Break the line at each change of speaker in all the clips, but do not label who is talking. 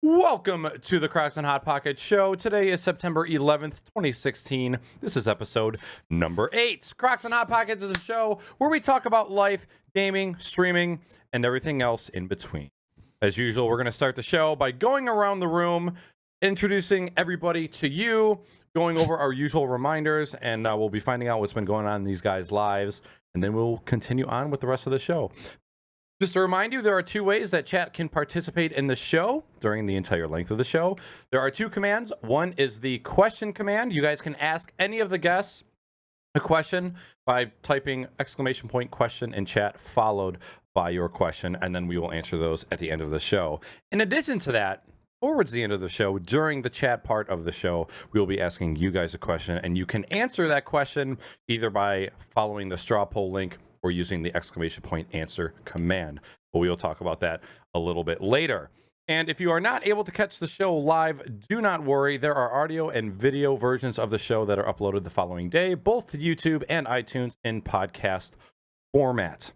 Welcome to the Crocs and Hot Pocket show. Today is September 11th, 2016. This is episode number 8. Crocs and Hot Pockets is a show where we talk about life, gaming, streaming, and everything else in between. As usual, we're going to start the show by going around the room, introducing everybody to you, going over our usual reminders, and we'll be finding out what's been going on in these guys' lives, and then we'll continue on with the rest of the show. Just to remind you, there are 2 ways that chat can participate in the show during the entire length of the show. There are 2 commands. One is the question command. You guys can ask any of the guests a question by typing ! question in chat, followed by your question, and then we will answer those at the end of the show. In addition to that, towards the end of the show, during the chat part of the show, we will be asking you guys a question, and you can answer that question either by following the straw poll link or using the ! Answer command. But we will talk about that a little bit later. And if you are not able to catch the show live, do not worry. There are audio and video versions of the show that are uploaded the following day, both to YouTube and iTunes in podcast format.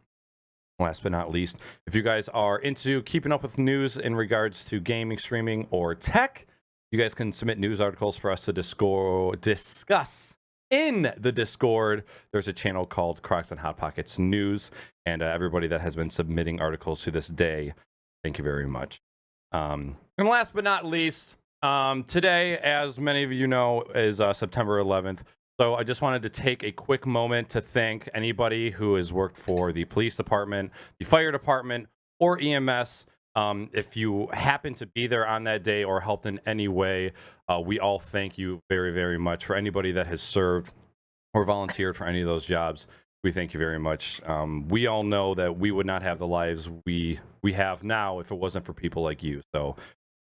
Last but not least, if you guys are into keeping up with news in regards to gaming, streaming, or tech, you guys can submit news articles for us to discuss in the Discord. There's a channel called Crocs and Hot Pockets News, and everybody that has been submitting articles to this day, thank you very much. And last but not least, today, as many of you know, is September 11th. So I just wanted to take a quick moment to thank anybody who has worked for the police department, the fire department, or EMS. If you happen to be there on that day or helped in any way, we all thank you very, very much. For anybody that has served or volunteered for any of those jobs, we thank you very much. We all know that we would not have the lives we have now if it wasn't for people like you. So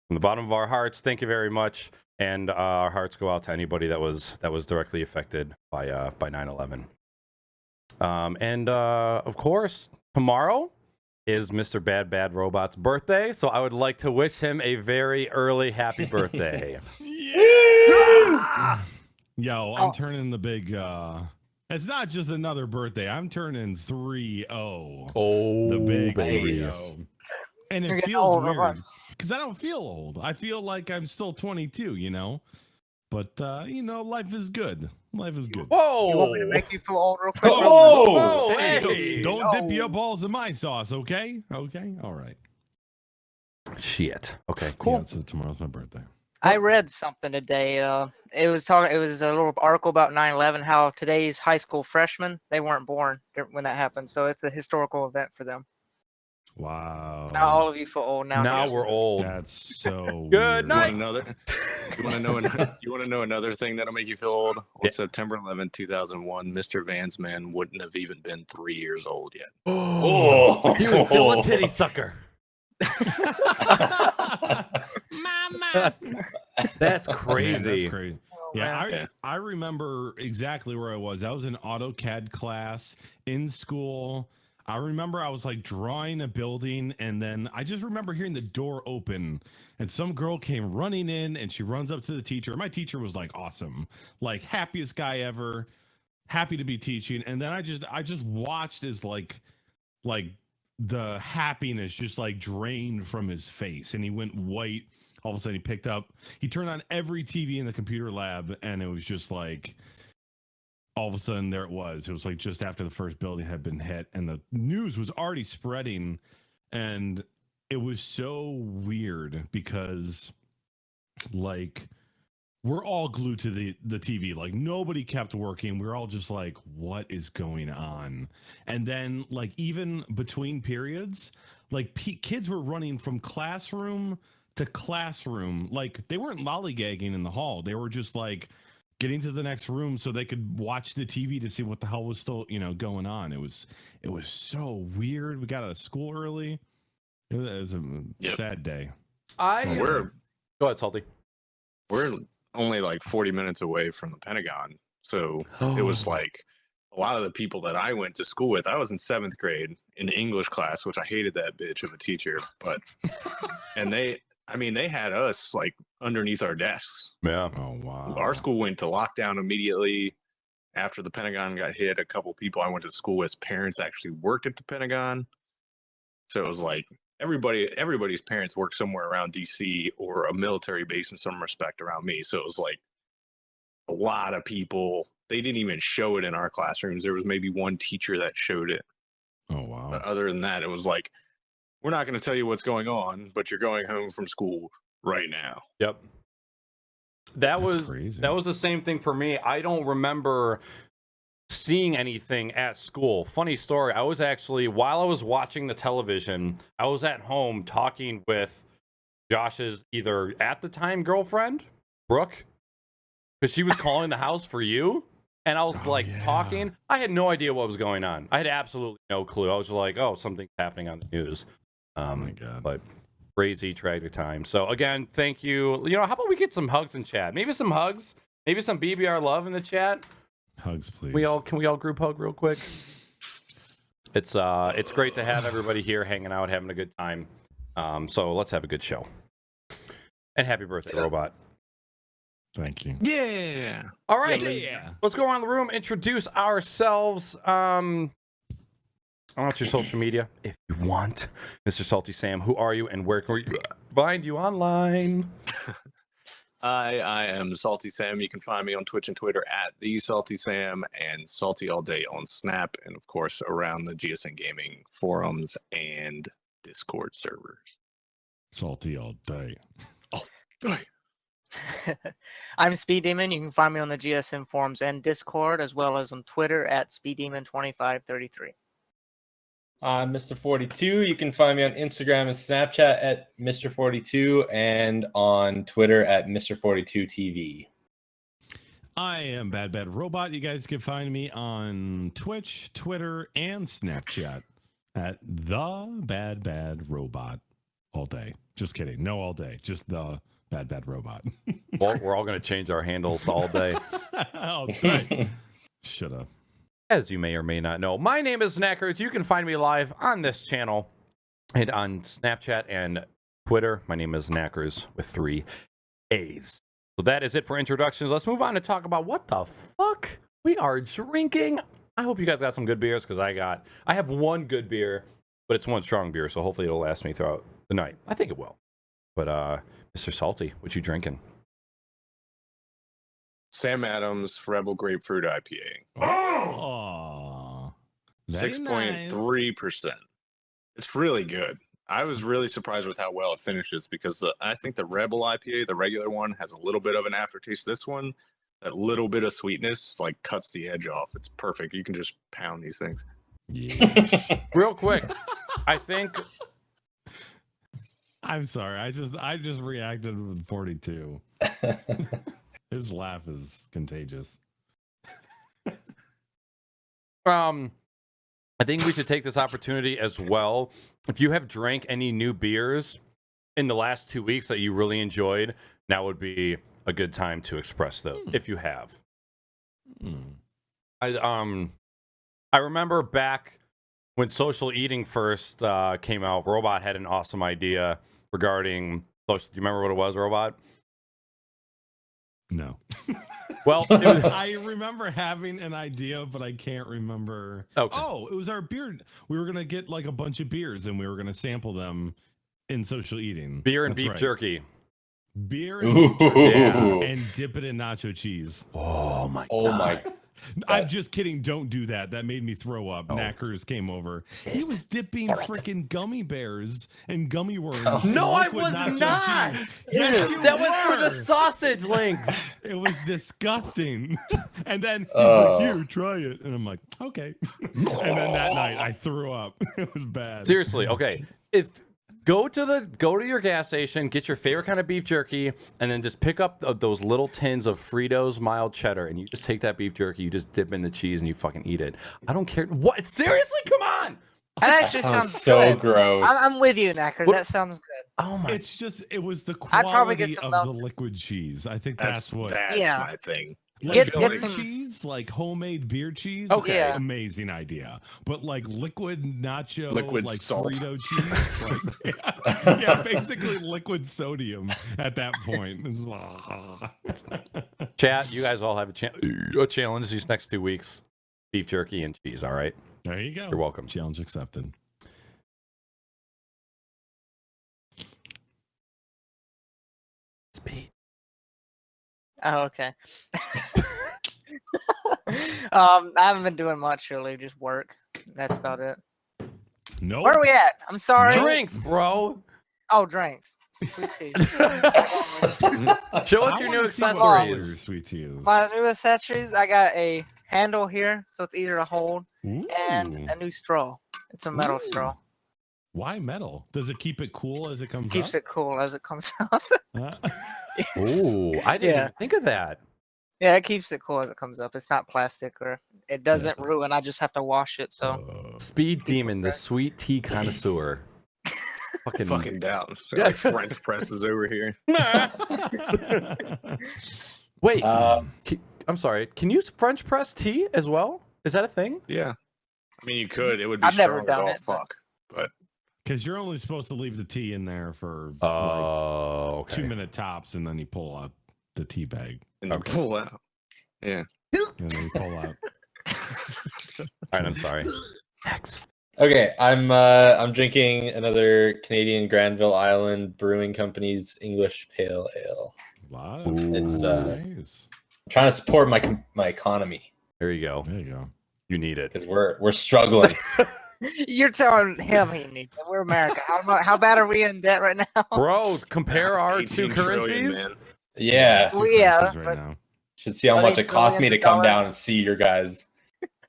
from the bottom of our hearts, thank you very much. And our hearts go out to anybody that was directly affected by 9/11. And of course, tomorrow is Mr. BadBadRobot's birthday, so I would like to wish him a very early happy birthday.
Yeah! Yo, I'm turning the big it's not just another birthday. I'm turning 3-0.
Oh,
The big
baby.
3-0. And it feels weird because I don't feel old. I feel like I'm still 22, you know? But you know, life is good. Life is good.
Whoa!
You want me to make you feel old real quick?
Whoa!
Hey,
Hey!
don't dip your balls in my sauce, okay? Okay, all right.
Shit. Okay,
Cool.
cool.
Yeah, so tomorrow's my birthday.
I read something today. It was a little article about 9/11. How today's high school freshmen, they weren't born when that happened, so it's a historical event for them.
Wow.
Now all of you feel old now.
Now we're old.
That's so
Good
weird.
night.
You want to know another thing that'll make you feel old? On September 11th, 2001, Mr. Van's man wouldn't have even been 3 years old yet.
Oh, he was still a titty sucker.
Mama.
That's
Man,
crazy.
that's crazy. Yeah, I remember exactly where I was. I was in AutoCAD class in school. I remember I was like drawing a building, and then I just remember hearing the door open, and some girl came running in, and she runs up to the teacher. My teacher was like awesome, like happiest guy ever, happy to be teaching. And then I just watched as like the happiness just like drained from his face, and he went white. All of a sudden he turned on every TV in the computer lab, and it was just like, all of a sudden there it was. It was like just after the first building had been hit, and the news was already spreading, and it was so weird because like we're all glued to the TV. Like nobody kept working. We were all just like, what is going on? And then like even between periods, like kids were running from classroom to classroom. Like they weren't lollygagging in the hall. They were just like getting to the next room so they could watch the TV to see what the hell was still, going on. It was so weird. We got out of school early. It was a sad day.
Go ahead, Salty.
We're only like 40 minutes away from the Pentagon. So it was like a lot of the people that I went to school with. I was in 7th grade in English class, which I hated that bitch of a teacher. But and they had us like underneath our desks.
Yeah.
Oh wow.
Our school went to lockdown immediately after the Pentagon got hit. A couple people I went to school with, parents actually worked at the Pentagon. So it was like everybody's parents work somewhere around DC or a military base in some respect around me. So it was like a lot of people. They didn't even show it in our classrooms. There was maybe one teacher that showed it.
Oh wow.
But other than that, it was like, we're not going to tell you what's going on, but you're going home from school right now.
Yep.
That's crazy.
That was the same thing for me. I don't remember seeing anything at school. Funny story. I was actually, while I was watching the television, I was at home talking with Josh's either at the time girlfriend, Brooke, because she was calling the house for you. And I was talking. I had no idea what was going on. I had absolutely no clue. I was like, oh, something's happening on the news.
Oh my God.
But crazy, tragic time. So again, thank you. You know, how about we get some hugs in chat? Maybe some hugs. Maybe some BBR love in the chat.
Hugs, please.
Can we all group hug real quick? It's great to have everybody here hanging out, having a good time. So let's have a good show. And happy birthday, Robot.
Thank you.
Yeah.
All right.
Yeah.
Let's go around the room, introduce ourselves. I want your social media if you want. Mr. SaltySam, who are you and where can we find you online?
I am SaltySam. You can find me on Twitch and Twitter at the SaltySam and Salty All Day on Snap, and of course around the GSN Gaming forums and Discord servers.
Salty all day.
Oh, day.
I'm SpeedDemon. You can find me on the GSM forums and Discord, as well as on Twitter at SpeedDemon2533.
I'm MrFortyTwo. You can find me on Instagram and Snapchat at MrFortyTwo and on Twitter at MrFortyTwoTV.
I am BadBadRobot. You guys can find me on Twitch, Twitter, and Snapchat at the BadBadRobot all day. Just kidding. No, all day. Just the BadBadRobot.
Well, we're all going to change our handles to all day.
All day. Should have.
As you may or may not know, my name is Naaackers. You can find me live on this channel and on Snapchat and Twitter. My name is Naaackers with 3 A's. So that is it for introductions. Let's move on to talk about what the fuck we are drinking. I hope you guys got some good beers because I have one good beer, but it's one strong beer, so hopefully it'll last me throughout the night. I think it will. But Mr. Salty, what you drinking?
Sam Adams Rebel Grapefruit IPA.
Oh,
6.3%. It's really good. I was really surprised with how well it finishes because I think the Rebel IPA, the regular one, has a little bit of an aftertaste. This one, that little bit of sweetness, like cuts the edge off. It's perfect. You can just pound these things.
Yeah.
Real quick, I think.
I'm sorry. I just reacted with 42. His laugh is contagious.
I think we should take this opportunity as well. If you have drank any new beers in the last 2 weeks that you really enjoyed, now would be a good time to express those. If you have, I remember back when social eating first came out. Robot had an awesome idea regarding social. Do you remember what it was, Robot?
No.
Well, it was,
I remember having an idea, but I can't remember.
Okay.
Oh, it was our beer. We were gonna get like a bunch of beers, and we were gonna sample them in social eating.
beer and
That's
beef
right.
jerky.
Beer and beef jerky,
Yeah.
and dip it in nacho cheese.
Oh my
Oh
god.
my.
I'm just kidding. Don't do that. That made me throw up.
Oh.
Naaackers came over. He was dipping freaking gummy bears and gummy worms.
Oh.
in
No, I
liquid
was
nacho
not.
cheese. Yes, you
That was for the
were.
sausage links.
It was disgusting. And then he's
Oh.
like, "Here, try it." And I'm like, "Okay." And then that night, I threw up. It was bad.
Seriously, okay. If go to your gas station, get your favorite kind of beef jerky, and then just pick up those little tins of Fritos mild cheddar, and you just take that beef jerky, you just dip in the cheese, and you fucking eat it. I don't care. What? Seriously? Come on.
That actually
Sounds
sounds
so
good.
gross.
I'm with you, Naaackers.
What-
That sounds good.
Oh my.
It's just, it was the
I'd
quality
probably get some
of
melted-
the liquid cheese. I think
That's
that's what.
Yeah.
my thing.
Like
Get
beer
some-
cheese, like homemade beer cheese.
Okay.
Yeah.
Amazing idea. But like liquid nacho,
Liquid
like
salt.
Frito cheese. Like, yeah, basically liquid sodium at that point. It's like,
Chat, you guys all have a challenge these next 2 weeks. Beef jerky and cheese, all right?
there you go.
You're welcome.
Challenge accepted.
Speed.
Oh, okay. I haven't been doing much really, just work. That's about it.
Nope.
Where are we at? I'm sorry.
Drinks, bro.
Oh, drinks. Sweet tea.
Show us
I
your
wanna
new
see what
accessories.
color sweet tea is.
My new accessories, I got a handle here, so it's easier to hold, and
Ooh.
a new straw. It's a metal
Ooh.
straw.
Why metal? Does it keep it cool as it comes
Keeps
up?
it cool as it comes up.
Ooh, I didn't
Yeah.
even think of that.
Yeah, it keeps it cool as it comes up. It's not plastic or it doesn't ruin. I just have to wash it. So
Speed
Keep it
Demon, the
fresh.
sweet tea connoisseur.
Fucking down.
Yeah.
Like French presses over here.
Wait,
Um,
I'm sorry. Can you French press tea as well? Is that a thing?
Yeah. I mean, you could. It would be
I've never
strong as
done
all
it, but-
fuck. But
Because you're only supposed to leave the tea in there for
Oh,
like
okay.
2-minute tops, and then you pull out the tea bag,
and you
Okay.
pull out. Yeah.
and then you pull out.
All right, I'm sorry. Next.
Okay, I'm drinking another Canadian Granville Island Brewing Company's English Pale Ale.
Wow.
It's,
nice.
I'm trying to support my economy
There you go.
There you go.
You need it.
because we're struggling.
you're telling him he needs it. We're America. How bad are we in debt right now?
Bro, compare our
18
two
trillion,
currencies.
man.
Yeah,
Two
Well, yeah,
currencies right
but-
now.
should see how much it cost me to come down and see your guys.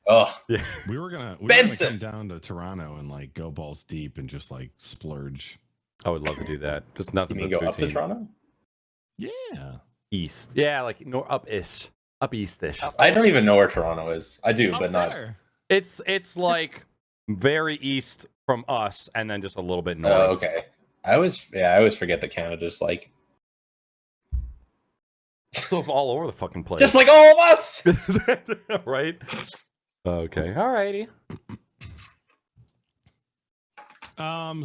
Oh,
Yeah.
We were gonna
Benson.
come down to Toronto and like go balls deep and just like splurge.
I would love to do that. Just
you
nothing
mean
but
go up to
poutine.
Toronto?
Yeah.
East. Yeah, like up-ish. Up east-ish.
I don't even know where Toronto is. I do,
Up
but not.
there.
It's like very east from us, and then just a little bit north.
Oh, okay. I always forget that Canada's like
So all over the fucking place.
just like all of us.
Right? Okay. Alrighty.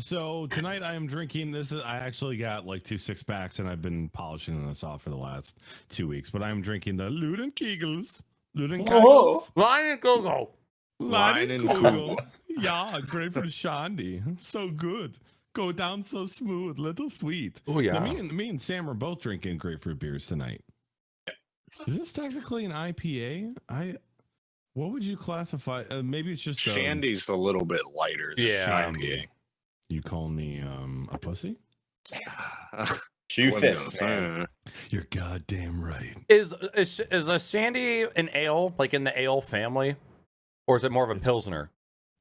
So tonight I am drinking this. I actually got like 2 6-packs and I've been polishing this off for the last 2 weeks. But I'm drinking the Luden Kegels. Luden
Whoa.
Kegels.
Lion Go-Go.
Line
and
Kugel.
Kugel.
Yeah, great for Shandy. So good. Go down so smooth, little sweet.
Oh yeah.
So me and Sam are both drinking grapefruit beers tonight. Is this technically an IPA? What would you classify? Maybe it's just
Shandy's a little bit lighter than
Yeah.
IPA.
You call me a pussy?
Shoe
Wasn't
fits,
gonna
man.
say.
You're goddamn right.
Is a Sandy an ale, like in the ale family, or is it more of a
It's-
pilsner?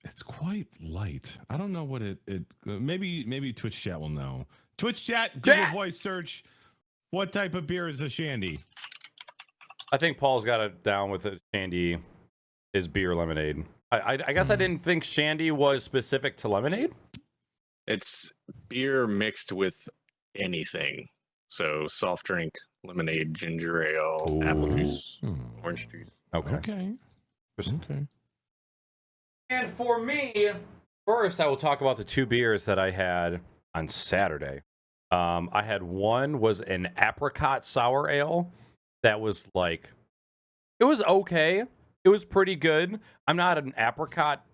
It's quite light. I don't know what it maybe Twitch chat will know. Twitch chat, Google
Chat!
voice search. What type of beer is a shandy?
I think Paul's got it down with it. Shandy is beer lemonade. I guess I didn't think Shandy was specific to lemonade.
It's beer mixed with anything. So soft drink, lemonade, ginger ale, apple juice, orange juice.
Okay.
Okay. Okay.
And for me, first I will talk about the 2 beers that I had on Saturday. I had one was an apricot sour ale that was like, it was okay. It was pretty good. I'm not an apricot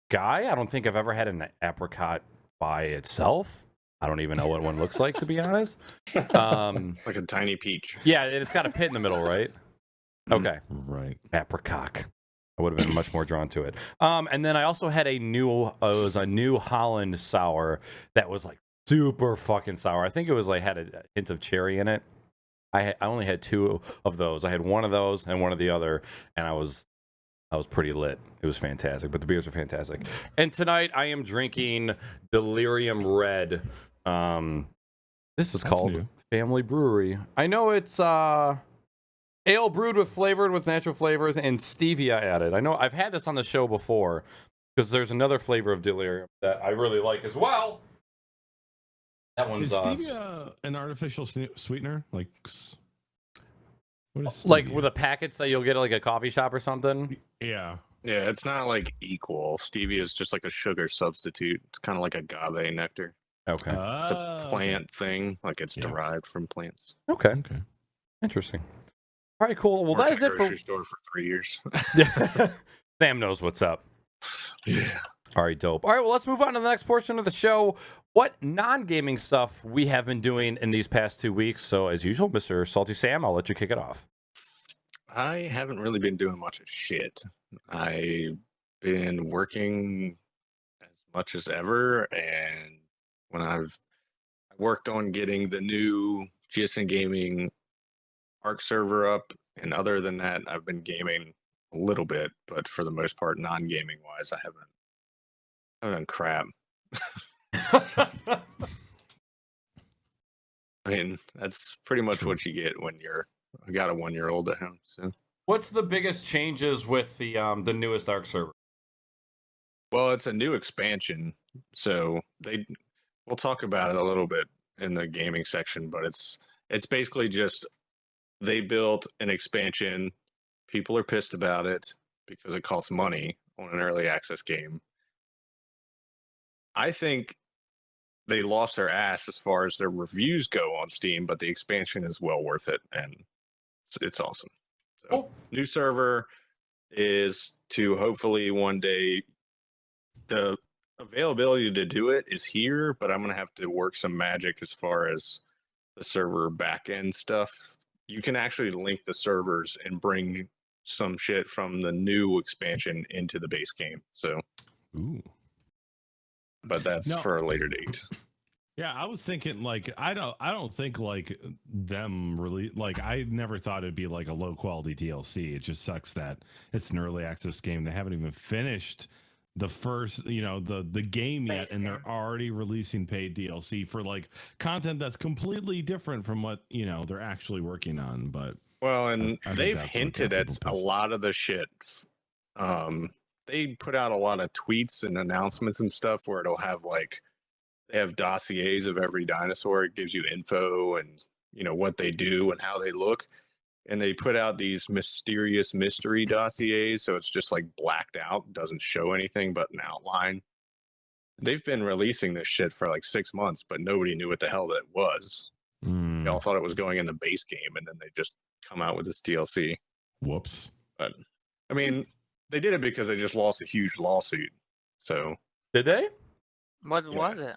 guy. I don't think I've ever had an apricot by itself. I don't even know what one looks like, to be honest.
Like a tiny peach.
Yeah, and it's got a pit in the middle, right? Okay.
Right.
Apricot. I would have been much more drawn to it. And then I also had it was a New Holland sour that was like super fucking sour. I think it was like had a hint of cherry in it. I only had 2 of those. I had one of those and one of the other, and I was pretty lit. It was fantastic, but the beers are fantastic. And tonight I am drinking Delirium Red. This is
That's
called
new.
Family Brewery. I know it's ale brewed flavored with natural flavors and stevia added. I know I've had this on the show before because there's another flavor of Delirium that I really like as well. That one's
Is stevia an artificial sweetener? Like, what is
like
stevia?
with the packets that you'll get at like a coffee shop or something.
Yeah.
Yeah, it's not like equal. Stevia is just like a sugar substitute. It's kind of like agave nectar.
Okay.
It's a plant thing, like it's
Yeah.
derived from plants.
Okay.
Okay.
Interesting. All right, cool. Well,
Worked
that is
at
it
a grocery
for.
store for 3 years.
Sam knows what's up.
Yeah.
All right, dope. All right, well, let's move on to the next portion of the show what non-gaming stuff we have been doing in these past 2 weeks. So as usual, Mr. SaltySam, I'll let you kick it off.
I haven't really been doing much of shit. I've been working as much as ever, and when I've worked on getting the new GSN Gaming Arc server up, and other than that, I've been gaming a little bit, but for the most part, non-gaming wise, I haven't done crap. I mean, that's pretty much what you get when I got a 1-year-old at home. So,
What's the biggest changes with the newest Arc server?
well, it's a new expansion, so we'll talk about it a little bit in the gaming section, but it's basically just they built an expansion. People are pissed about it because it costs money on an early access game. I think they lost their ass as far as their reviews go on Steam, but the expansion is well worth it, and it's awesome. So,
Cool.
New server is to hopefully one day, the availability to do it is here, but I'm going to have to work some magic as far as the server backend stuff. You can actually link the servers and bring some shit from the new expansion into the base game. So,
Ooh.
but that's for a later date.
Yeah, I was thinking like I don't think like them really like I never thought it'd be like a low quality DLC. It just sucks that it's an early access game. They haven't even finished the first, the game yet,
Base
and
game.
they're already releasing paid DLC for like content that's completely different from what they're actually working on. But
Well, and
I think
they've
that's what
hinted
got
at
people
a
pissed.
lot of the shit. They put out a lot of tweets and announcements and stuff where it'll have like they have dossiers of every dinosaur. It gives you info and what they do and how they look. And they put out these mysterious mystery dossiers, so it's just like blacked out, doesn't show anything but an outline. They've been releasing this shit for like 6 months, but nobody knew what the hell that was.
Mm,
They all thought it was going in the base game, and then they just come out with this DLC.
whoops.
But I mean, they did it because they just lost a huge lawsuit. So
Did they?
What
Yeah.
was it?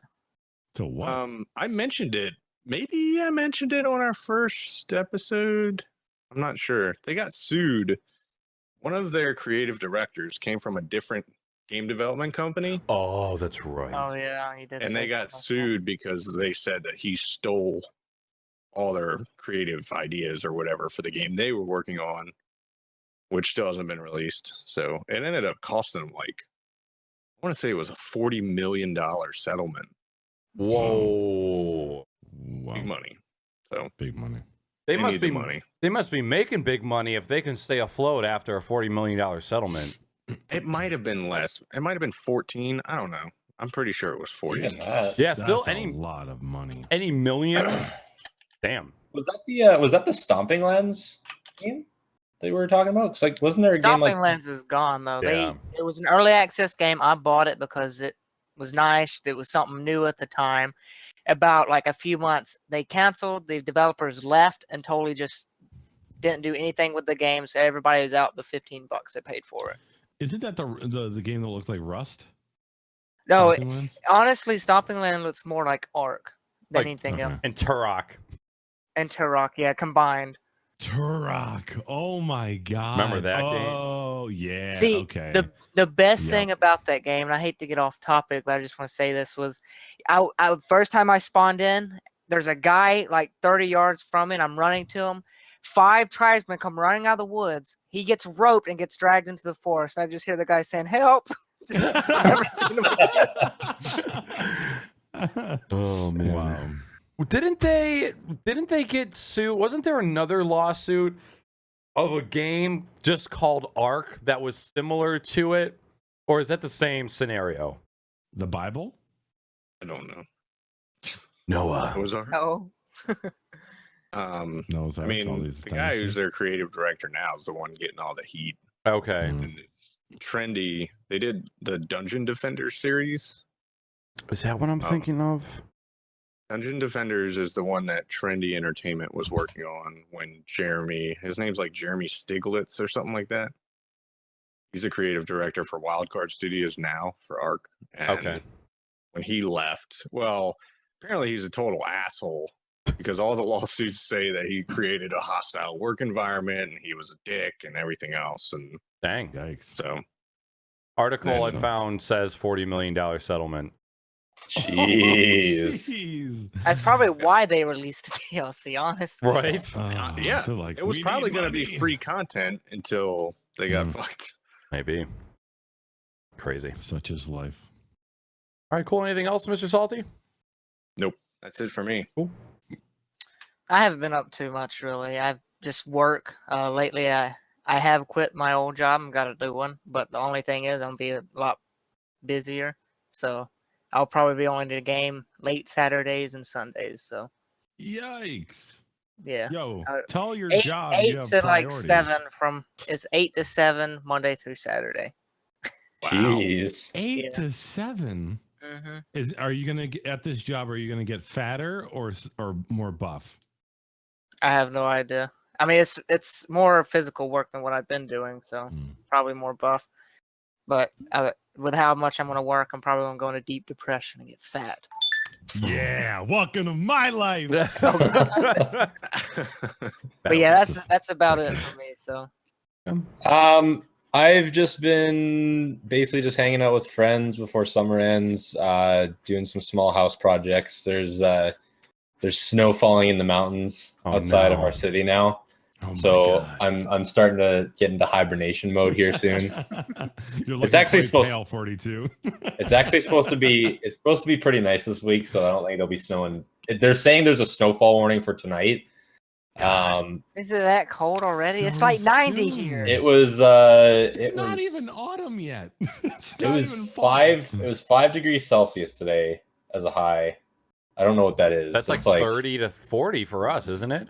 So what?
I mentioned it. Maybe I mentioned it on our first episode. I'm not sure. They got sued. One of their creative directors came from a different game development company,
Oh, that's right.
Oh yeah, he did.
and
say
they got
something like
sued because they said that he stole all their creative ideas or whatever for the game they were working on, which still hasn't been released. So it ended up costing them like, I want to say it was a $40 million settlement.
Whoa.
Wow,
Big money. So
big money.
They
they
must
need
be
the money.
They must be making big money if they can stay afloat after a $40 million settlement.
It might have been less. It might have been 14. I don't know. I'm pretty sure it was 40.
Even that.
Yeah, still
That's a lot of money.
any million. Damn.
Was that the Stomping Lands game they were talking about? Because like, wasn't there a game
Stomping
like
Lens is gone though.
Yeah.
It was an early access game. I bought it because it was nice. It was something new at the time. About like a few months, they canceled. The developers left and totally just didn't do anything with the game. So everybody was out the $15 they paid for it.
Isn't that the game that looked like Rust?
No,
Stomping Lands?
honestly, Stomping Land looks more like Ark than
Like-
anything
Okay.
else.
And Turok.
And Turok, yeah, combined.
Turok. Oh my god.
Remember that game?
Oh yeah.
See,
okay.
the best
Yep.
thing about that game, and I hate to get off topic, but I just want to say this was, I first time I spawned in, there's a guy like 30 yards from me, and I'm running to him. 5 tribesmen come running out of the woods. He gets roped and gets dragged into the forest. I just hear the guy saying, "Help!" I've never seen him again.
Oh man.
Wow.
Didn't they get sued? Wasn't there another lawsuit of a game just called Ark that was similar to it? Or is that the same scenario?
The Bible?
I don't know.
Noah.
Ozark?
No.
No,
I mean, the guy who's their creative director now is the one getting all the heat.
Okay.
Mm.
And it's trendy. They did the Dungeon Defenders series.
Is that what I'm thinking of?
Dungeon Defenders is the one that Trendy Entertainment was working on when his name's like Jeremy Stiglitz or something like that. He's the creative director for Wildcard Studios now for Ark. And
Okay.
when he left. Well, apparently he's a total asshole because all the lawsuits say that he created a hostile work environment and he was a dick and everything else. And
Dang.
Yikes.
so
Article I
That sucks.
found says $40 million settlement.
Jeez.
Jeez.
That's probably why they released the DLC, honestly.
Right?
yeah,
They're like,
it was
"We
probably
need
going to be
money."
free content until they got
Mm.
fucked.
Maybe. Crazy.
Such is life.
All right, cool. Anything else, Mr. Salty?
That's it for me.
I haven't been up too much really. I've just work. Lately, I have quit my old job and got a new one. But the only thing is, I'm gonna be a lot busier. So I'll probably be only to the game late Saturdays and Sundays. So
Yikes.
yeah,
Yo,
Uh,
tell your
eight
job you have
to like
priorities.
7 from it's 8 to 7 Monday through Saturday.
Wow.
Jeez.
8
Yeah.
to 7.
hmm
Are you gonna get at this job? Are you gonna get fatter or more buff?
I have no idea. I mean, it's more physical work than what I've been doing, so
Hmm.
probably more buff. But with how much I'm gonna work, I'm probably gonna go into deep depression and get fat.
Yeah, welcome to my life.
But yeah, that's about it for me. So
I've just been basically just hanging out with friends before summer ends, doing some small house projects. There's snow falling in the mountains
Oh,
outside of
no.
our city now.
Oh my
So
God.
I'm starting to get into hibernation mode here soon.
You're
It's actually supposed-
pale 42.
It's actually supposed to be pretty nice this week, so I don't think it'll be snowing. They're saying there's a snowfall warning for tonight.
is it that cold already? It's
So
like 90
soon.
here.
It was
It's not
was,
even autumn yet. It's
it
not
was
even fall.
5 degrees Celsius today as a high. I don't know what that is.
That's
It's
like 30 to 40 for us, isn't it?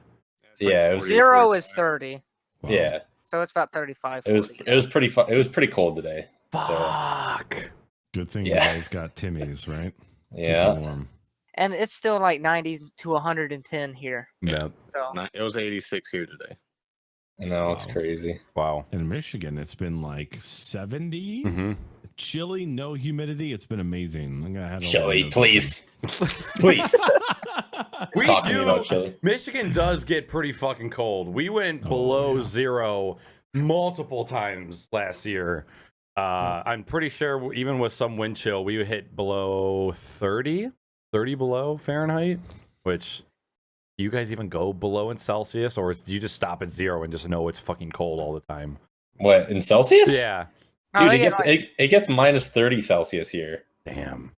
It's like
Yeah, it
40
was-
to
0
45.
is 30,
Wow.
yeah.
so it's about 35.
It was
40.
pretty cold today. So
Fuck.
Good thing
Yeah.
you guys got Timmy's, right? Keep
yeah.
them warm.
And it's still like 90 to 110 here.
Yeah.
So
It was 86 here today.
I know it's
Wow.
crazy.
Wow.
In Michigan, it's been like 70,
Mm-hmm.
chilly, no humidity. It's been amazing. I'm gonna have
Chili, please. Please.
We
Talk to me
do.
about chili.
Michigan does get pretty fucking cold. We went
Oh,
below
yeah.
0 multiple times last year. I'm pretty sure even with some wind chill, we hit below 30 below Fahrenheit, which do you guys even go below in Celsius, or do you just stop at 0 and just know it's fucking cold all the time?
What, in Celsius?
Yeah.
No,
Dude,
they get like,
it gets minus 30 Celsius here.
Damn.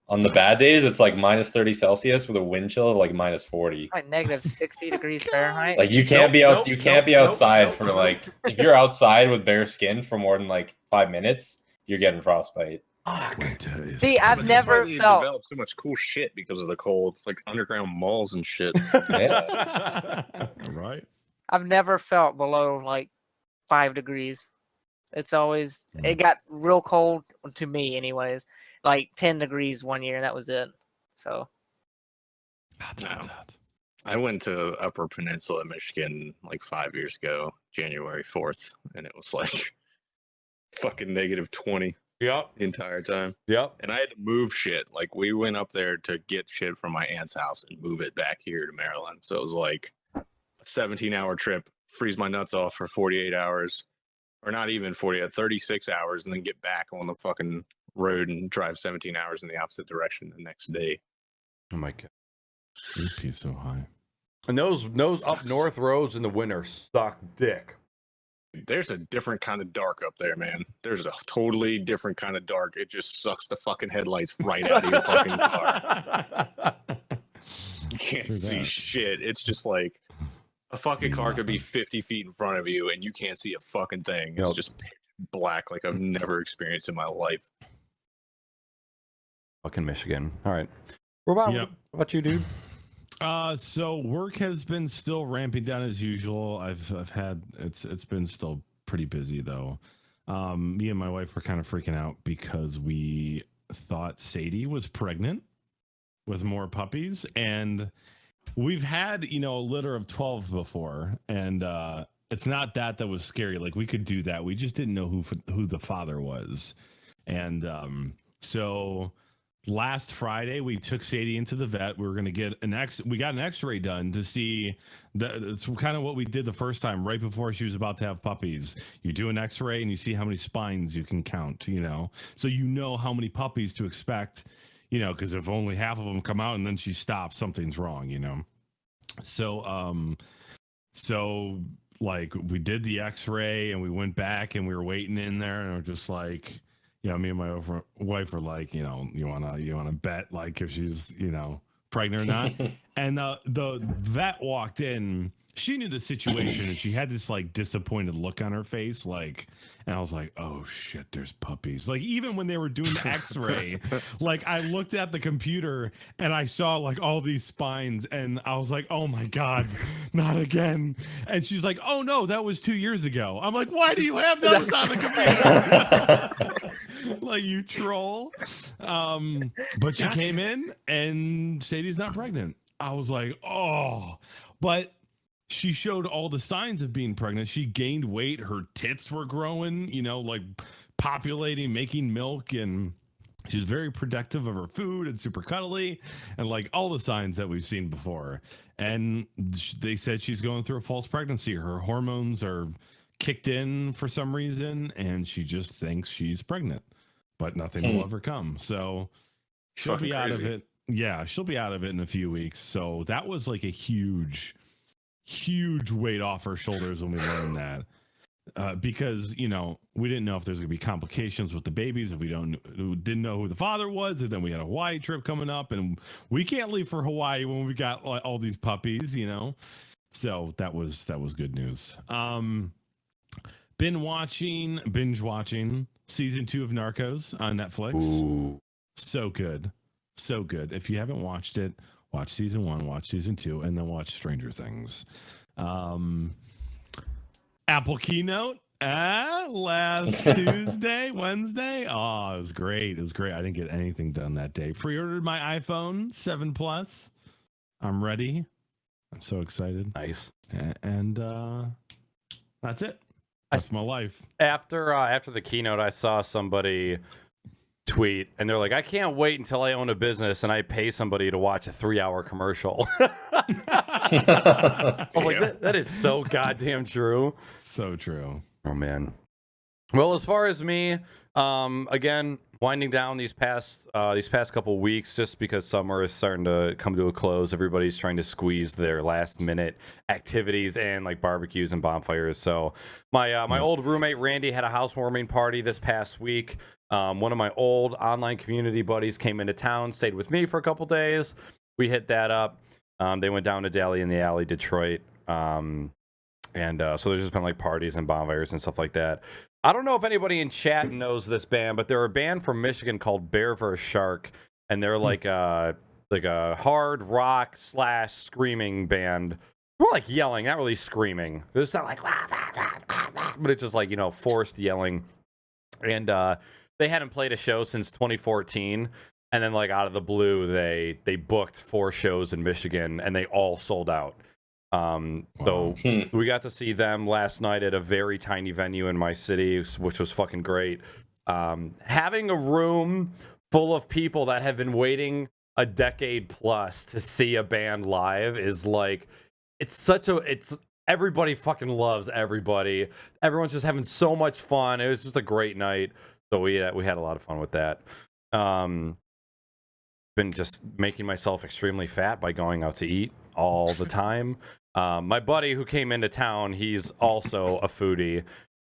On the bad days, it's like minus 30 Celsius with a wind chill of like minus 40.
like negative 60 degrees Fahrenheit.
Like you can't be
Nope,
you
nope,
can't be
nope,
outside
nope,
for
nope.
like if you're outside with bare skin for more than like 5 minutes, you're getting frostbite.
Winter is
See, I've
coming.
That's why
never
they
felt-
developed so much cool shit because of the cold, like underground malls and shit.
Right?
I've never felt below like 5 degrees. It's always it got real cold to me, anyways. Like 10 degrees one year, and that was it. So
I went to Upper Peninsula, Michigan, like 5 years ago, January 4th, and it was like fucking negative 20
Yep.
the entire time.
Yep.
And I had to move shit. Like we went up there to get shit from my aunt's house and move it back here to Maryland. So it was like a 17-hour trip, freeze my nuts off for 48 hours, or not even 36 hours, and then get back on the fucking road and drive 17 hours in the opposite direction the next day.
Oh my god.
BP is so high.
And those up
Sucks.
north roads in the winter suck dick.
There's a different kind of dark up there, man. There's a totally different kind of dark. It just sucks the fucking headlights right out of your fucking car. You can't
True
see
that.
shit. It's just like a fucking car could be 50 feet in front of you and you can't see a fucking thing. It's
Yep.
just pitch black like I've never experienced in my life.
Fucking Michigan. All right. What about you, dude?
So work has been still ramping down as usual. I've had it's been still pretty busy though. Me and my wife were kind of freaking out because we thought Sadie was pregnant with more puppies, and we've had a litter of 12 before, and it's not that was scary. Like we could do that. We just didn't know who the father was, and so last Friday we took Sadie into the vet. We were going to get we got an x-ray done to see it's kind of what we did the first time right before she was about to have puppies. You do an x-ray and you see how many spines you can count, so how many puppies to expect, because if only half of them come out and then she stops, something's wrong. So like we did the x-ray and we went back and we were waiting in there and we're just like, me and my wife were like, you want to bet like if she's, pregnant or not. And the vet walked in. She knew the situation and she had this like disappointed look on her face. Like, and I was like, oh shit, there's puppies. Like even when they were doing the x-ray, like I looked at the computer and I saw like all these spines and I was like, oh my God, not again. And she's like, oh no, that was 2 years ago. I'm like, why do you have those on the computer? Like you troll. But she came in and Sadie's not pregnant. I was like, oh, but she showed all the signs of being pregnant. She gained weight. Her tits were growing, like populating, making milk. And she's very protective of her food and super cuddly and like all the signs that we've seen before. And they said she's going through a false pregnancy. Her hormones are kicked in for some reason. And she just thinks she's pregnant, but nothing will ever come. So she'll be out of it. Yeah, she'll be out of it in a few weeks. So that was like a huge weight off her shoulders when we learned that, because we didn't know if there's gonna be complications with the babies if we didn't know who the father was, and then we had a Hawaii trip coming up and we can't leave for Hawaii when we got all these puppies, so that was good news. Binge watching season 2 of Narcos on Netflix.
Ooh.
So good if you haven't watched it, watch season 1, watch season 2, and then watch Stranger Things. Apple keynote last Wednesday. Oh, it was great. I didn't get anything done that day. Pre-ordered my iPhone 7 Plus. I'm ready. I'm so excited.
Nice.
And that's it. That's my life.
After the keynote, I saw somebody tweet and they're like, I can't wait until I own a business and I pay somebody to watch a 3-hour commercial. I'm like, that is so goddamn true.
So true.
Oh man. Well, as far as me, again, winding down these past couple weeks, just because summer is starting to come to a close. Everybody's trying to squeeze their last minute activities and like barbecues and bonfires. So my old roommate Randy had a housewarming party this past week. One of my old online community buddies came into town, stayed with me for a couple days. We hit that up. They went down to Dally in the Alley, Detroit. So there's just been like parties and bonfires and stuff like that. I don't know if anybody in chat knows this band, but they're a band from Michigan called Bear vs. Shark, and they're like a hard rock / screaming band. More like yelling, not really screaming. It's not like, but it's just like forced yelling. And they hadn't played a show since 2014, and then like out of the blue, they booked 4 shows in Michigan, and they all sold out. So we got to see them last night at a very tiny venue in my city, which was fucking great. Having a room full of people that have been waiting a decade plus to see a band live is like, everybody fucking loves everybody. Everyone's just having so much fun. It was just a great night. So we had a lot of fun with that. Been just making myself extremely fat by going out to eat all the time. My buddy who came into town, he's also a foodie.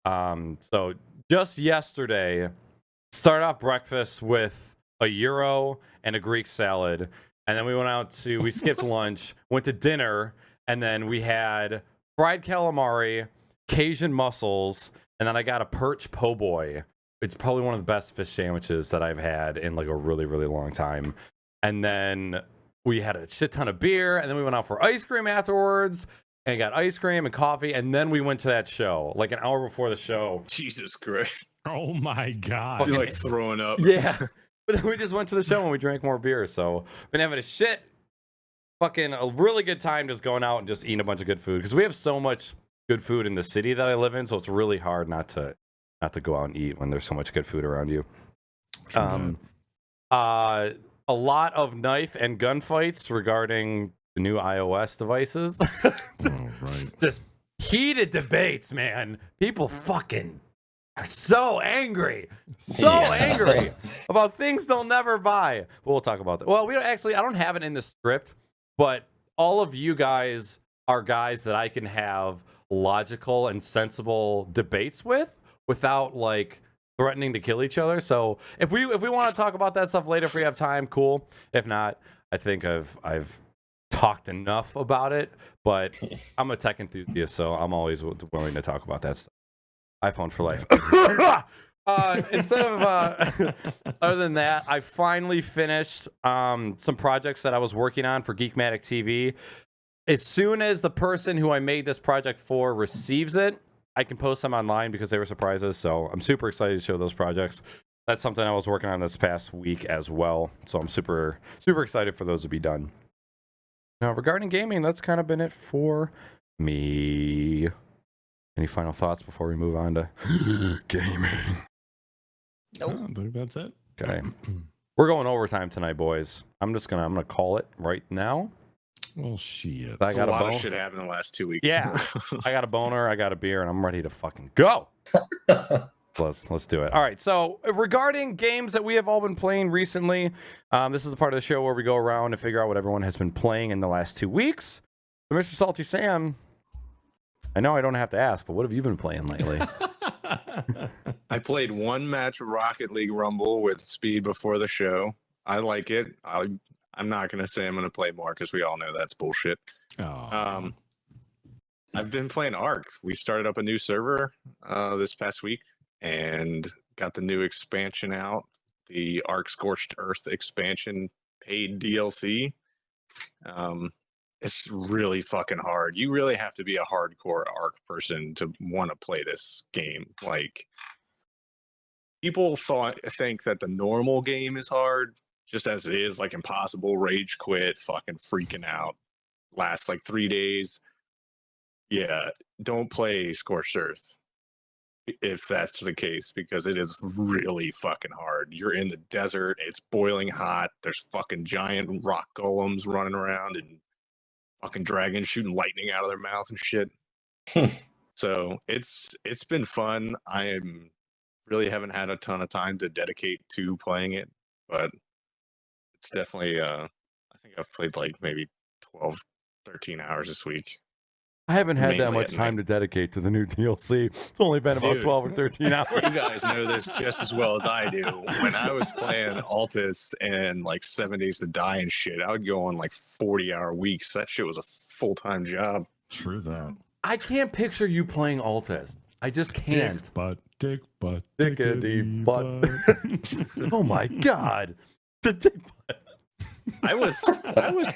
So just yesterday, started off breakfast with a gyro and a Greek salad. And then we skipped lunch, went to dinner, and then we had fried calamari, Cajun mussels, and then I got a perch po' boy. It's probably one of the best fish sandwiches that I've had in like a really, really long time. And then we had a shit ton of beer, and then we went out for ice cream afterwards, and got ice cream and coffee, and then we went to that show, like an hour before the show.
Jesus Christ.
Oh my God.
You're like throwing up.
Yeah. But then we just went to the show and we drank more beer, so been having a really good time just going out and just eating a bunch of good food, because we have so much good food in the city that I live in, so it's really hard not to go out and eat when there's so much good food around you. A lot of knife and gunfights regarding the new iOS devices.
Right.
Just heated debates, man. People fucking are so angry. So angry about things they'll never buy. We'll talk about that. Well, we don't actually, I don't have it in the script, but all of you guys are guys that I can have logical and sensible debates with without like threatening to kill each other. So if we want to talk about that stuff later, if we have time, cool. If not, I think I've talked enough about it. But I'm a tech enthusiast, so I'm always willing to talk about that stuff. iPhone for life. Instead of other than that, I finally finished some projects that I was working on for Geekmatic TV. As soon as the person who I made this project for receives it, I can post them online because they were surprises. So I'm super excited to show those projects. That's something I was working on this past week as well. So I'm super excited for those to be done. Now, regarding gaming, that's kind of been it for me. Any final thoughts before we move on to gaming?
Nope.
I think that's it.
Okay. We're going overtime tonight, boys. I'm gonna call it right now.
Well, shit.
I got
a lot of
bone-
shit happened in the last 2 weeks.
Yeah. I got a boner, I got a beer, and I'm ready to fucking go. Let's do it. All right. So regarding games that we have all been playing recently, this is the part of the show where we go around and figure out what everyone has been playing in the last 2 weeks. So, Mr. Salty Sam, I know I don't have to ask, but what have you been playing lately?
I played one match of Rocket League Rumble with Speed before the show. I like it. I'm not going to say I'm going to play more because we all know that's bullshit.
Oh.
I've been playing Ark. We started up a new server this past week and got the new expansion out, the Ark Scorched Earth expansion paid DLC. It's really fucking hard. You really have to be a hardcore Ark person to want to play this game. Like, people think that the normal game is hard, just as it is, like impossible, rage quit, fucking freaking out, lasts like 3 days. Yeah, don't play Scorched Earth if that's the case, because it is really fucking hard. You're in the desert, it's boiling hot, there's fucking giant rock golems running around and fucking dragons shooting lightning out of their mouth and shit. So it's been fun. I really haven't had a ton of time to dedicate to playing it, but it's definitely I think I've played like maybe 12, 13 hours this week.
I haven't had that
Mainly
much
at
time
night.
to dedicate to the new DLC. It's only been about
Dude.
12 or 13 hours.
You guys know this just as well as I do. When I was playing Altis and like 7 Days to Die and shit, I would go on like 40-hour weeks. That shit was a full-time job.
True that.
I can't picture you playing Altis. I just can't.
Dick butt.
Dickity butt. Oh my god. The dick butt.
I was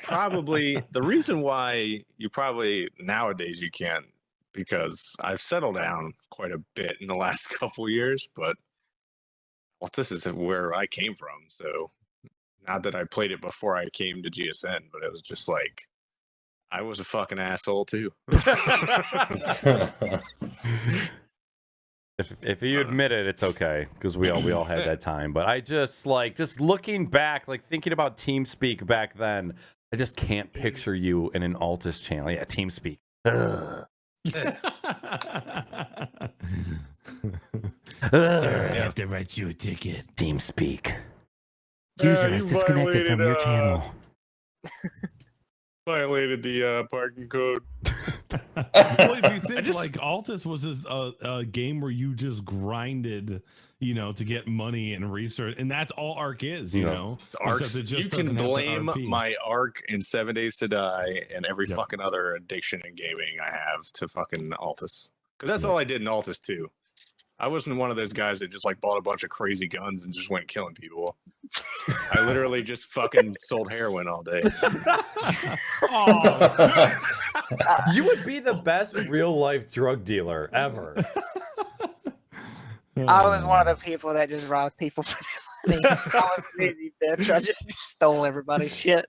probably the reason why you probably nowadays you can't, because I've settled down quite a bit in the last couple years, but well, this is where I came from. So not that I played it before I came to GSN, but it was just like I was a fucking asshole too.
If you admit it, it's okay, because we all had that time. But I just looking back, like thinking about TeamSpeak back then, I just can't picture you in an Altis channel. Yeah, TeamSpeak. Ugh.
Sir, I have to write you a ticket.
TeamSpeak. User is disconnected from your channel.
Violated the parking code.
Well, if you think
just-
like Altis was a game where you just grinded, to get money and research, and that's all Ark is, you
Yeah.
know.
Arcs,
Except it just
you can
doesn't have the
blame
RP.
my Arc in 7 Days to Die and every
Yep.
fucking other addiction in gaming I have to fucking Altis. Because that's all I did in Altis too. I wasn't one of those guys that just like bought a bunch of crazy guns and just went killing people. I literally just fucking sold heroin all day.
Oh,
You would be the best real life drug dealer ever.
I was one of the people that just robbed people for their money. I was a lazy bitch. I just stole everybody's shit.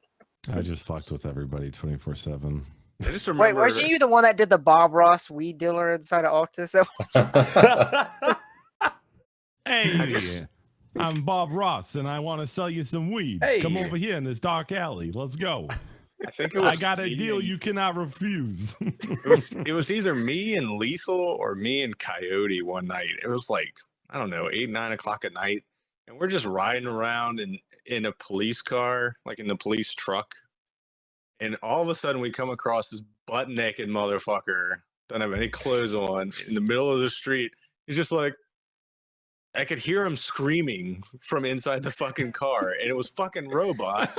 I just fucked with everybody 24/7.
I just
Wait,
remember.
wasn't you the one that did the Bob Ross weed dealer inside of Altis?
Hey,
I just-
I'm Bob Ross, and I want to sell you some weed.
Hey.
Come over here in this dark alley. Let's go.
I think it was
I got a
me
deal
and-
you cannot refuse.
it was either me and Lethal or me and Coyote one night. It was like, I don't know, 8, 9 o'clock at night. And we're just riding around in a police car, like in the police truck. And all of a sudden we come across this butt naked motherfucker, don't have any clothes on, in the middle of the street. He's just like, I could hear him screaming from inside the fucking car, and it was fucking Robot.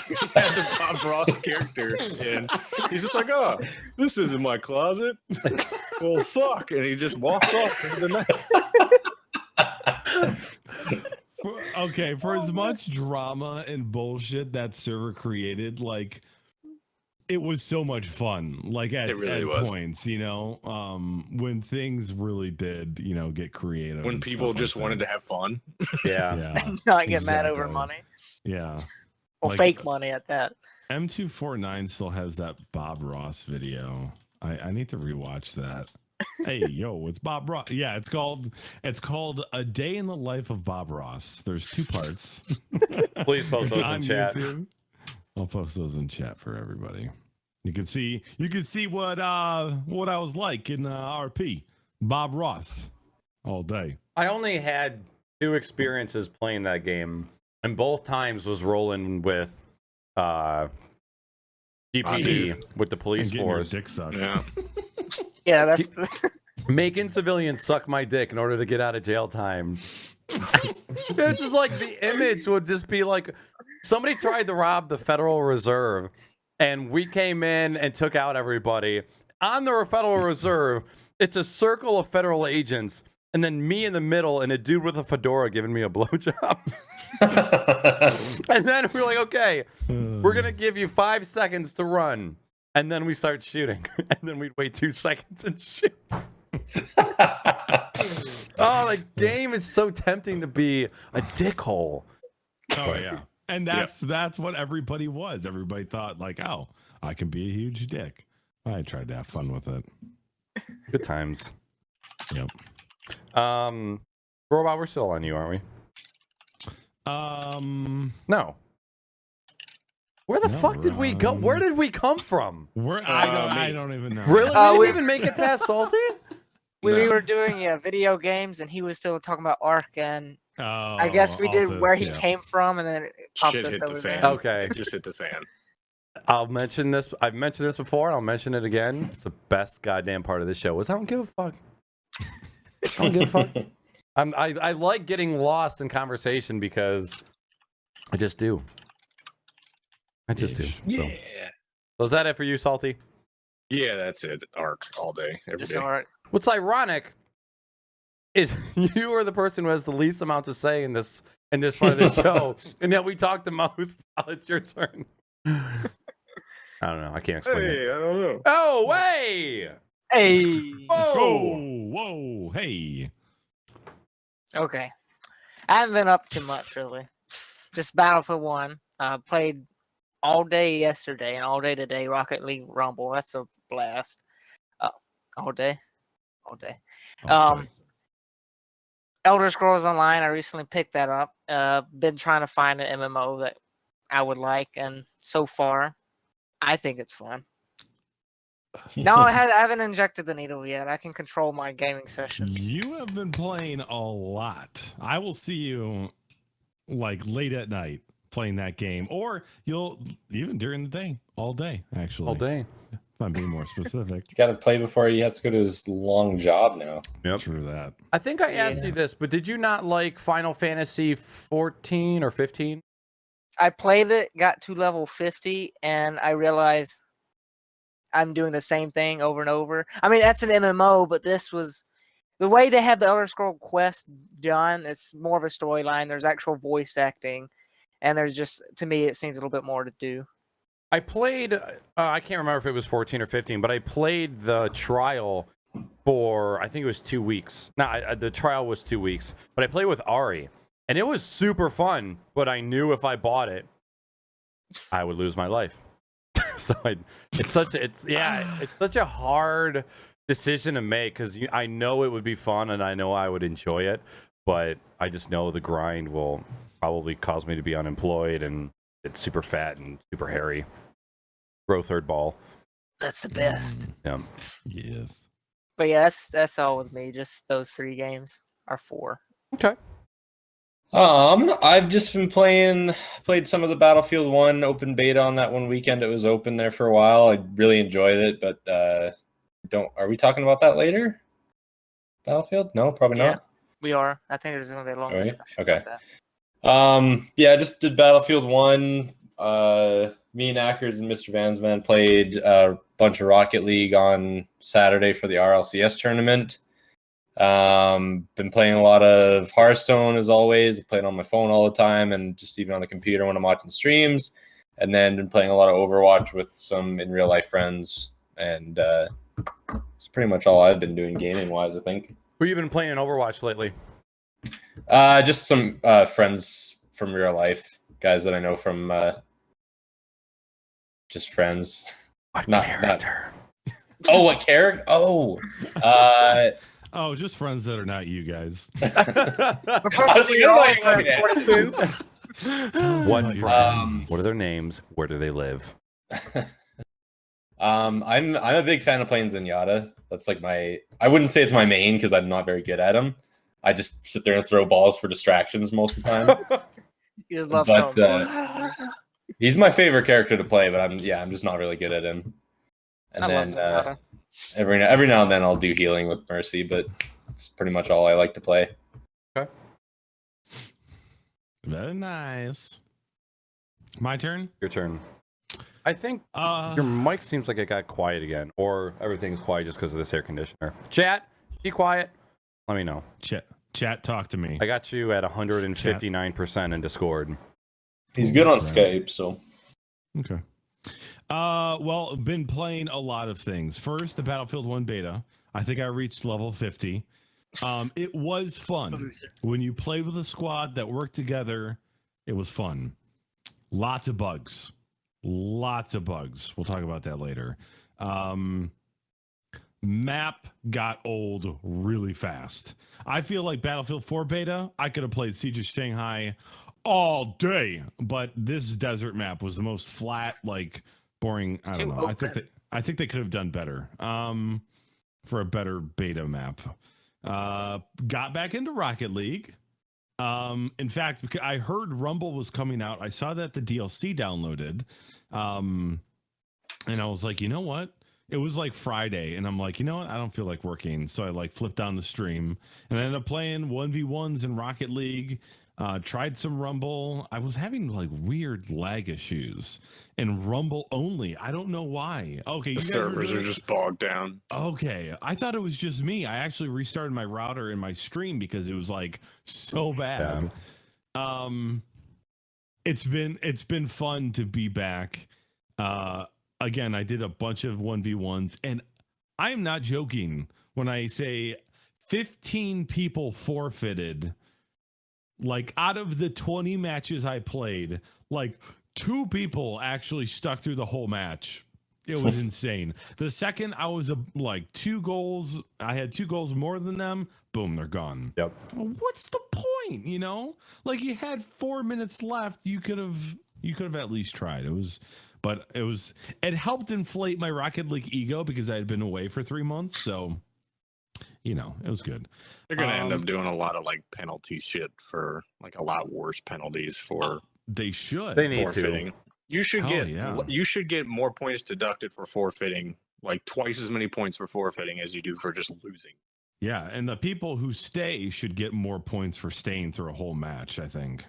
He had the Bob Ross character, and he's just like, "Oh, this isn't my closet." Well, fuck, and he just walks off into the night.
Okay, for as much drama and bullshit that server created, like it was so much fun. Like at points, you know, when things really did, you know, get creative.
When
and
people
stuff
just
like
wanted
that.
to have fun.
Yeah.
Not get mad over
Exactly.
money
Yeah.
or
Like,
fake money at that.
M249 still has that Bob Ross video. I need to rewatch that. Hey, yo, it's Bob Ross. Yeah, it's called A Day in the Life of Bob Ross. There's 2 parts.
Please post
It's
those in
on
chat.
YouTube. I'll post those in chat for everybody. You can see what I was like in RP. Bob Ross all day.
I only had 2 experiences playing that game, and both times was rolling with DPD with the police
And getting your
force,
dick sucked.
Yeah.
Yeah, that's
making civilians suck my dick in order to get out of jail time. It's just like the image would just be like somebody tried to rob the Federal Reserve, and we came in and took out everybody. On the Federal Reserve, it's a circle of federal agents, and then me in the middle and a dude with a fedora giving me a blowjob. And then we're like, okay, we're going to give you 5 seconds to run. And then we start shooting. And then we'd wait 2 seconds and shoot. Oh, the game is so tempting to be a dickhole.
Oh yeah. And that's what everybody was. Everybody thought like, oh, I can be a huge dick. I tried to have fun with it.
Good times.
Yep.
Robot, we're still on you, aren't we? No. Where the
No,
fuck did we go? Where did we come from?
I don't even know.
Really? We
we-
didn't even make it past Salty?
we were doing video games, and he was still talking about Ark, and I guess we did
Altus,
where he
yeah.
came from, and then it popped
Shit
us
hit the
over
fan.
there.
Okay.
It just hit the fan.
I'll mention this. I've mentioned this before, and I'll mention it again. It's the best goddamn part of this show is I don't give a fuck. I don't give a fuck. I like getting lost in conversation because I just do. I just do. So.
Yeah.
So is that it for you, Salty?
Yeah, that's it. Arc all day, every
Just
day.
Ark.
What's ironic is you are the person who has the least amount to say in this part of the show, and yet we talk the most. It's your turn. I don't know. I can't explain it.
Hey, I don't know.
Oh, way!
Hey.
Whoa!
Whoa, hey.
Okay. I haven't been up too much really. Just Battlefield 1. Played all day yesterday and all day today. Rocket League Rumble. That's a blast. All day. All day. Elder Scrolls Online. I recently picked that up. Been trying to find an MMO that I would like, and so far, I think it's fun. No, I haven't injected the needle yet. I can control my gaming sessions.
You have been playing a lot. I will see you like late at night playing that game, or you'll even during the day, all day, actually.
All day.
If I'm being more specific.
He's got to play before he has to go to his long job now.
Yep.
True that.
I think I asked you this, but did you not like Final Fantasy 14 or 15?
I played it, got to level 50, and I realized I'm doing the same thing over and over. I mean, that's an MMO, but this was the way they have the Elder Scroll quest done. It's more of a storyline. There's actual voice acting, and there's just, to me, it seems a little bit more to do.
I played, I can't remember if it was 14 or 15, but I played the trial for, I think it was 2 weeks. No, the trial was 2 weeks, but I played with Ari, and it was super fun, but I knew if I bought it, I would lose my life. So it's such a hard decision to make because I know it would be fun and I know I would enjoy it, but I just know the grind will probably cause me to be unemployed and it's super fat and super hairy. Grow third ball.
That's the best.
Yeah.
Yes.
But yeah, that's all with me. Just those 3 games or 4.
Okay.
I've just been played some of the Battlefield 1 open beta on that one weekend. It was open there for a while. I really enjoyed it, but are we talking about that later? Battlefield? No, probably
Yeah.
not.
We are. I think there's gonna be a long
Are we?
discussion
Okay.
about that.
Yeah, I just did Battlefield 1. Me and Naaackers and Mr. Vansman played a bunch of Rocket League on Saturday for the RLCS tournament. Been playing a lot of Hearthstone as always. Playing on my phone all the time and just even on the computer when I'm watching streams. And then been playing a lot of Overwatch with some in real life friends. And it's pretty much all I've been doing gaming wise, I think.
Who you been playing in Overwatch lately?
Just some friends from real life, guys that I know from just friends.
What
Not-
character?
Oh, what character? Oh,
Oh, just friends that are not you guys.
We're
I was
supposed to
like,
be
what
all
am I
friends,
looking
42.
What
Not your
friends?
friends.
What are their names? Where do they live?
I'm a big fan of playing Zenyatta. That's like I wouldn't say it's my main because I'm not very good at him. I just sit there and throw balls for distractions most of the time.
You just love
But,
throwing balls.
He's my favorite character to play, but I'm just not really good at him. And
I love
then
Zenyatta.
every now and then I'll do healing with Mercy, but it's pretty much all I like to play.
Very nice. My turn.
Your turn. I think
Uh,
your mic seems like it got quiet again, or everything's quiet just because of this air conditioner. Chat, be quiet. Let me know.
chat, talk to me.
I got you at 159% in Discord.
He's good on
Right.
Skype, so
Okay. Well, been playing a lot of things. First, the Battlefield 1 beta. I think I reached level 50. It was fun. When you play with a squad that worked together, it was fun. Lots of bugs. Lots of bugs. We'll talk about that later. Map got old really fast. I feel like Battlefield 4 beta, I could have played Siege of Shanghai all day, but this desert map was the most flat, like boring. I don't
too
know.
open.
I think they could have done better for a better beta map. Got back into Rocket League. In fact, because I heard Rumble was coming out. I saw that the DLC downloaded. And I was like, you know what? It was like Friday, and I'm like, you know what? I don't feel like working. So I like flipped on the stream and I ended up playing 1v1s in Rocket League. Tried some Rumble. I was having like weird lag issues and Rumble only. I don't know why. Okay,
The
you guys
servers
doing
are just bogged down.
Okay, I thought it was just me. I actually restarted my router in my stream because it was like so bad. It's been fun to be back. Again, I did a bunch of 1v1s, and I am not joking when I say 15 people forfeited. Like out of the 20 matches I played, like 2 people actually stuck through the whole match. It was insane. The second I was like 2 goals, I had 2 goals more than them. Boom, they're gone.
Yep.
What's the point? You know, like you had 4 minutes left. You could have at least tried. It helped inflate my Rocket League ego because I had been away for 3 months. So, you know, it was good.
They're gonna end up doing a lot of like penalty shit for like a lot worse penalties for
They should.
They need
forfeiting.
to.
You should
Hell yeah.
you should get more points deducted for forfeiting, like twice as many points for forfeiting as you do for just losing.
Yeah, and the people who stay should get more points for staying through a whole match, I think.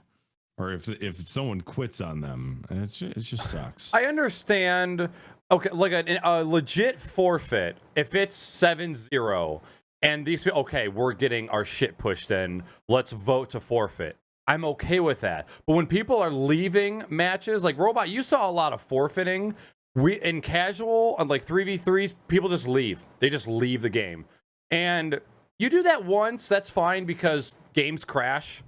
Or if someone quits on them, it just sucks.
I understand. Okay, like a legit forfeit. If it's 7-0 and these people, okay, we're getting our shit pushed in. Let's vote to forfeit. I'm okay with that. But when people are leaving matches, like Robot, you saw a lot of forfeiting. In casual, on like 3v3s, people just leave. They just leave the game. And you do that once, that's fine because games crash.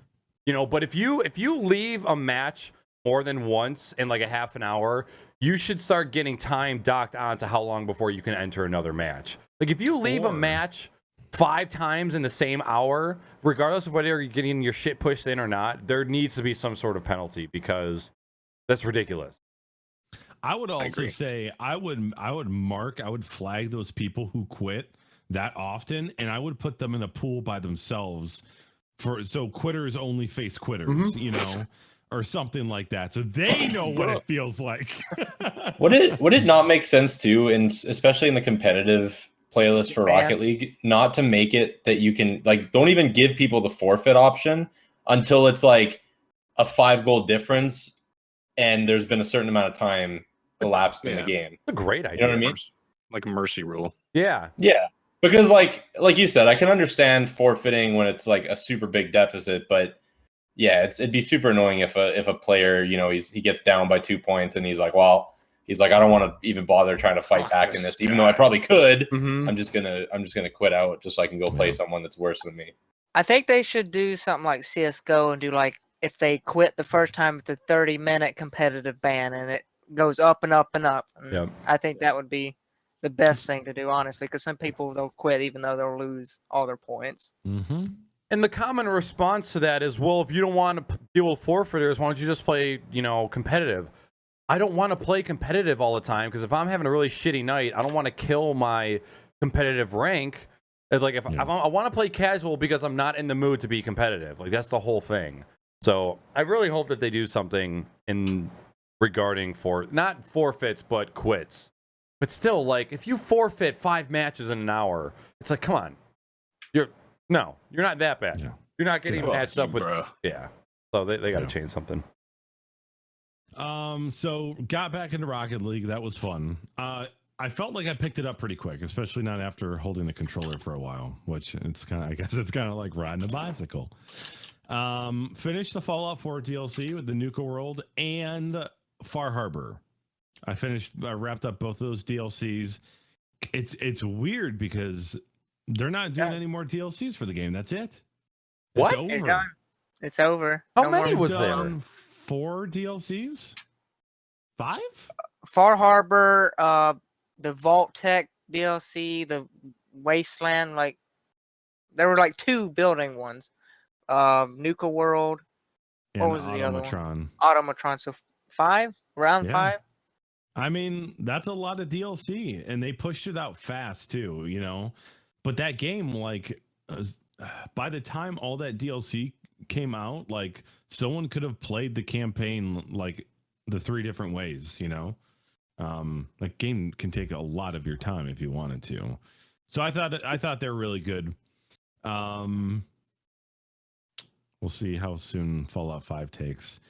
You know, but if you leave a match more than once in like a half an hour, you should start getting time docked onto how long before you can enter another match. Like if you leave a match 5 times in the same hour, regardless of whether you're getting your shit pushed in or not, there needs to be some sort of penalty because that's ridiculous.
I would also
agree.
say I would flag those people who quit that often, and I would put them in a pool by themselves so quitters only face quitters, you know, or something like that, so they know what it feels like.
Would it not make sense too, and especially in the competitive playlist for Rocket League, not to make it that you can like don't even give people the forfeit option until it's like a 5-goal difference and there's been a certain amount of time elapsed in the game.
It's a great idea.
You know what I mean?
Like a mercy rule.
Yeah.
Yeah. Because like you said, I can understand forfeiting when it's like a super big deficit, but yeah, it'd be super annoying if a player, you know, he gets down by 2 points and he's like, I don't want to even bother trying to fight back in this, even though I probably could. I'm just gonna quit out just so I can go play someone that's worse than me.
I think they should do something like CS:GO and do like if they quit the first time, it's a 30-minute competitive ban, and it goes up and up and up. And I think that would be the best thing to do, honestly, because some people they'll quit even though they'll lose all their points.
And the common response to that is, well, if you don't want to deal with forfeiters, why don't you just play, you know, competitive? I don't want to play competitive all the time because if I'm having a really shitty night, I don't want to kill my competitive rank. It's like if I want to play casual because I'm not in the mood to be competitive. Like that's the whole thing. So I really hope that they do something in regarding not forfeits but quits. But still, like if you forfeit 5 matches in an hour, it's like, come on, you're not that bad. Yeah. You're not getting matched up with. So they got to change something.
So got back into Rocket League. That was fun. I felt like I picked it up pretty quick, especially not after holding the controller for a while, which I guess it's kind of like riding a bicycle. Finished the Fallout 4 DLC with the Nuka World and Far Harbor. I wrapped up both of those DLCs. It's weird because they're not doing any more DLCs for the game. That's it.
What?
It's over.
Done. It's over.
How many was there?
4 DLCs? 5?
Far Harbor, the Vault Tech DLC, the Wasteland, like there were like 2 building ones. Nuka World. What was the other one? Automatron. So 5? Around 5?
I mean, that's a lot of DLC, and they pushed it out fast too, you know. But that game, like, by the time all that DLC came out, like, someone could have played the campaign like the 3 different ways, you know. Like, game can take a lot of your time if you wanted to. So I thought they're really good. We'll see how soon Fallout 5 takes.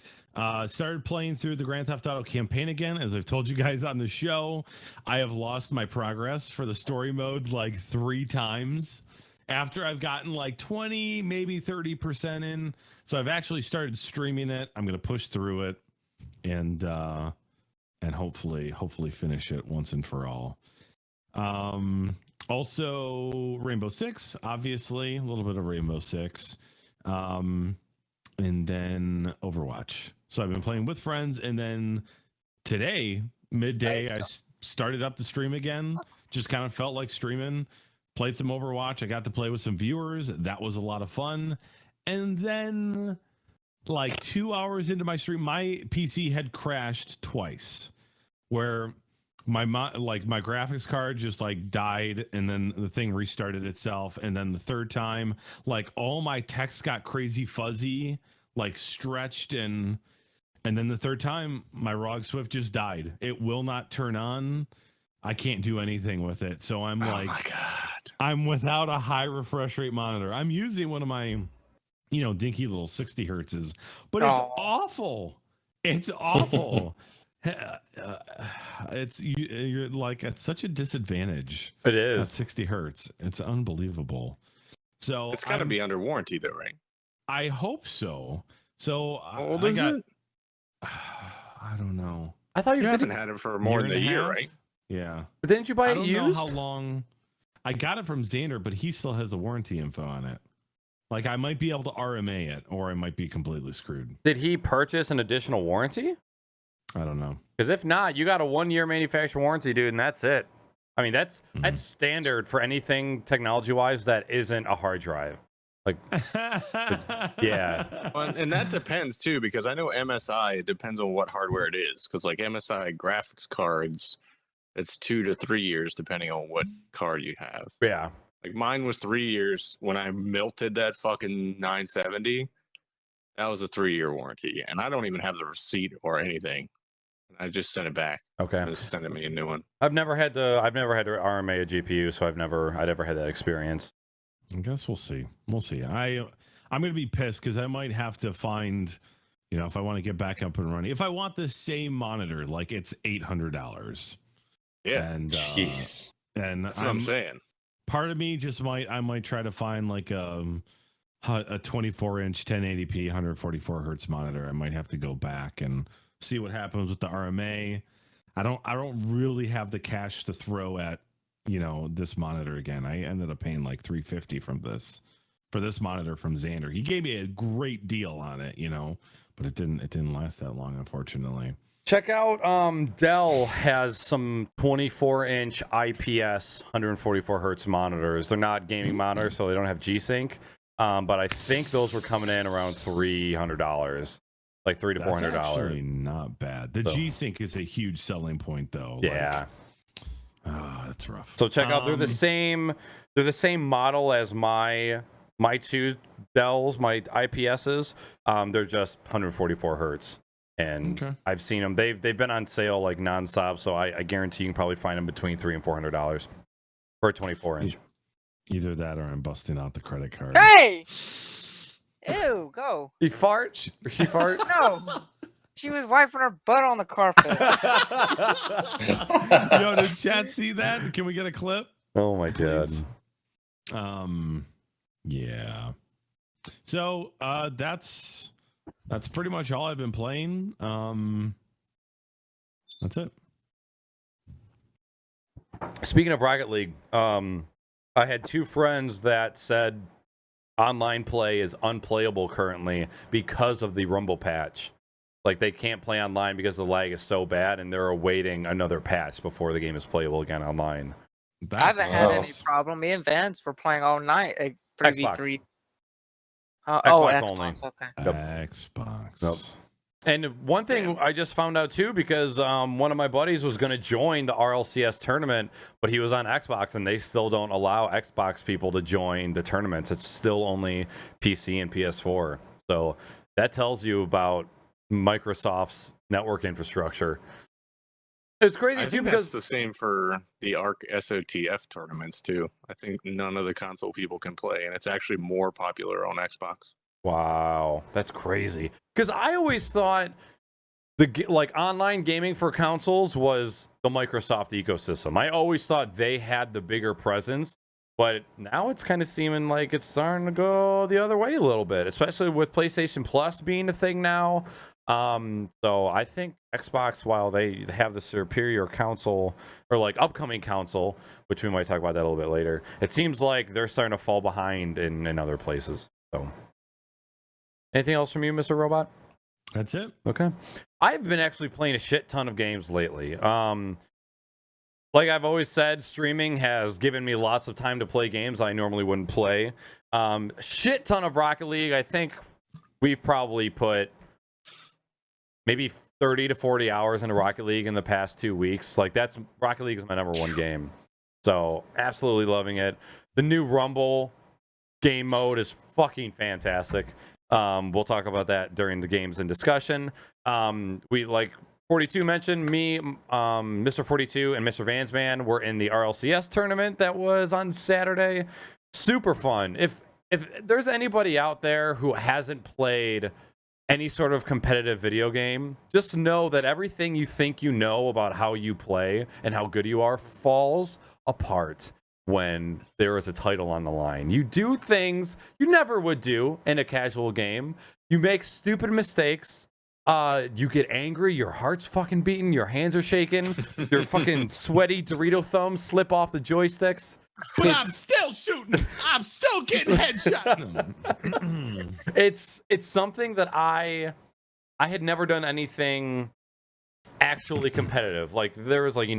Started playing through the Grand Theft Auto campaign again. As I've told you guys on the show, I have lost my progress for the story mode like 3 times after I've gotten like 20, maybe 30% in. So I've actually started streaming it. I'm going to push through it and hopefully finish it once and for all. Also Rainbow Six, obviously a little bit of Rainbow Six. And then Overwatch. So I've been playing with friends, and then today, midday, I started up the stream again. Just kind of felt like streaming. Played some Overwatch. I got to play with some viewers. That was a lot of fun. And then, like 2 hours into my stream, my PC had crashed twice, where my graphics card just like died, and then the thing restarted itself. And then the third time, like all my text got crazy fuzzy, like stretched, and then the third time my ROG Swift just died. It will not turn on. I can't do anything with it. So I'm like, oh my God, I'm without a high refresh rate monitor. I'm using one of my, dinky little 60 hertzes, but it's awful. It's awful. You're like at such a disadvantage.
It is
at 60 hertz. It's unbelievable. So
it's got to be under warranty though, right?
I hope so. So
how old is it?
I don't know.
I thought
you haven't had it for more than a year, right?
Yeah.
But didn't you buy it used?
I don't know how long. I got it from Xander, but he still has the warranty info on it. Like I might be able to RMA it, or I might be completely screwed.
Did he purchase an additional warranty?
I don't know.
Because if not, you got a 1-year manufacturer warranty, dude, and that's it. I mean, that's standard for anything technology-wise that isn't a hard drive. Like, yeah.
Well, and that depends too, because I know MSI, it depends on what hardware it is. Because like MSI graphics cards, it's 2 to 3 years depending on what card you have.
Yeah.
Like mine was 3 years when I melted that fucking 970. That was a 3-year warranty, and I don't even have the receipt or anything. I just sent it back.
Okay.
Just sent me a new one.
I've never had to RMA a GPU, so I'd never had that experience.
I guess we'll see. We'll see. I'm gonna be pissed because I might have to find, if I want to get back up and running. If I want the same monitor, like it's $800.
Yeah.
And
Jeez.
and
That's what I'm saying.
Part of me just might try to find like a 24-inch 1080p 144 hertz monitor. I might have to go back and see what happens with the RMA. I don't really have the cash to throw at this monitor again. I ended up paying like $350 for this monitor from Xander. He gave me a great deal on it, but it didn't last that long, unfortunately.
Check out Dell has some 24-inch IPS 144 hertz monitors. They're not gaming monitors, so they don't have G-Sync. But I think those were coming in around $300, like $300 to $400.
That's actually not bad. The
So-
G-Sync is a huge selling point, though.
Yeah.
That's rough.
So check out they're the same model as my two Dells, my IPSs. They're just 144 hertz. And
Okay.
I've seen them. They've been on sale like nonstop, so I guarantee you can probably find them between $300 and $400 for a 24-inch.
Either that or I'm busting out the credit card.
Hey! Ew, go.
She fart? She fart?
No. She was wiping her butt on the carpet.
Yo, did chat see that? Can we get a clip?
Oh my god.
Yeah. So that's pretty much all I've been playing. That's it.
Speaking of Rocket League, I had two friends that said online play is unplayable currently because of the Rumble patch. Like, they can't play online because the lag is so bad, and they're awaiting another patch before the game is playable again online.
I haven't had any
That's-
problem. Me and Vance were playing all night, like 3v3.
Xbox
Xbox, okay.
Yep.
Xbox.
Nope. And one thing I just found out too, because one of my buddies was going to join the RLCS tournament, but he was on Xbox, and they still don't allow Xbox people to join the tournaments. It's still only PC and PS4. So that tells you about Microsoft's network infrastructure. It's crazy
I
too
think
because
that's the same for the ARC SOTF tournaments too. I think none of the console people can play, and it's actually more popular on Xbox.
wow, that's crazy. Because I always thought like online gaming for consoles was the Microsoft ecosystem. I always thought they had the bigger presence, but now it's kind of seeming like it's starting to go the other way a little bit, especially with PlayStation Plus being a thing now. So I think Xbox, while they have the superior console, or like upcoming console, which we might talk about that a little bit later, it seems like they're starting to fall behind in other places. So anything else from you, Mr. Robot?
That's it.
Okay. I've been actually playing a shit ton of games lately. Like I've always said, streaming has given me lots of time to play games I normally wouldn't play. Shit ton of Rocket League. I think we've probably put maybe 30 to 40 hours into Rocket League in the past 2 weeks. Like, that's Rocket League is my number one game. So absolutely loving it. The new Rumble game mode is fucking fantastic. We'll talk about that during the games and discussion. We, like 42 mentioned, me, MrFortyTwo, and Mr. Vansman were in the RLCS tournament that was on Saturday. Super fun. If there's anybody out there who hasn't played any sort of competitive video game, just know that everything you think you know about how you play and how good you are falls apart when there is a title on the line. You do things you never would do in a casual game. You make stupid mistakes. You get angry. Your heart's fucking beating. Your hands are shaking. Your fucking sweaty Dorito thumbs slip off the joysticks.
But I'm still shooting. I'm still getting headshots.
It's something that I had never done anything actually competitive. Like there was like,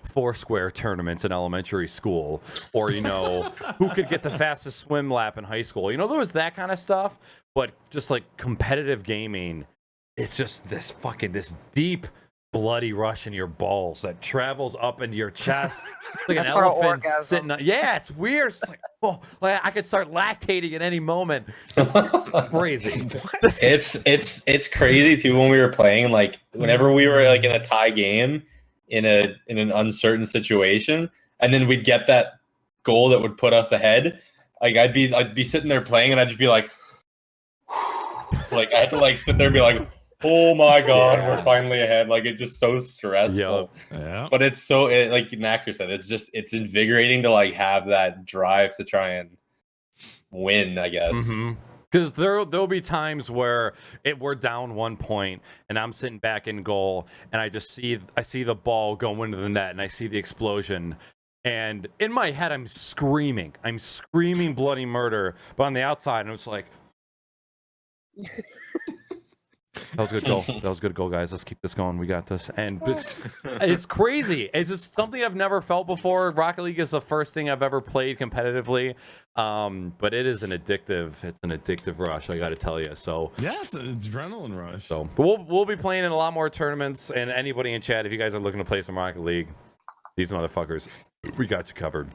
Foursquare tournaments in elementary school, or who could get the fastest swim lap in high school. There was that kind of stuff, but just like competitive gaming, it's just this deep bloody rush in your balls that travels up into your chest. It's like
That's
an
called
elephant
orgasm.
sitting on, yeah, it's weird. It's like I could start lactating at any moment. It's crazy.
It's crazy too when we were playing, like whenever we were like in a tie game in an uncertain situation, and then we'd get that goal that would put us ahead. Like I'd be sitting there playing and I'd just be like I had to like sit there and be like, oh my god,
Yeah.
we're finally ahead. Like it's just so stressful.
Yeah.
But it's so like Naaackers said, it's invigorating to like have that drive to try and win, I guess.
Because there'll be times where we're down 1 point and I'm sitting back in goal and I see the ball go into the net and I see the explosion, and in my head I'm screaming bloody murder, but on the outside it's like, that was a good goal. That was a good goal, guys. Let's keep this going. We got this. And it's crazy. It's just something I've never felt before. Rocket League is the first thing I've ever played competitively. But it is an addictive rush, I got to tell you. So
Yeah, it's an adrenaline rush.
but we'll be playing in a lot more tournaments. And anybody in chat, if you guys are looking to play some Rocket League, these motherfuckers, we got you covered.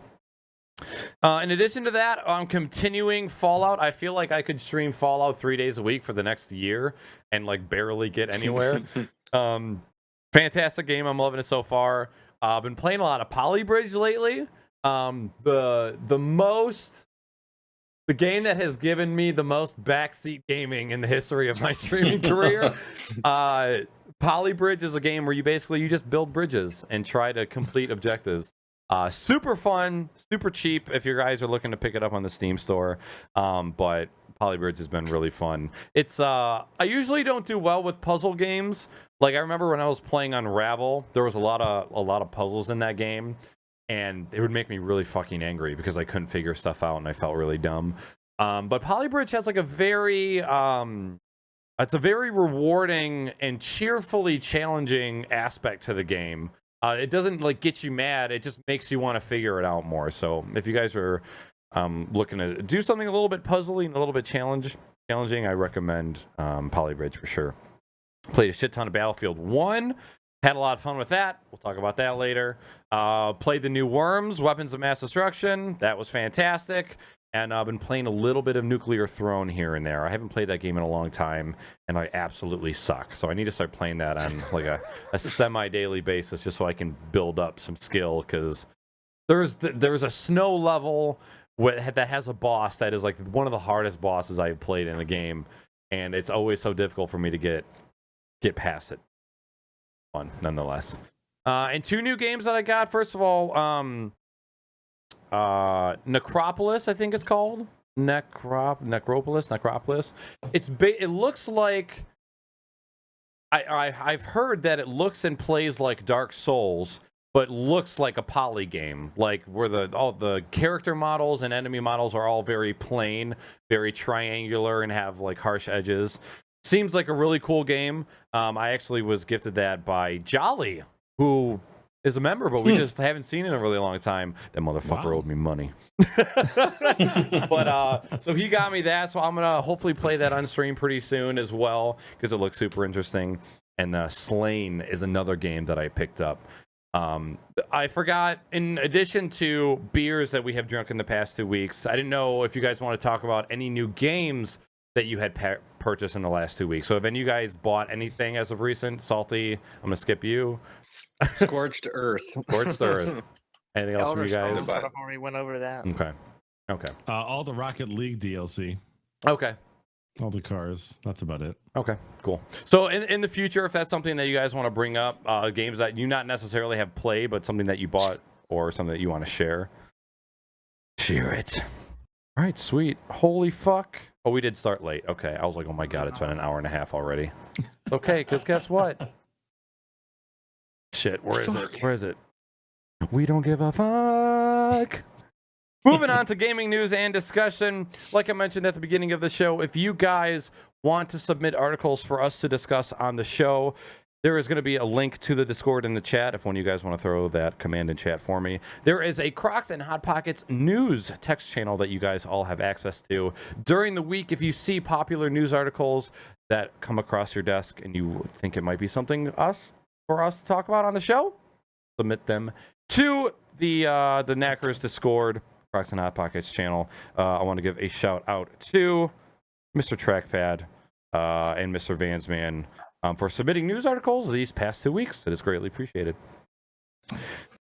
In addition to that, I'm continuing Fallout. I feel like I could stream Fallout 3 days a week for the next year and like barely get anywhere. Fantastic game. I'm loving it so far. I've been playing a lot of Polybridge lately. The game that has given me the most backseat gaming in the history of my streaming career. Polybridge is a game where you just build bridges and try to complete objectives. Super fun, super cheap if you guys are looking to pick it up on the Steam store. But Polybridge has been really fun. It's I usually don't do well with puzzle games. Like I remember when I was playing Unravel, there was a lot of puzzles in that game, and it would make me really fucking angry because I couldn't figure stuff out and I felt really dumb. But Polybridge has like a very it's a very rewarding and cheerfully challenging aspect to the game. It doesn't like get you mad. It just makes you want to figure it out more. So if you guys are looking to do something a little bit puzzly and a little bit challenging, I recommend Polybridge for sure. Played a shit ton of Battlefield 1. Had a lot of fun with that. We'll talk about that later. Played the new Worms, Weapons of Mass Destruction. That was fantastic. And I've been playing a little bit of Nuclear Throne here and there. I haven't played that game in a long time, and I absolutely suck. So I need to start playing that on like a semi-daily basis just so I can build up some skill, because there's a snow level that has a boss that is like one of the hardest bosses I've played in a game, and it's always so difficult for me to get past it. Fun, nonetheless. And 2 new games that I got. First of all, Necropolis, I think it's called. Necropolis. It looks like I've heard that it looks and plays like Dark Souls, but looks like a poly game, like where all the character models and enemy models are all very plain, very triangular, and have like harsh edges. Seems like a really cool game. I actually was gifted that by Jolly, who is a member, but we just haven't seen it in a really long time. That motherfucker owed me money. But so he got me that, so I'm gonna hopefully play that on stream pretty soon as well, because it looks super interesting. And Slain is another game that I picked up. I forgot, in addition to beers that we have drunk in the past 2 weeks, I didn't know if you guys want to talk about any new games that you had purchased in the last 2 weeks. So have any of you guys bought anything as of recent? Salty, I'm gonna skip you.
Scorched Earth.
Scorched Earth. Anything else from you guys?
I've already went over that.
Okay.
All the Rocket League DLC.
Okay.
All the cars. That's about it.
Okay, cool. So in the future, if that's something that you guys want to bring up, games that you not necessarily have played, but something that you bought or something that you want to share it. All right, sweet. Holy fuck. Oh, we did start late. Okay, I was like, oh my god, it's been an hour and a half already. Okay, because guess what? Shit, where is it? We don't give a fuck. Moving on to gaming news and discussion. Like I mentioned at the beginning of the show, if you guys want to submit articles for us to discuss on the show, There is going to be a link to the Discord in the chat if one of you guys want to throw that command in chat for me. There is a Crocs and Hot Pockets news text channel that you guys all have access to. During the week, if you see popular news articles that come across your desk and you think it might be something for us to talk about on the show, submit them to the Naaackers Discord, Crocs and Hot Pockets channel. I want to give a shout out to Mr. Trackpad and Mr. Vansman for submitting news articles these past 2 weeks. It is greatly appreciated.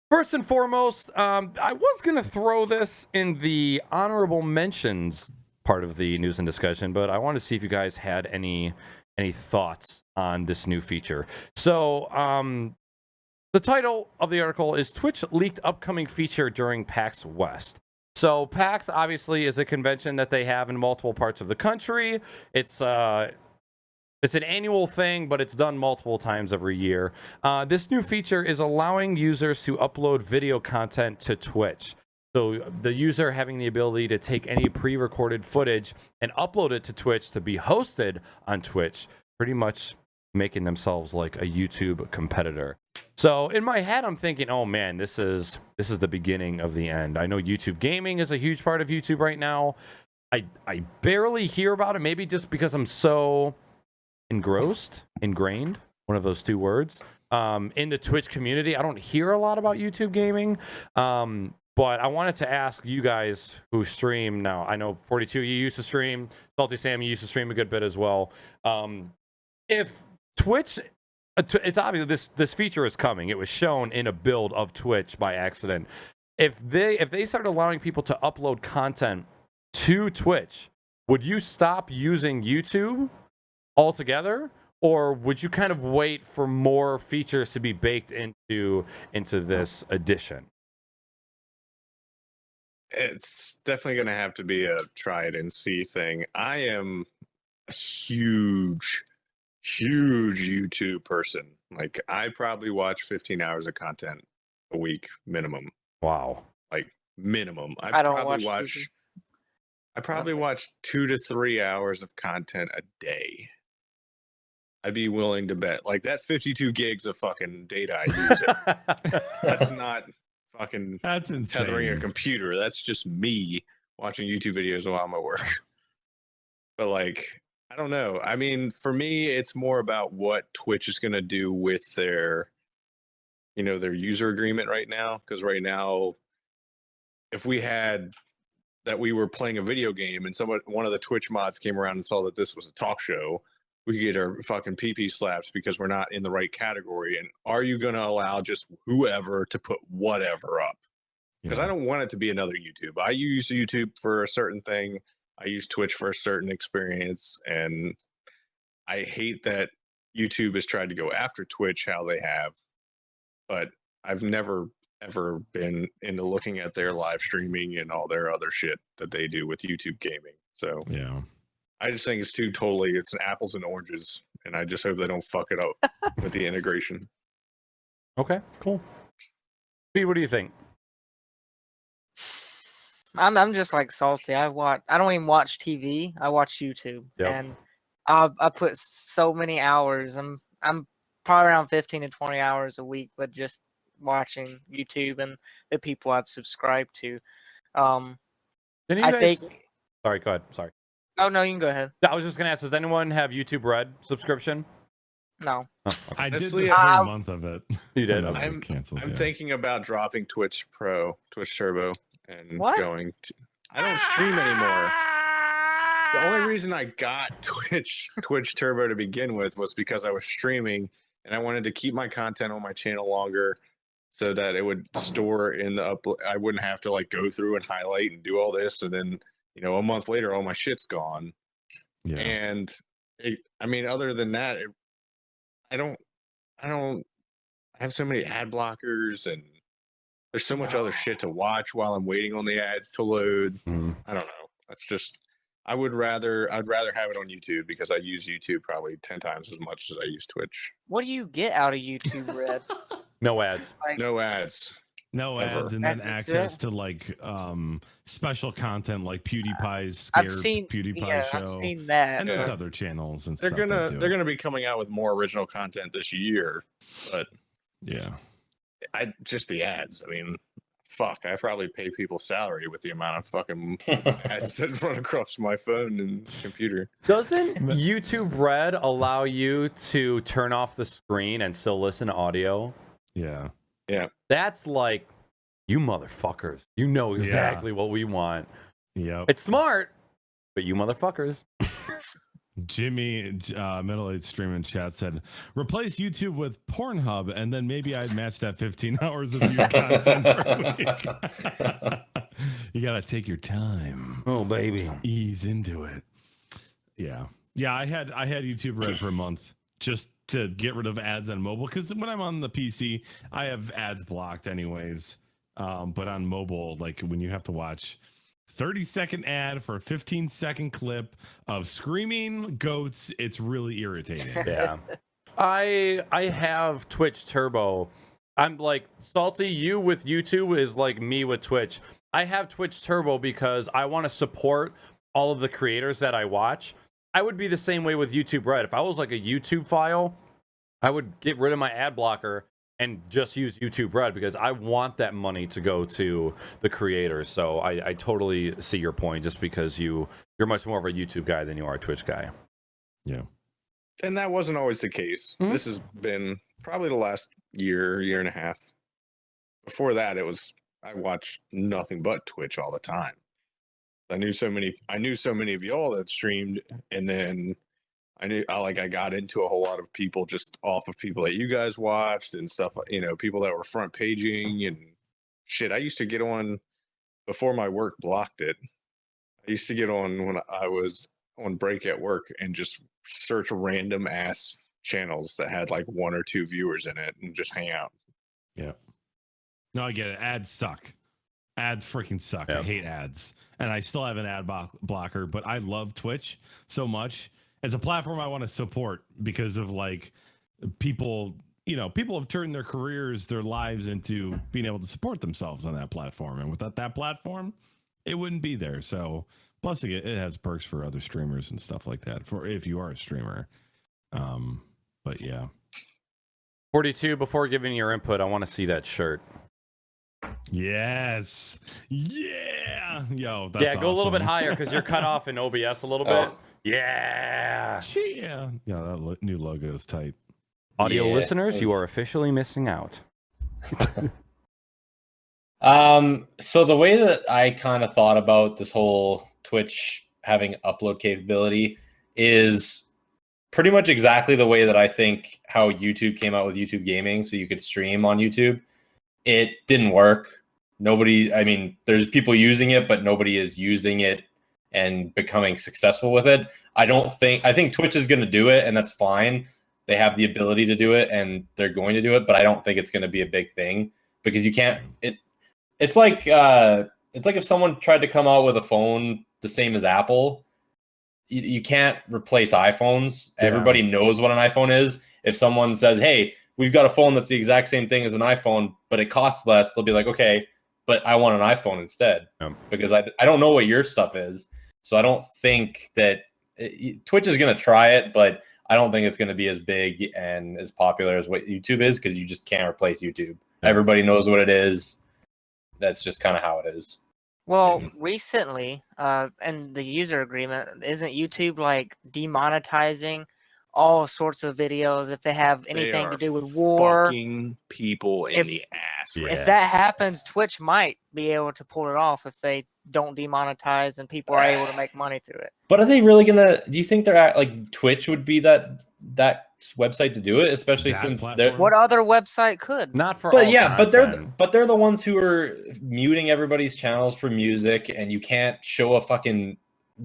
First and foremost, I was going to throw this in the honorable mentions part of the news and discussion, but I want to see if you guys had any thoughts on this new feature. So, the title of the article is Twitch leaked upcoming feature during PAX West. So PAX obviously is a convention that they have in multiple parts of the country. It's an annual thing, but it's done multiple times every year. This new feature is allowing users to upload video content to Twitch. So the user having the ability to take any pre-recorded footage and upload it to Twitch to be hosted on Twitch, pretty much making themselves like a YouTube competitor. So in my head, I'm thinking, oh man, this is the beginning of the end. I know YouTube gaming is a huge part of YouTube right now. I barely hear about it, maybe just because I'm so ingrained, one of those two words, in the Twitch community. I don't hear a lot about YouTube gaming, but I wanted to ask you guys who stream now. I know 42, you used to stream. SaltySam, you used to stream a good bit as well. If Twitch, it's obvious this feature is coming. It was shown in a build of Twitch by accident. If they start allowing people to upload content to Twitch, would you stop using YouTube altogether, or would you kind of wait for more features to be baked into this edition?
It's definitely going to have to be a try it and see thing. I am a huge YouTube person. Like, I probably watch 15 hours of content a week minimum.
Wow.
Like, minimum.
I don't watch TV.
I probably watch 2 to 3 hours of content a day. I'd be willing to bet. Like, that 52 gigs of fucking data I use, that's not fucking
That's insane.
tethering a computer. That's just me watching YouTube videos while I'm at work. But, like, I don't know. I mean, for me, it's more about what Twitch is going to do with their user agreement right now. Because right now, if we had that we were playing a video game and one of the Twitch mods came around and saw that this was a talk show, we could get our fucking pee slaps because we're not in the right category. And are you going to allow just whoever to put whatever up? Because I don't want it to be another YouTube. I use YouTube for a certain thing. I use Twitch for a certain experience. And I hate that YouTube has tried to go after Twitch how they have. But I've never ever been into looking at their live streaming and all their other shit that they do with YouTube gaming. So
Yeah.
I just think it's an apples and oranges, and I just hope they don't fuck it up with the integration.
Okay, cool. Speed, what do you think?
I'm just like Salty. I don't even watch TV. I watch YouTube,
Yep.
and I put so many hours. I'm probably around 15 to 20 hours a week, but just watching YouTube and the people I've subscribed to. Think.
Sorry, go ahead. Sorry.
Oh no, you can go ahead.
I was just gonna ask, does anyone have YouTube Red subscription?
No.
Oh, okay.
I did the
Honestly,
first month of it.
You did?
And I
Okay.
canceled,
I'm
yeah.
thinking about dropping Twitch Turbo, and
What?
going to. I don't stream anymore. The only reason I got Twitch Turbo to begin with was because I was streaming, and I wanted to keep my content on my channel longer, so that it would store in the upload. I wouldn't have to like go through and highlight and do all this, and then a month later, all my shit's gone.
Yeah.
And other than that, I don't have so many ad blockers, and there's so much other shit to watch while I'm waiting on the ads to load.
Mm.
I don't know. That's just, I'd rather have it on YouTube because I use YouTube probably 10 times as much as I use Twitch.
What do you get out of YouTube Red?
No ads.
Like,
No ads.
No
Ever.
ads, and then
That's
access
it.
to like special content like PewDiePie's
I've
Scared
seen,
PewDiePie
yeah,
show.
I've seen that.
And there's
Yeah.
other channels and
They're
stuff. that do
they're
it.
gonna be coming out with more original content this year, but
Yeah.
just the ads. I mean, fuck, I probably pay people salary with the amount of fucking ads that run across my phone and computer.
Doesn't YouTube Red allow you to turn off the screen and still listen to audio?
Yeah.
That's like, you motherfuckers. You know exactly what we want.
Yep.
It's smart, but you motherfuckers.
Jimmy, middle-aged stream in chat said, replace YouTube with Pornhub, and then maybe I'd match that 15 hours of viewed content per week. You gotta take your time.
Oh, baby.
Ease into it. Yeah. I had YouTube Red for a month just to get rid of ads on mobile, because when I'm on the PC, I have ads blocked anyways. But on mobile, like when you have to watch 30-second ad for a 15-second clip of screaming goats, it's really irritating.
Yeah. I have Twitch Turbo. I'm like, Salty, you with YouTube is like me with Twitch. I have Twitch Turbo because I want to support all of the creators that I watch. I would be the same way with YouTube Red. If I was like a YouTube file, I would get rid of my ad blocker and just use YouTube Red because I want that money to go to the creators. So I totally see your point, just because you're much more of a YouTube guy than you are a Twitch guy.
Yeah.
And that wasn't always the case.
Mhm.
This has been probably the last year and a half. Before that, I watched nothing but Twitch all the time. I knew so many of y'all that streamed, and then I got into a whole lot of people just off of people that you guys watched and stuff, people that were front paging and shit. I used to get on before my work blocked it. I used to get on when I was on break at work and just search random ass channels that had like 1 or 2 viewers in it and just hang out.
Yeah. No, I get it. Ads suck. Ads freaking suck.
Yep.
I hate ads. And I still have an ad blocker, but I love Twitch so much. It's a platform I want to support because of like people have turned their careers, their lives into being able to support themselves on that platform. And without that platform, it wouldn't be there. So plus it has perks for other streamers and stuff like that for if you are a streamer. But yeah.
42, before giving your input, I want to see that shirt.
Yes. Yeah. Yo, that's
Yeah, go a little bit
awesome.
higher because you're cut off in OBS a little bit.
Oh.
Yeah.
Yeah.
Yeah, that new logo is tight.
Audio
Yeah,
listeners, you
it's-
are officially missing out.
So the way that I kind of thought about this whole Twitch having upload capability is pretty much exactly the way that I think how YouTube came out with YouTube Gaming, so you could stream on YouTube. It didn't work. There's people using it, but nobody is using it and becoming successful with it. I think Twitch is going to do it, and that's fine. They have the ability to do it, and they're going to do it, but I don't think it's going to be a big thing because you can't. It's like if someone tried to come out with a phone the same as Apple. You can't replace iPhones.
Yeah.
Everybody knows what an iPhone is. If someone says, "Hey, we've got a phone that's the exact same thing as an iPhone, but it costs less," they'll be like, "Okay, but I want an iPhone instead," because I don't know what your stuff is. So I don't think that Twitch is going to try it, but I don't think it's going to be as big and as popular as what YouTube is because you just can't replace YouTube.
Yeah.
Everybody knows what it is. That's just kind of how it is.
Well, recently, in the user agreement, isn't YouTube like demonetizing all sorts of videos if they have anything to do with war?
Fucking people in
If-
the ass.
Yeah.
If that happens, Twitch might be able to pull it off if they don't demonetize and people are able to make money through it.
But are they really gonna? Do you think they're like Twitch would be that website to do it, especially
That
since
platform?
they're?
What other website could?
Not for
But
all
yeah,
content.
but they're the ones who are muting everybody's channels for music, and you can't show a fucking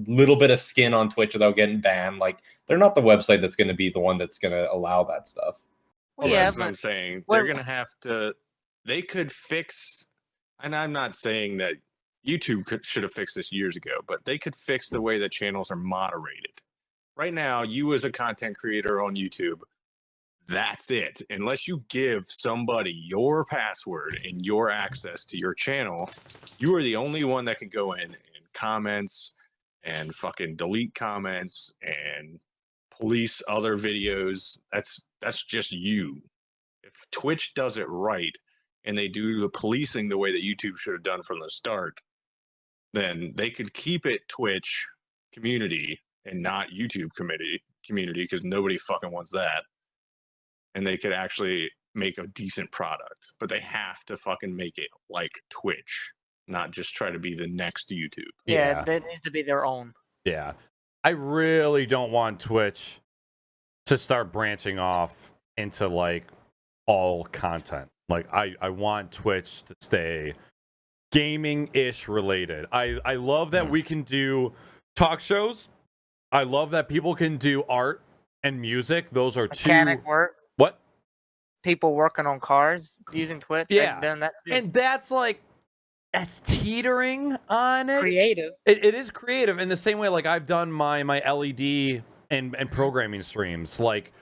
little bit of skin on Twitch without getting banned. Like they're not the website that's going to be the one that's going to allow that stuff.
Well,
Well,
yeah,
that's what I'm
but
saying.
what-
They're gonna have to. They could fix, and I'm not saying that YouTube should have fixed this years ago, but they could fix the way that channels are moderated. Right now, you as a content creator on YouTube, That's it. Unless you give somebody your password and your access to your channel, you are the only one that can go in and comments and fucking delete comments and police other videos. That's just you. If Twitch does it right and they do the policing the way that YouTube should have done from the start, then they could keep it Twitch community and not YouTube community because nobody fucking wants that. And they could actually make a decent product, but they have to fucking make it like Twitch, not just try to be the next YouTube.
Yeah, that needs to be their own.
Yeah. I really don't want Twitch to start branching off into like all content. Like I want Twitch to stay gaming-ish related. I love that we can do talk shows. I love that people can do art and music. Those are
Mechanic
two.
work.
What?
People working on cars using Twitch.
Yeah.
They've done that too.
And that's like, that's teetering on it.
Creative.
It is creative in the same way. Like I've done my LED and programming streams. Like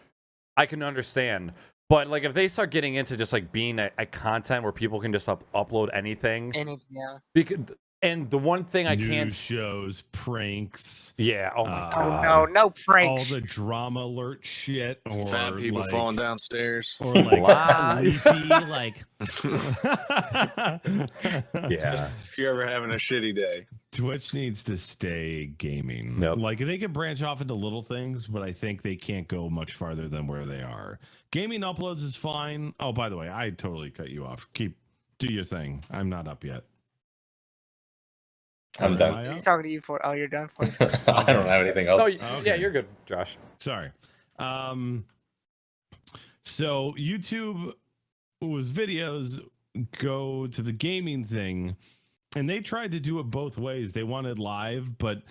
I can understand. But like if they start getting into just like being a content where people can just upload anything.
Yeah.
Because, and the one thing I
News
can't
shows, pranks.
Yeah. Oh my
Oh
god.
no, no pranks.
All the drama alert shit, or
Fat people
like,
falling downstairs.
or like
Live.
sleepy, like.
Yeah.
If you're ever having a shitty day.
Twitch needs to stay gaming.
Yep.
Like they can branch off into little things, but I think they can't go much farther than where they are. Gaming uploads is fine. Oh, by the way, I totally cut you off. Do your thing. I'm not up yet.
I'm
Am
done.
I up?
He's talking to you for. Oh, you're done for.
I don't have anything else.
Oh,
Okay.
yeah, you're good, Josh.
Sorry. So YouTube was videos go to the gaming thing, and they tried to do it both ways. They wanted live, but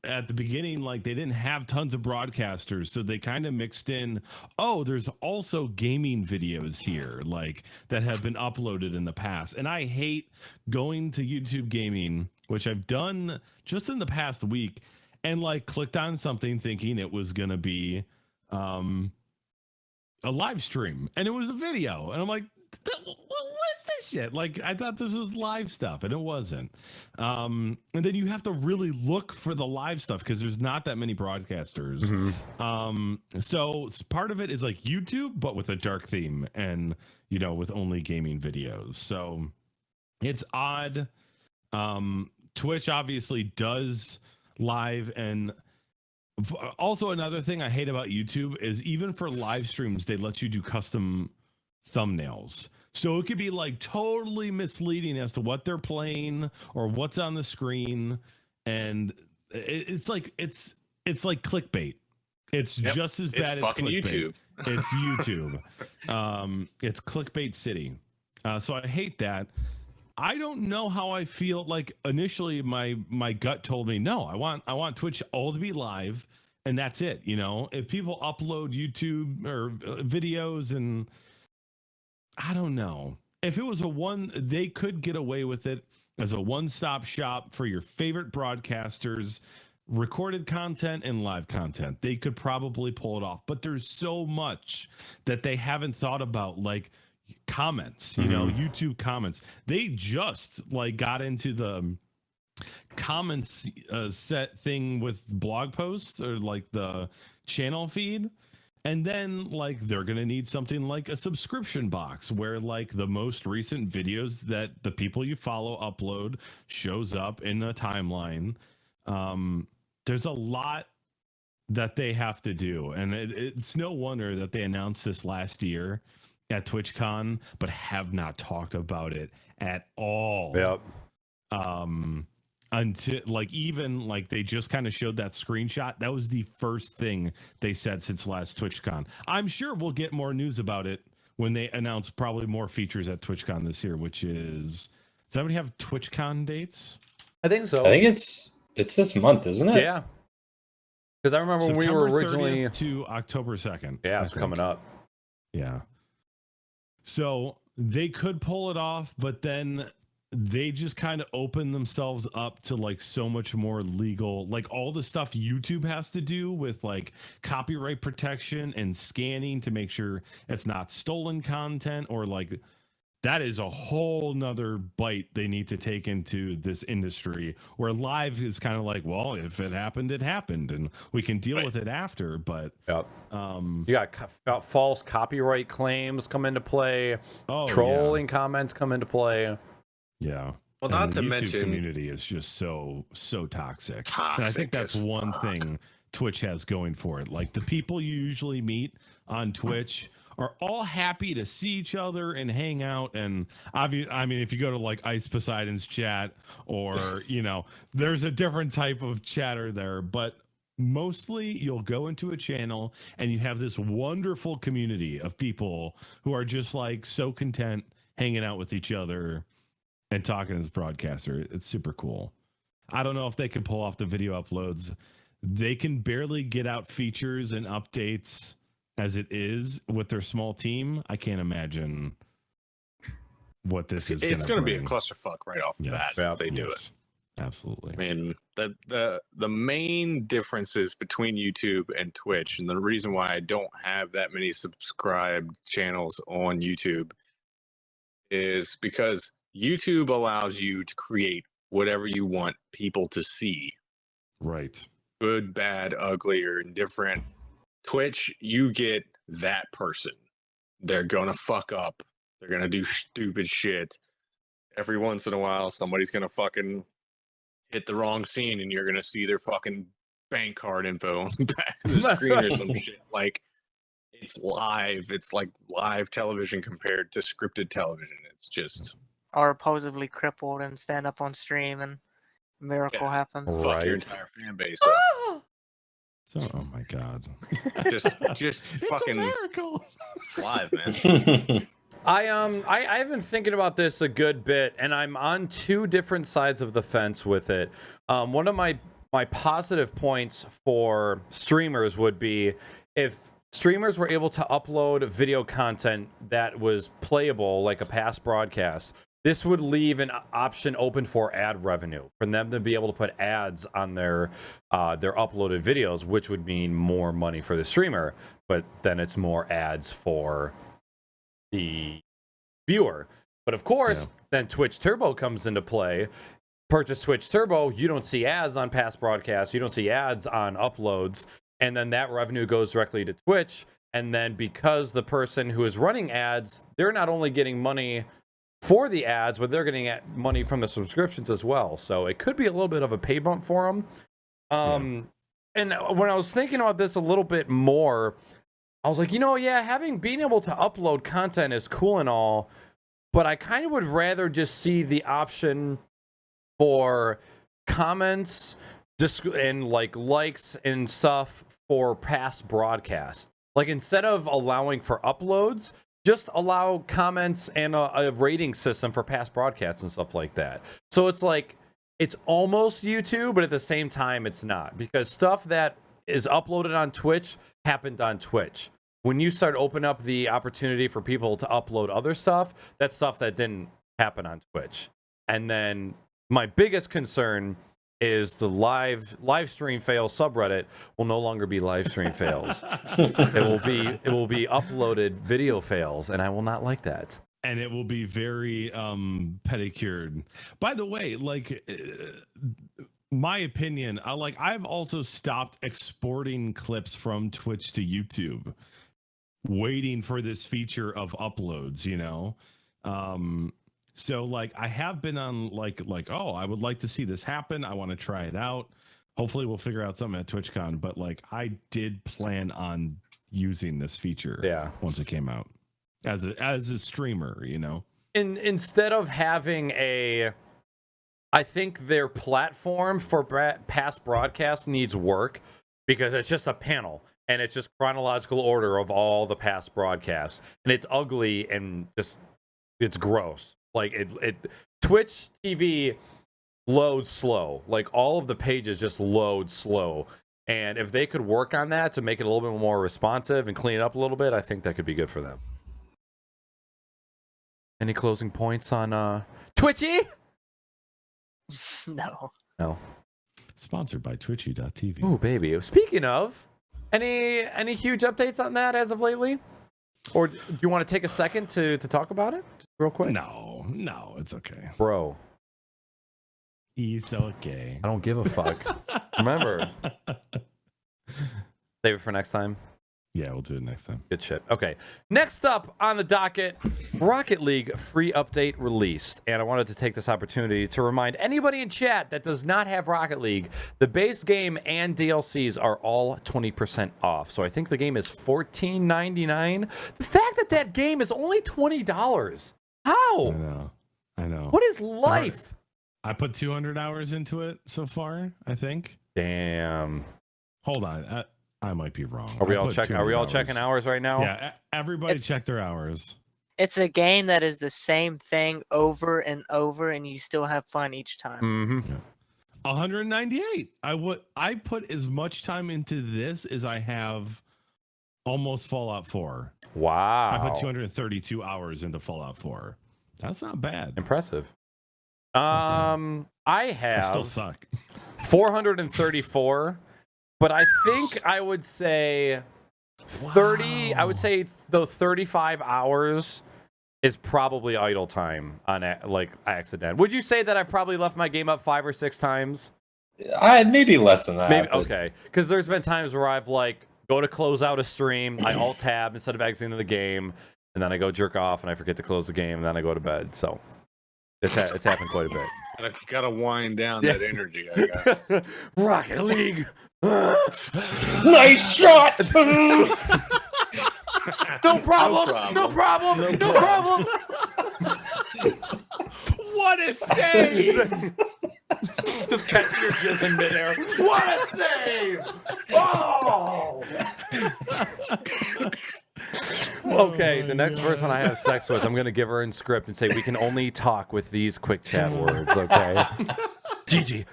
at the beginning, like they didn't have tons of broadcasters, so they kind of mixed in, oh, there's also gaming videos here, like that have been uploaded in the past. And I hate going to YouTube gaming, which I've done just in the past week, and like clicked on something thinking it was gonna be a live stream, and it was a video, and I'm like, what is this shit? Like I thought this was live stuff, and it wasn't. And then you have to really look for the live stuff because there's not that many broadcasters. So part of it is like YouTube, but with a dark theme, and with only gaming videos. So it's odd. Twitch obviously does live, and also another thing I hate about YouTube is even for live streams they let you do custom thumbnails, so it could be like totally misleading as to what they're playing or what's on the screen, and it's like clickbait. It's just as bad as
fucking
clickbait.
YouTube.
It's YouTube. It's clickbait city. So I hate that. I don't know how I feel. Like initially my gut told me, no, I want Twitch all to be live, and that's it. If people upload YouTube or videos, and I don't know if it was they could get away with it as a one-stop shop for your favorite broadcasters, recorded content and live content. They could probably pull it off, but there's so much that they haven't thought about, like comments, YouTube comments. They just like got into the comments set thing with blog posts or like the channel feed, and then like they're gonna need something like a subscription box where like the most recent videos that the people you follow upload shows up in a timeline. There's a lot that they have to do, and it's no wonder that they announced this last year at TwitchCon, but have not talked about it at all.
Yep.
Until even they just kind of showed that screenshot. That was the first thing they said since last TwitchCon. I'm sure we'll get more news about it when they announce probably more features at TwitchCon this year, which is, does anybody have TwitchCon dates?
I think so.
I think it's this month, isn't it?
Yeah. Because I remember when we were originally
30th to October 2nd.
Yeah, it's coming up.
Yeah. So they could pull it off, but then they just kind of open themselves up to like so much more legal, like all the stuff YouTube has to do with like copyright protection and scanning to make sure it's not stolen content, or like that is a whole nother bite they need to take into this industry, where live is kind of like, well, if it happened, it happened, and we can deal with it after. But
you got false copyright claims come into play. Trolling comments come into play.
Yeah.
Well, not
and
to
the YouTube
mention,
community is just so toxic.
Toxic
And I think that's
as
one
fuck.
thing Twitch has going for it. Like the people you usually meet on Twitch are all happy to see each other and hang out. And I mean, if you go to like Ice Poseidon's chat, or there's a different type of chatter there, but mostly you'll go into a channel and you have this wonderful community of people who are just like so content hanging out with each other and talking to this broadcaster. It's super cool. I don't know if they can pull off the video uploads. They can barely get out features and updates as it is with their small team. I can't imagine what this is.
It's going to be a clusterfuck right off the bat if they do it.
Absolutely.
I mean, the main differences between YouTube and Twitch, and the reason why I don't have that many subscribed channels on YouTube, is because YouTube allows you to create whatever you want people to see.
Right.
Good, bad, ugly, or indifferent. Twitch, you get that person. They're gonna fuck up. They're gonna do stupid shit. Every once in a while, somebody's gonna fucking hit the wrong scene, and you're gonna see their fucking bank card info on the back of the screen or some shit. Like, it's live. It's like live television compared to scripted television. It's just...
Are supposedly crippled and stand up on stream and a miracle happens.
Fuck your entire fan base up.
So, oh my god.
just fucking
miracle.
live, man.
I've been thinking about this a good bit, and I'm on two different sides of the fence with it. One of my positive points for streamers would be if streamers were able to upload video content that was playable, like a past broadcast. This would leave an option open for ad revenue, for them to be able to put ads on their uploaded videos, which would mean more money for the streamer, but then it's more ads for the viewer. But of course, then Twitch Turbo comes into play. Purchase Twitch Turbo, you don't see ads on past broadcasts, you don't see ads on uploads, and then that revenue goes directly to Twitch. And then because the person who is running ads, they're not only getting money for the ads, but they're getting money from the subscriptions as well. So it could be a little bit of a pay bump for them. And when I was thinking about this a little bit more, I was like, being able to upload content is cool and all, but I kind of would rather just see the option for comments and like likes and stuff for past broadcasts. Like, instead of allowing for uploads, just allow comments and a rating system for past broadcasts and stuff like that. So it's like, it's almost YouTube, but at the same time, it's not. Because stuff that is uploaded on Twitch happened on Twitch. When you start opening up the opportunity for people to upload other stuff, that's stuff that didn't happen on Twitch. And then my biggest concern is the live stream fail subreddit will no longer be live stream fails. It will be uploaded video fails, and I will not like that.
And it will be very pedicured. By the way, like my opinion, I've also stopped exporting clips from Twitch to YouTube, waiting for this feature of uploads, So like I have been on like oh, I would like to see this happen. I want to try it out. Hopefully we'll figure out something at TwitchCon, but like I did plan on using this feature once it came out as a streamer,
Instead of having I think their platform for past broadcasts needs work, because it's just a panel and it's just chronological order of all the past broadcasts, and it's ugly and just it's gross. Like it Twitch TV loads slow. Like all of the pages just load slow. And if they could work on that to make it a little bit more responsive and clean it up a little bit, I think that could be good for them. Any closing points on Twitchy?
No.
No.
Sponsored by Twitchy.tv.
Oh, baby. Speaking of, any huge updates on that as of lately? Or do you want to take a second to talk about it? Just real quick?
No, it's okay.
Bro,
He's okay.
I don't give a fuck. Remember. Save it for next time.
Yeah, we'll do it next time.
Good shit. Okay. Next up on the docket, Rocket League free update released. And I wanted to take this opportunity to remind anybody in chat that does not have Rocket League, the base game and DLCs are all 20% off. So I think the game is $14.99. The fact that that game is only $20. How?
I know.
What is life?
I put 200 hours into it so far, I think.
Damn.
Hold on. I might be wrong.
Are we all
put
checking?
200
Are we all checking hours right now?
Yeah, everybody check their hours.
It's a game that is the same thing over and over, and you still have fun each time.
Mm-hmm.
Yeah. 198. I put as much time into this as I have almost Fallout 4.
Wow.
I put 232 hours into Fallout 4. That's not bad.
Impressive.
not
I have
I still suck.
434, but I think I would say 30. I would say the 35 hours is probably idle time on like accident. Would you say that I've probably left my game up 5 or 6 times?
Maybe less than that.
Maybe
but-
okay, because there's been times where I've like go to close out a stream, I alt tab instead of exiting the game, and then I go jerk off and I forget to close the game, and then I go to bed. So it's happened quite a bit.
Gotta wind down that energy, I guess.
Rocket League.
Nice shot.
No problem. No problem. No problem.
What a save!
Just catching your jizz in midair. What a save! Oh! Okay, the next person I have sex with, I'm gonna give her in script and say we can only talk with these quick chat words. Okay. GG.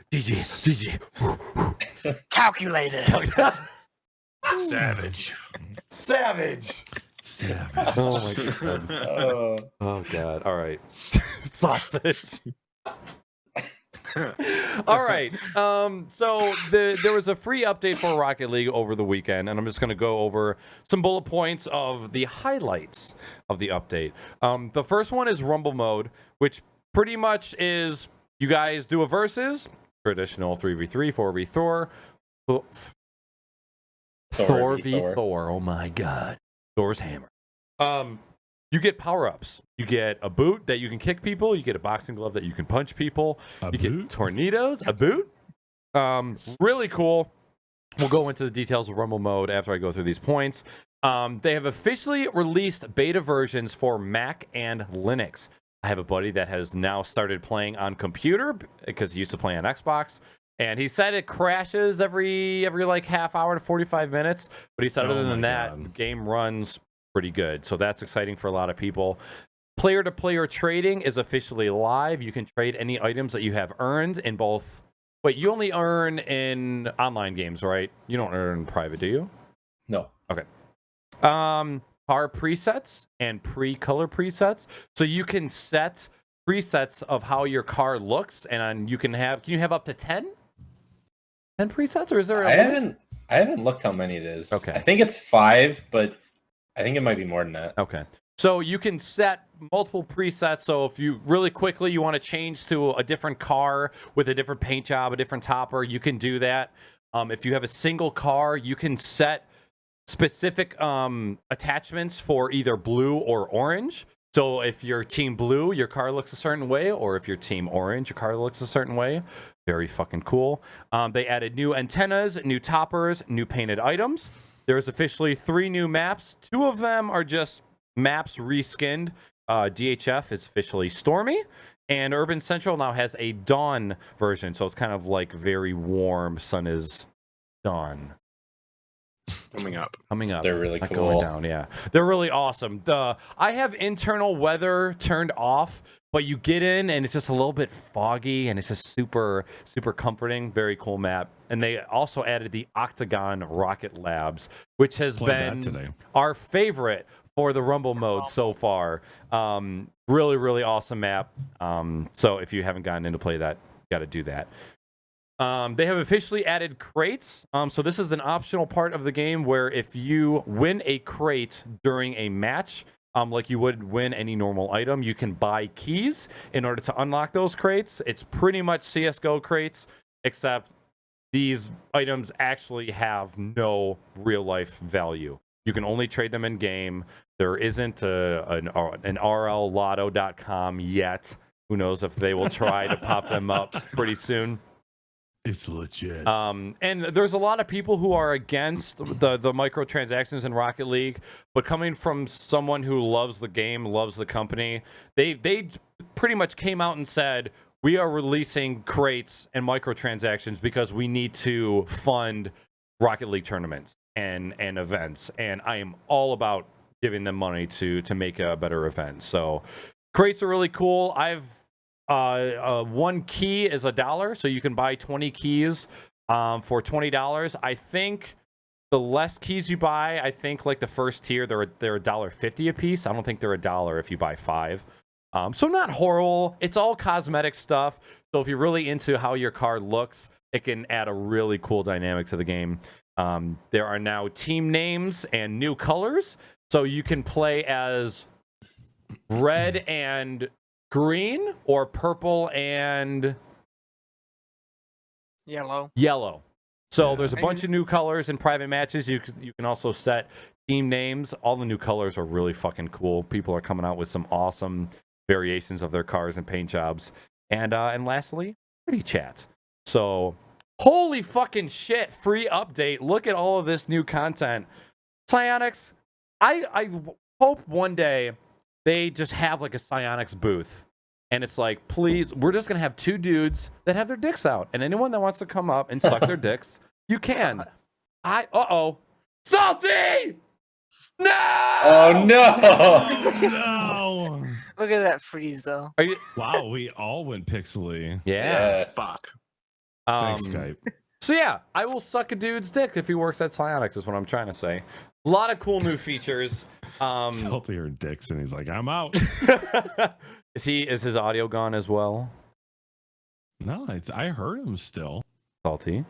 Calculated.
Savage.
Oh my god. Oh god. All right. Sausage. All right. So there was a free update for Rocket League over the weekend, and I'm just going to go over some bullet points of the highlights of the update. The first one is Rumble mode, which pretty much is you guys do a versus, traditional 3v3, 4v4, Thor v Thor. Oh my god. Thor's hammer. You get power-ups. You get a boot that you can kick people. You get a boxing glove that you can punch people. You get tornadoes, a boot. Really cool. We'll go into the details of Rumble mode after I go through these points. They have officially released beta versions for Mac and Linux. I have a buddy that has now started playing on computer because he used to play on Xbox. And he said it crashes every like half hour to 45 minutes. But he said other than that, the game runs pretty good. So that's exciting for a lot of people. Player-to-player trading is officially live. You can trade any items that you have earned in both. Wait, you only earn in online games, right? You don't earn in private, do you?
No.
Okay. Car presets and pre-color presets. So you can set presets of how your car looks, and you can you have up to 10? 10 presets, or is there
I haven't looked how many it is.
Okay.
I think it's 5, but I think it might be more than that.
Okay. So you can set multiple presets. So if you really quickly you want to change to a different car with a different paint job, a different topper, you can do that. If you have a single car, you can set specific attachments for either blue or orange. So if you're team blue, your car looks a certain way, or if you're team orange, your car looks a certain way. Very fucking cool. They added new antennas, new toppers, new painted items. There's officially 3 new maps. 2 of them are just maps reskinned. DHF is officially Stormy, and Urban Central now has a Dawn version. So it's kind of like very warm. Sun is dawn.
Coming up.
They're really
Not
cool.
going down, yeah. They're really awesome. I have internal weather turned off, but you get in and it's just a little bit foggy and it's just super, super comforting. Very cool map. And they also added the Octagon Rocket Labs, which has been our favorite for the Rumble mode so far. Really, really awesome map. So if you haven't gotten in to play that, got to do that. They have officially added crates. So this is an optional part of the game where if you win a crate during a match, like you would win any normal item, you can buy keys in order to unlock those crates. It's pretty much CSGO crates, except these items actually have no real life value. You can only trade them in game. There isn't an RLLotto.com yet. Who knows if they will try to pop them up pretty soon.
It's legit.
And there's a lot of people who are against the microtransactions in Rocket League, but coming from someone who loves the game, loves the company, they pretty much came out and said, we are releasing crates and microtransactions because we need to fund Rocket League tournaments and events, and I am all about giving them money to make a better event. So crates are really cool. I've one key is $1, so you can buy 20 keys for $20. I think the less keys you buy, I think like the first tier they're $1.50 a piece. I don't think they're $1 if you buy 5. So not horrible. It's all cosmetic stuff. So if you're really into how your card looks, it can add a really cool dynamic to the game. There are now team names and new colors, so you can play as red and green or purple and
yellow.
So there's a bunch of new colors in private matches. You can also set team names. All the new colors are really fucking cool. People are coming out with some awesome variations of their cars and paint jobs. And lastly, pretty chat. So holy fucking shit, free update. Look at all of this new content. Psionics, I hope one day they just have like a Psionics booth. And it's like, please, we're just going to have 2 dudes that have their dicks out. And anyone that wants to come up and suck their dicks, you can. Salty! No!
Oh, no!
No!
Look at that freeze, though.
Are you?
Wow, we all went pixely.
Yeah.
Fuck.
Thanks, Skype.
So yeah, I will suck a dude's dick if he works at Psionics, is what I'm trying to say. A lot of cool new features.
Salty heard dicks, and he's like, I'm out.
Is his audio gone as well?
No, I heard him still.
Salty.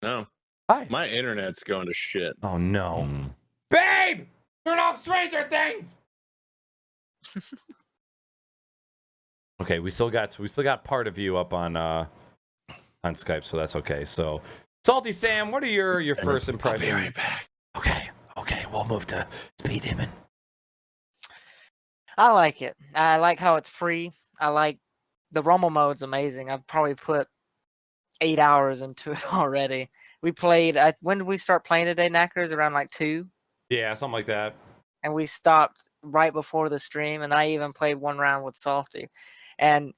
No.
Hi.
My internet's going to shit.
Oh no.
Mm.
Babe! Turn off Stranger Things! Okay, we still got part of you up on Skype, so that's okay. So SaltySam, what are your first impressions?
I'll be right back.
Okay, we'll move to SpeedDemon.
I like it. I like how it's free. I like the Rumble mode's amazing. I've probably put 8 hours into it already. We played. When did we start playing today, Naaackers? Around like 2.
Yeah, something like that.
And we stopped right before the stream, and I even played 1 round with Salty. And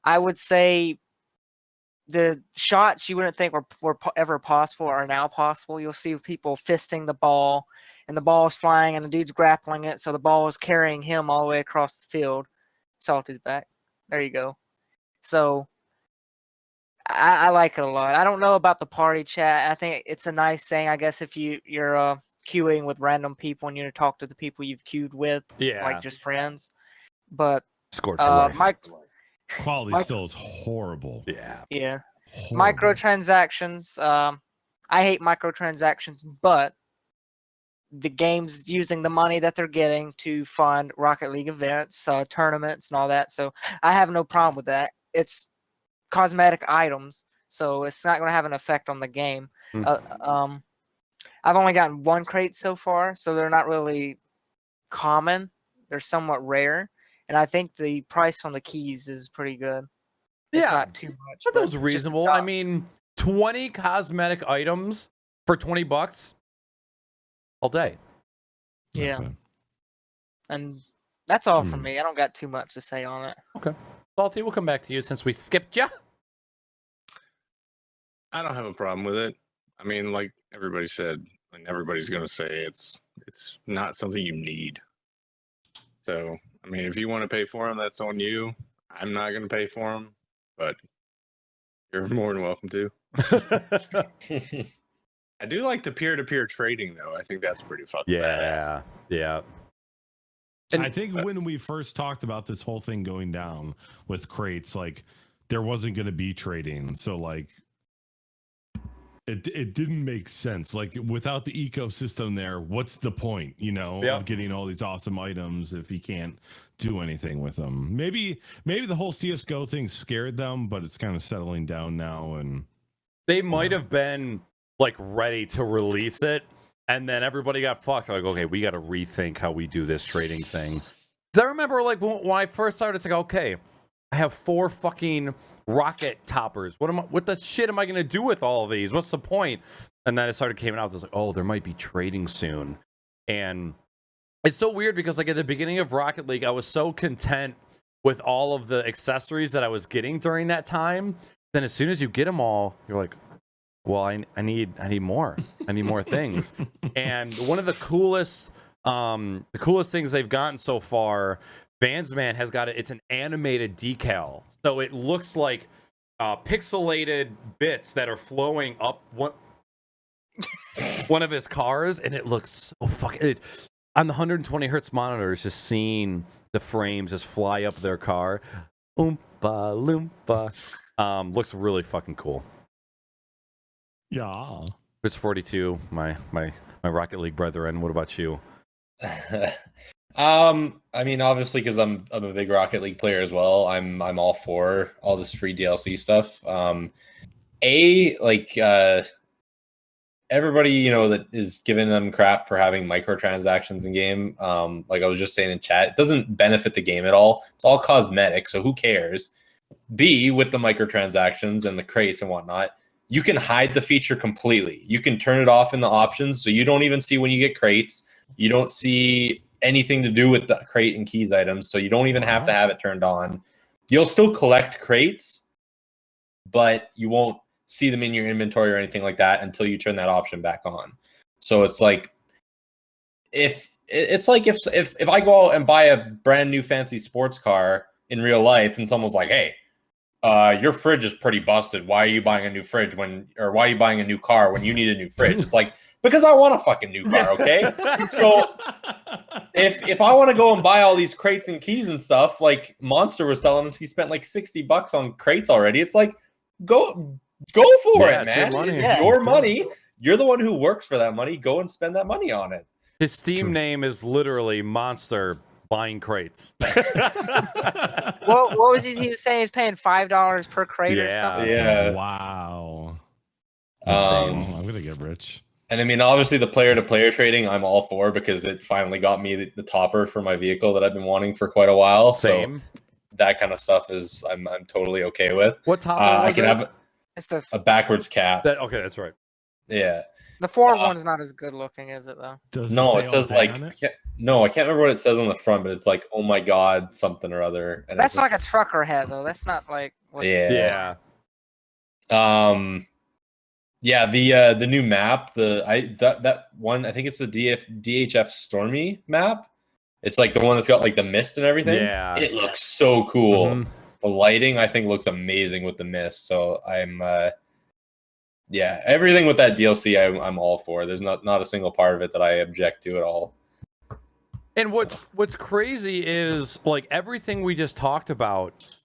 I would say the shots you wouldn't think were ever possible are now possible. You'll see people fisting the ball, and the ball is flying, and the dude's grappling it, so the ball is carrying him all the way across the field. Salty's back. There you go. So I like it a lot. I don't know about the party chat. I think it's a nice thing, I guess, if you're queuing with random people and you talk to the people you've queued with, like just friends. But
Scored for life.
Quality still is horrible.
Yeah.
Horrible.
Microtransactions. I hate microtransactions, but the game's using the money that they're getting to fund Rocket League events, tournaments, and all that. So I have no problem with that. It's cosmetic items, so it's not going to have an effect on the game. I've only gotten 1 crate so far, so they're not really common. They're somewhat rare, and I think the price on the keys is pretty good. It's not too much.
That was reasonable. I mean, 20 cosmetic items for $20 all day.
Yeah. And that's all from me. I don't got too much to say on it.
Okay. Salty, we'll come back to you since we skipped you.
I don't have a problem with it. I mean, like everybody said, and everybody's going to say it's not something you need. So, I mean, if you want to pay for them, that's on you. I'm not going to pay for them, but you're more than welcome to. I do like the peer-to-peer trading, though. I think that's pretty fucking badass.
Yeah.
And I think when we first talked about this whole thing going down with crates, like there wasn't going to be trading. So like it didn't make sense. Like without the ecosystem there, what's the point, of getting all these awesome items if you can't do anything with them? Maybe the whole CS:GO thing scared them, but it's kind of settling down now, and
they might have been like ready to release it, and then everybody got fucked. Like, okay, we got to rethink how we do this trading thing. Because I remember, like, when I first started, it's like, okay, I have 4 fucking rocket toppers. What the shit am I gonna do with all of these? What's the point? And then it started coming out. I was like, oh, there might be trading soon. And it's so weird because like at the beginning of Rocket League, I was so content with all of the accessories that I was getting during that time. Then as soon as you get them all, you're like, well, I need more. I need more things. And one of the coolest things they've gotten so far, Vansman has got it. It's an animated decal, so it looks like pixelated bits that are flowing up one of his cars, and it looks so fucking. On the 120 hertz monitor, it's just seeing the frames just fly up their car. Oompa loompa. Looks really fucking cool.
yeah.
MrFortyTwo, my Rocket League brethren. What about you?
I mean, obviously, because I'm a big Rocket League player as well. I'm all for all this free DLC stuff. Everybody, that is giving them crap for having microtransactions in game. Like I was just saying in chat, it doesn't benefit the game at all. It's all cosmetic, so who cares? B, with the microtransactions and the crates and whatnot, you can hide the feature completely. You can turn it off in the options, so you don't even see when you get crates. You don't see anything to do with the crate and keys items, so you don't even have to have it turned on. You'll still collect crates, but you won't see them in your inventory or anything like that until you turn that option back on. So it's like if I go out and buy a brand new fancy sports car in real life and someone's like, hey, your fridge is pretty busted. Why are you buying a new fridge or why are you buying a new car when you need a new fridge? It's like, because I want a fucking new car, okay? So if I want to go and buy all these crates and keys and stuff, like Monster was telling us he spent like $60 on crates already. It's like, go for it, man. It's your money. You're the one who works for that money. Go and spend that money on it.
His Steam name is literally Monster buying crates.
What was he was saying? He's paying $5 per crate or something.
Yeah.
Wow.
I'm
gonna get rich.
And I mean, obviously, the player-to-player trading, I'm all for because it finally got me the topper for my vehicle that I've been wanting for quite a while.
Same.
So that kind of stuff is I'm totally okay with.
What topper?
I can have
It's
a backwards cap.
Okay, that's right.
Yeah.
The Ford one's not as good looking, is it though?
It says like I can't remember what it says on the front, but it's like, oh my god, something or other. And
that's like a trucker hat though. That's not like
Yeah. Yeah, the new map, that one, I think it's the DHF Stormy map. It's like the one that's got like the mist and everything.
Yeah.
It looks so cool.
Mhm.
The lighting, I think, looks amazing with the mist. So I'm everything with that DLC I'm all for. There's not a single part of it that I object to at all.
And what's crazy is like everything we just talked about,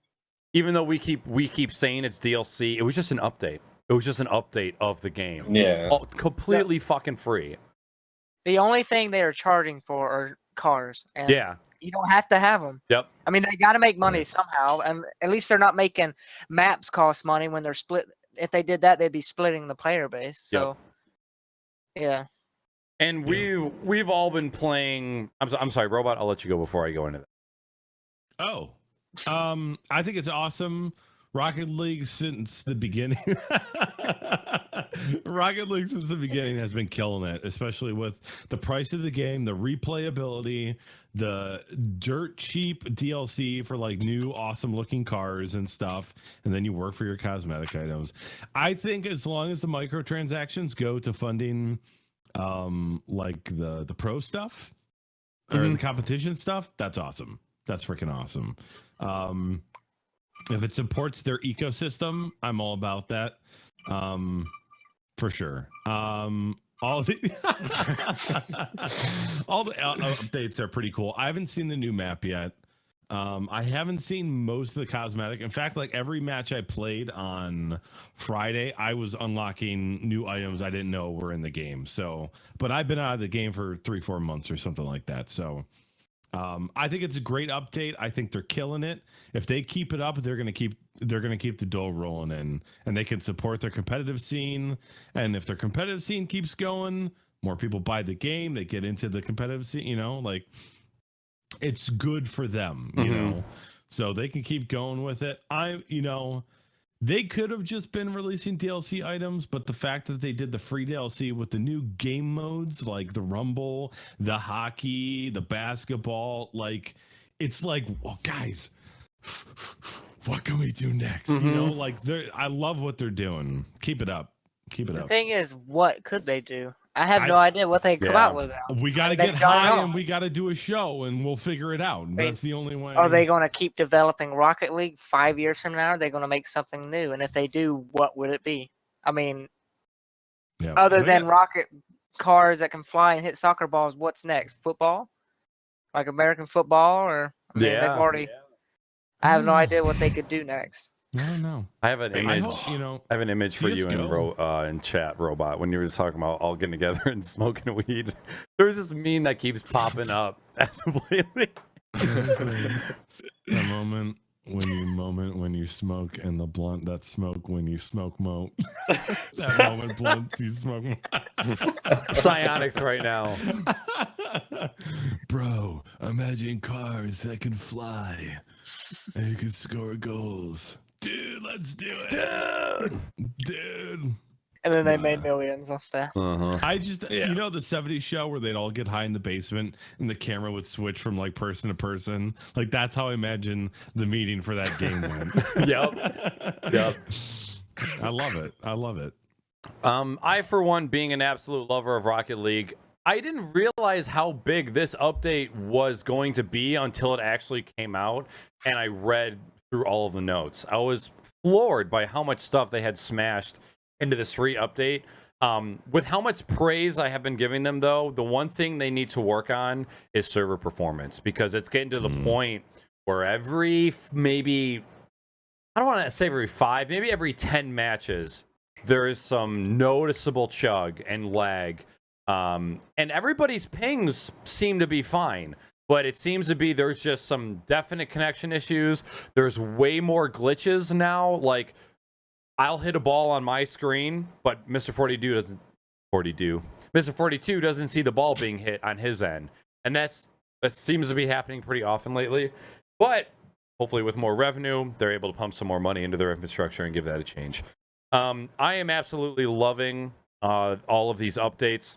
even though we keep saying it's DLC, it was just an update. It was just an update of the game.
Yeah.
Completely fucking free.
The only thing they are charging for are cars. And
Yeah.
you don't have to have them.
Yep.
I mean, they got to make money somehow, and at least they're not making maps cost money when they're split. If they did that, they'd be splitting the player base. So, yeah.
And we've all been playing. I'm sorry, Robot. I'll let you go before I go into that.
Oh, I think it's awesome. Rocket League since the beginning. Rocket League since the beginning has been killing it, especially with the price of the game, the replayability, the dirt cheap DLC for like new awesome looking cars and stuff, and then you work for your cosmetic items. I think as long as the microtransactions go to funding like the pro stuff or the competition stuff, that's awesome. That's freaking awesome. If it supports their ecosystem, I'm all about that. For sure. All the updates are pretty cool. I haven't seen the new map yet. I haven't seen most of the cosmetic. In fact, like every match I played on Friday, I was unlocking new items I didn't know were in the game. So, but I've been out of the game for 3-4 months or something like that. So, I think it's a great update. I think they're killing it. If they keep it up, they're gonna keep the dough rolling in, and they can support their competitive scene. And if their competitive scene keeps going, more people buy the game. They get into the competitive scene. You know, like. It's good for them, you know, so they can keep going with it. They could have just been releasing DLC items, but the fact that they did the free DLC with the new game modes, like the Rumble, the hockey, the basketball, like it's like, well, guys, what can we do next? You know, like I love what they're doing. Keep it up. Keep it
The
up.
thing is, what could they do? I have no idea what they come out with.
We got to get high and we got to do a show and we'll figure it out. That's the only way.
Are they going to keep developing Rocket League 5 years from now? Are they going to make something new? And if they do, what would it be? I mean, other than rocket cars that can fly and hit soccer balls, what's next? Football? Like American football? Or I mean, they've already. I have no idea what they could do next.
I don't know.
I have an image.
I
have an image for you in chat, Robot, when you were talking about all getting together and smoking weed. There's this meme that keeps popping up as of lately.
The moment when you smoke and the blunt that smoke when you smoke mo. That moment blunts you smoke mo.
Psionics right now.
Bro, imagine cars that can fly and you can score goals. Dude, let's do it. Dude.
And then they made millions off that.
I just, you know, the 70s show where they'd all get high in the basement and the camera would switch from like person to person. Like that's how I imagine the meeting for that game went.
Yep.
I love it.
I, for one, being an absolute lover of Rocket League, I didn't realize how big this update was going to be until it actually came out and I read through all of the notes. I was floored by how much stuff they had smashed into this free update. With how much praise I have been giving them, though, the one thing they need to work on is server performance, because it's getting to the point where every maybe, I don't want to say every 5, maybe every 10 matches, there is some noticeable chug and lag. And everybody's pings seem to be fine. But it seems to be there's just some definite connection issues. There's way more glitches now. Like, I'll hit a ball on my screen, but MrFortyTwo doesn't. MrFortyTwo doesn't see the ball being hit on his end, and that seems to be happening pretty often lately. But hopefully, with more revenue, they're able to pump some more money into their infrastructure and give that a change. I am absolutely loving all of these updates.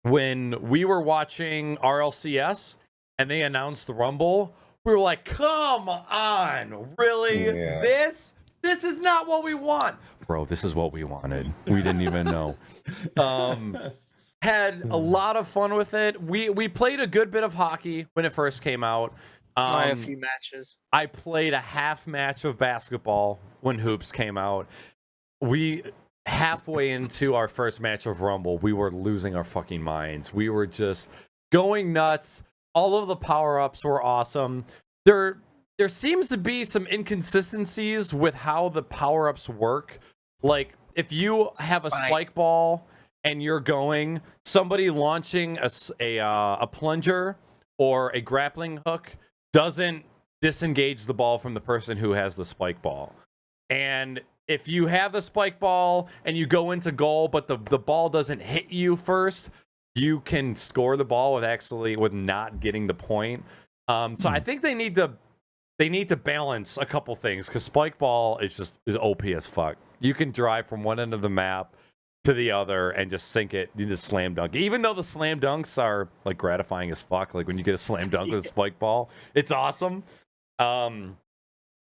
When we were watching RLCS. And they announced the Rumble, we were like, come on, really?
Yeah.
This is not what we want. Bro, this is what we wanted. We didn't even know. Had a lot of fun with it. We played a good bit of hockey when it first came out.
A few matches.
I played a half match of basketball when Hoops came out. Halfway into our first match of Rumble, we were losing our fucking minds. We were just going nuts. All of the power-ups were awesome. There seems to be some inconsistencies with how the power-ups work. Like, if you have a spike ball and you're going, somebody launching a plunger or a grappling hook doesn't disengage the ball from the person who has the spike ball. And if you have the spike ball and you go into goal, but the ball doesn't hit you first, you can score the ball with not getting the point. So I think they need to balance a couple things, because spike ball is OP as fuck. You can drive from one end of the map to the other and just sink it. You just slam dunk. Even though the slam dunks are like gratifying as fuck, like when you get a slam dunk with a spike ball, it's awesome.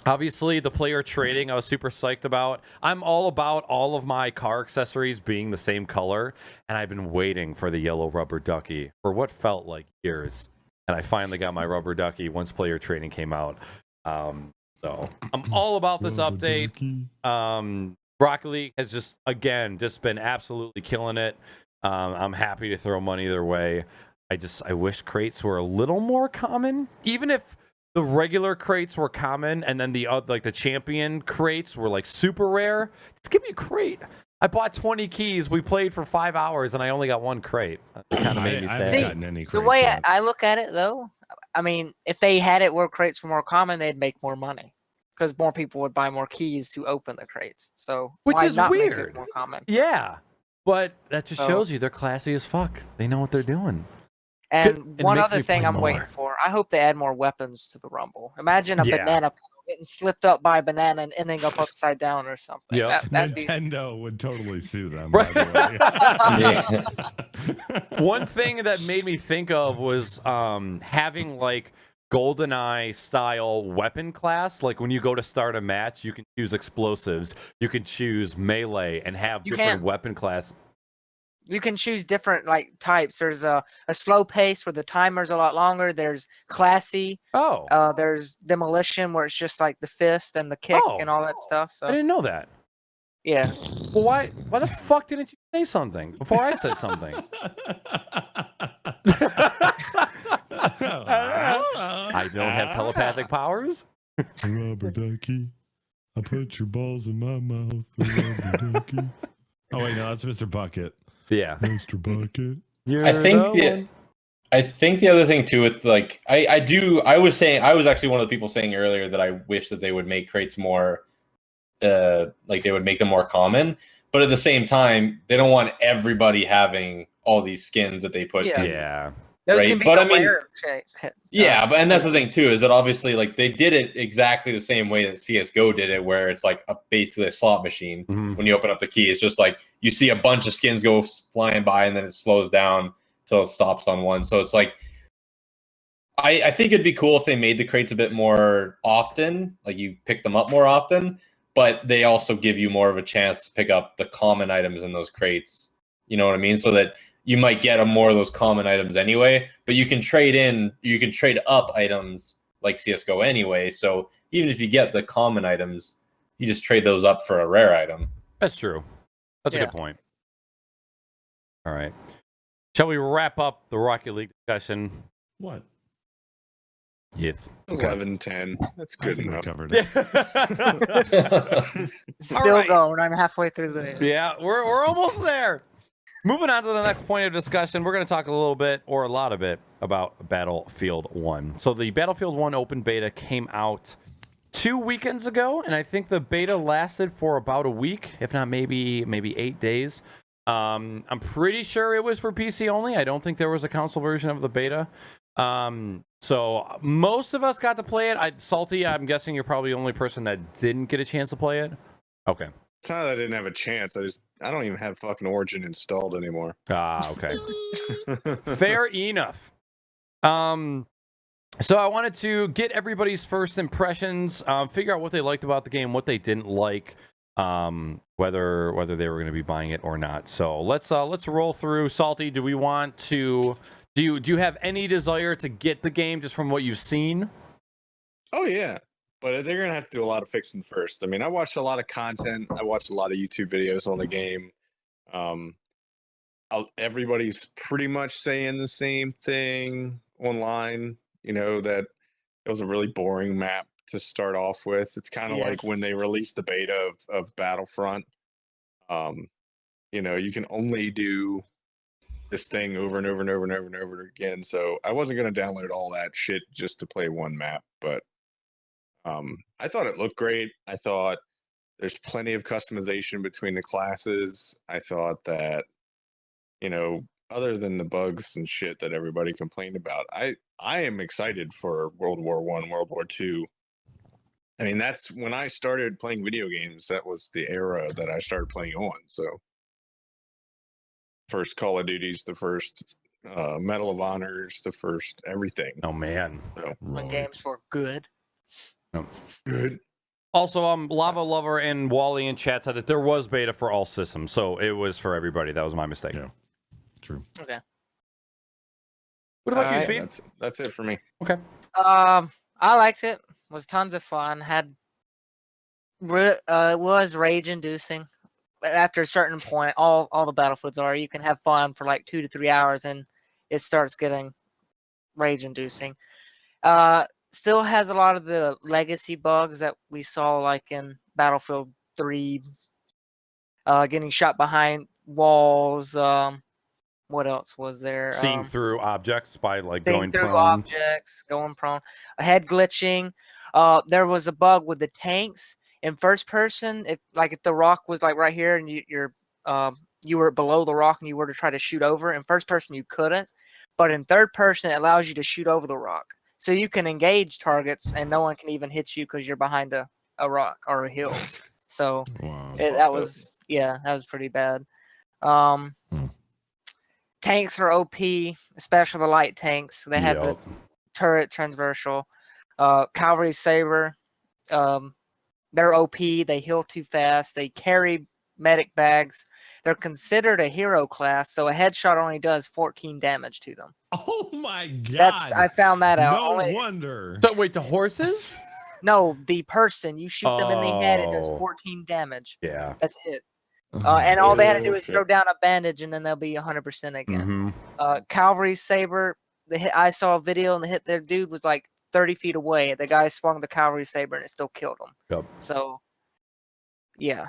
Obviously, the player trading I was super psyched about. I'm all about all of my car accessories being the same color, and I've been waiting for the yellow rubber ducky for what felt like years. And I finally got my rubber ducky once player trading came out. So I'm all about this update. Rocket League has just been absolutely killing it. I'm happy to throw money their way. I wish crates were a little more common, even if the regular crates were common, and then the like the champion crates were like super rare. Just give me a crate. I bought 20 keys. We played for 5 hours, and I only got one crate. That kind of made me
I
sad.
haven't gotten any
The
crates
way
yet.
I look at it, though, I mean, if they had it where crates were more common, they'd make more money because more people would buy more keys to open the crates. So
Which
why
is
not make
weird.
it more common?
Yeah, but that just
So-
shows you they're classy as fuck. They know what they're doing.
And
It
one
makes
other
me
thing
play
I'm waiting
more.
for, I hope they add more weapons to the Rumble. Imagine a
Yeah.
banana peel getting slipped up by a banana and ending up upside down or something.
Yep.
That'd be
Nintendo would totally sue them.
Right.
By the way.
One thing that made me think of was having like GoldenEye style weapon class. Like when you go to start a match, you can choose explosives, you can choose melee, and have
You
different
can.
weapon class.
you can choose different like types. There's a slow pace where the timer's a lot longer. There's classy.
Oh,
There's demolition where it's just like the fist and the kick
Oh.
and all that stuff.
I
So
didn't know that.
yeah,
Well, why the fuck didn't you say something before I said something? I don't have telepathic powers.
Rubber ducky, I put your balls in my mouth. Rubber ducky. Oh wait, no, that's Mr. Bucket.
Yeah.
Mr. Bucket.
You're
I think
the
the
one.
I think the other thing too with like I was actually one of the people saying earlier that I wish that they would make crates more like they would make them more common, but at the same time they don't want everybody having all these skins that they put
Yeah.
in.
Yeah.
those
Right,
can be
but
the
I mean-
rare
Yeah, but and that's the thing too is that obviously like they did it exactly the same way that CS:GO did it, where it's like basically a slot machine.
Mhm.
When you open up the key, it's just like you see a bunch of skins go flying by, and then it slows down till it stops on one. So it's like I think it'd be cool if they made the crates a bit more often, like you pick them up more often, but they also give you more of a chance to pick up the common items in those crates. You know what I mean? So that you might get more of those common items anyway, but you can trade up items like CS:GO anyway. So even if you get the common items, you just trade those up for a rare item.
That's true. That's a
Yeah.
good point. All right. Shall we wrap up the Rocket League discussion?
What?
Yes.
11, 10. That's
I
good
think we
enough.
covered it.
Still
right.
going. I'm halfway through the.
Yeah, we're almost there. Moving on to the next point of discussion, we're going to talk a little bit or a lot of it about Battlefield 1. So the Battlefield 1 open beta came out 2 weekends ago, and I think the beta lasted for about a week, if not maybe 8 days. I'm pretty sure it was for PC only. I don't think there was a console version of the beta. So most of us got to play it. Salty, I'm guessing you're probably the only person that didn't get a chance to play it. Okay.
It's not that I didn't have a chance. I don't even have fucking Origin installed anymore.
Ah, okay. Fair enough. So I wanted to get everybody's first impressions, figure out what they liked about the game, what they didn't like, whether they were going to be buying it or not. So let's roll through. Salty, do we want to? Do you have any desire to get the game just from what you've seen?
Oh yeah, but they're gonna have to do a lot of fixing first. I mean, I watched a lot of content. I watched a lot of YouTube videos on the game. Everybody's pretty much saying the same thing online. You know, that it was a really boring map to start off with. It's kind of like
Yes.
when they released the beta of Battlefront. You know, you can only do this thing over and over and over and over and over again. So I wasn't going to download all that shit just to play one map, but I thought it looked great. I thought there's plenty of customization between the classes. I thought that, you know, other than the bugs and shit that everybody complained about, I am excited for World War I, World War II. I mean, that's when I started playing video games. That was the era that I started playing on. So first Call of Duty's, the first Medal of Honors, the first everything.
Oh man.
When games were good.
Good.
Also, Lava Lover and Wally in chat said that there was beta for all systems, so it was for everybody. That was my mistake.
Yeah. True.
Okay.
What about you,
Alright.
Speed?
That's it for me.
Okay.
I liked it. Was tons of fun. It was rage inducing. But after a certain point, all the Battlefields are. You can have fun for like 2 to 3 hours, and it starts getting rage inducing. still has a lot of the legacy bugs that we saw like in Battlefield 3, getting shot behind walls. What else was there?
Seeing through objects by like
Seeing
going
through
prone.
objects, going prone, head glitching. There was a bug with the tanks in first person. If the rock was like right here and you were below the rock and you were to try to shoot over, in first person you couldn't, but in third person it allows you to shoot over the rock, so you can engage targets and no one can even hit you because you're behind a rock or a hill. So
Wow.
that was pretty bad. Tanks are OP, especially the light tanks. They have the turret transversal. Cavalry Saber, they're OP. They heal too fast. They carry medic bags. They're considered a hero class, so a headshot only does 14 damage to them.
Oh my god!
I found that out.
No wonder.
So wait, to horses?
No, the person. You shoot them in the head, it does
Oh.
14 damage.
Yeah.
That's it.
Oh,
And all they had to do
yeah,
is throw down a bandage, and then they'll be 100% again.
Mm-hmm.
Cavalry Saber, I saw a video, and the hit their dude was like 30 feet away. The guy swung the Cavalry Saber, and it still killed him.
Yep.
So, yeah.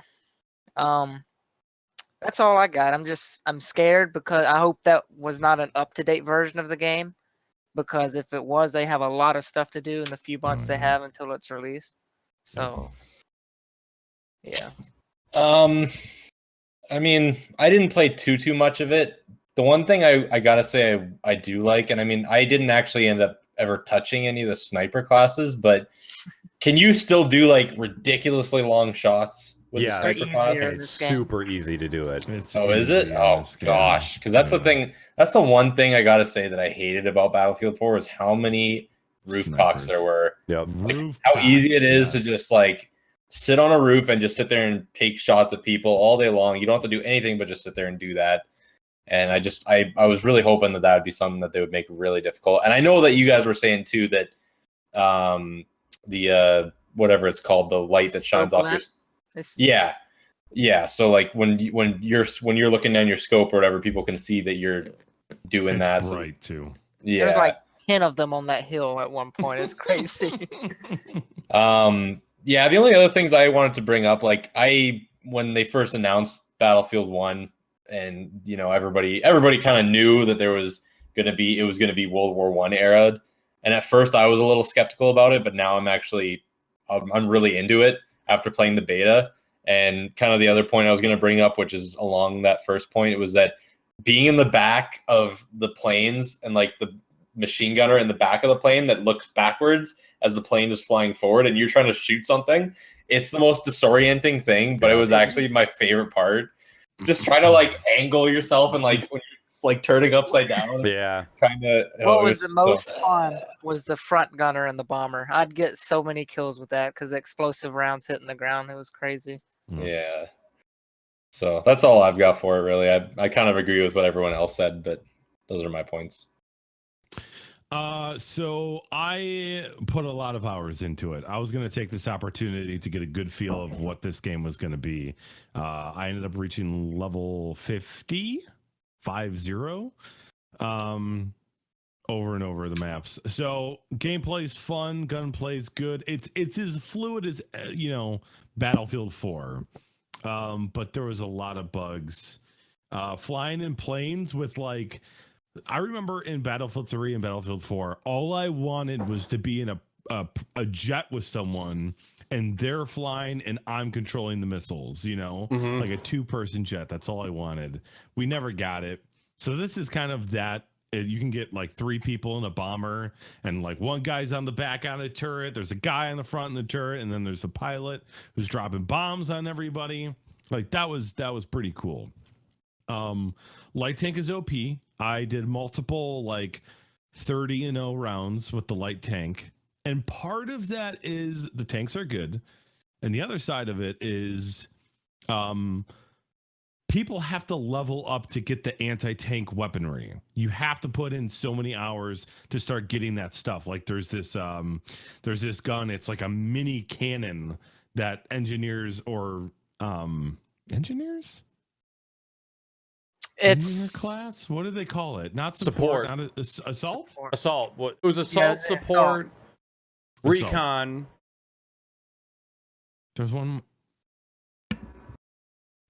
That's all I got. I'm scared because I hope that was not an up-to-date version of the game, because if it was, they have a lot of stuff to do in the few months they have until it's released. So, yeah.
I mean, I didn't play too much of it. The one thing I gotta say I do like, and I mean, I didn't actually end up ever touching any of the sniper classes, but can you still do like ridiculously long shots with the sniper
easier
class?
in
It's
this game.
super easy to do it.
Oh, is it? Oh gosh, because that's the thing. That's the one thing I gotta say that I hated about Battlefield 4 is how many roof cocks there were.
Yep.
Like, how easy it is to just like sit on a roof and just sit there and take shots at people all day long. You don't have to do anything but just sit there and do that. And I was really hoping that would be something that they would make really difficult. And I know that you guys were saying too that the whatever it's called, the light that shines off your yeah. So like when you're looking down your scope or whatever, people can see that you're doing that.
Right too.
Yeah.
There's like 10 of them on that hill at one point. It's crazy.
Yeah, the only other things I wanted to bring up, like when they first announced Battlefield 1, and you know, everybody kind of knew that it was gonna be World War I era. And at first I was a little skeptical about it, but now I'm really into it after playing the beta. And kind of the other point I was gonna bring up, which is along that first point, it was that being in the back of the planes and like the machine gunner in the back of the plane that looks backwards as the plane is flying forward and you're trying to shoot something, it's the most disorienting thing, but it was actually my favorite part. Just try to like angle yourself and like when you're like turning upside down.
Yeah.
Kind of.
What was the most fun was the front gunner and the bomber. I'd get so many kills with that because the explosive rounds hitting the ground. It was crazy.
Yeah. So that's all I've got for it, really. I kind of agree with what everyone else said, but those are my points.
So I put a lot of hours into it. I was going to take this opportunity to get a good feel of what this game was going to be. I ended up reaching level 50, over and over the maps. So gameplay's fun, gunplay's good. It's as fluid as Battlefield 4. But there was a lot of bugs. Flying in planes with like, I remember in Battlefield 3 and Battlefield 4, all I wanted was to be in a jet with someone and they're flying and I'm controlling the missiles, like a 2-person jet. That's all I wanted. We never got it. So this is kind of that. You can get like 3 people in a bomber and like one guy's on the back on a turret. There's a guy on the front in the turret. And then there's a pilot who's dropping bombs on everybody. Like that was pretty cool. Light tank is OP. I did multiple like 30-0 rounds with the light tank. And part of that is the tanks are good. And the other side of it is people have to level up to get the anti-tank weaponry. You have to put in so many hours to start getting that stuff. Like there's this gun. It's like a mini cannon that engineers or engineers?
It's
class. What do they call it? Not
Support.
Not assault.
Support.
Assault. What? It was assault, support. Recon.
There's one.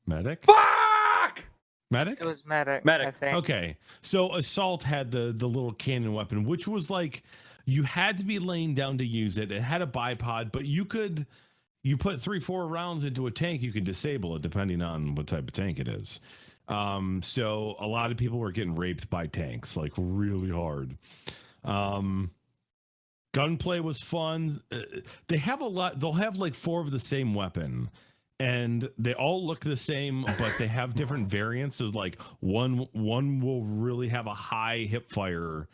Medic?
Fuck!
Medic?
It was medic.
Medic.
I think.
Okay. So assault had the little cannon weapon, which was like you had to be laying down to use it. It had a bipod, but you put 3-4 rounds into a tank, you could disable it depending on what type of tank it is. So a lot of people were getting raped by tanks, like really hard. Gunplay was fun. They have a lot. They'll have like 4 of the same weapon, and they all look the same, but they have different variants. There's like one will really have a high hip fire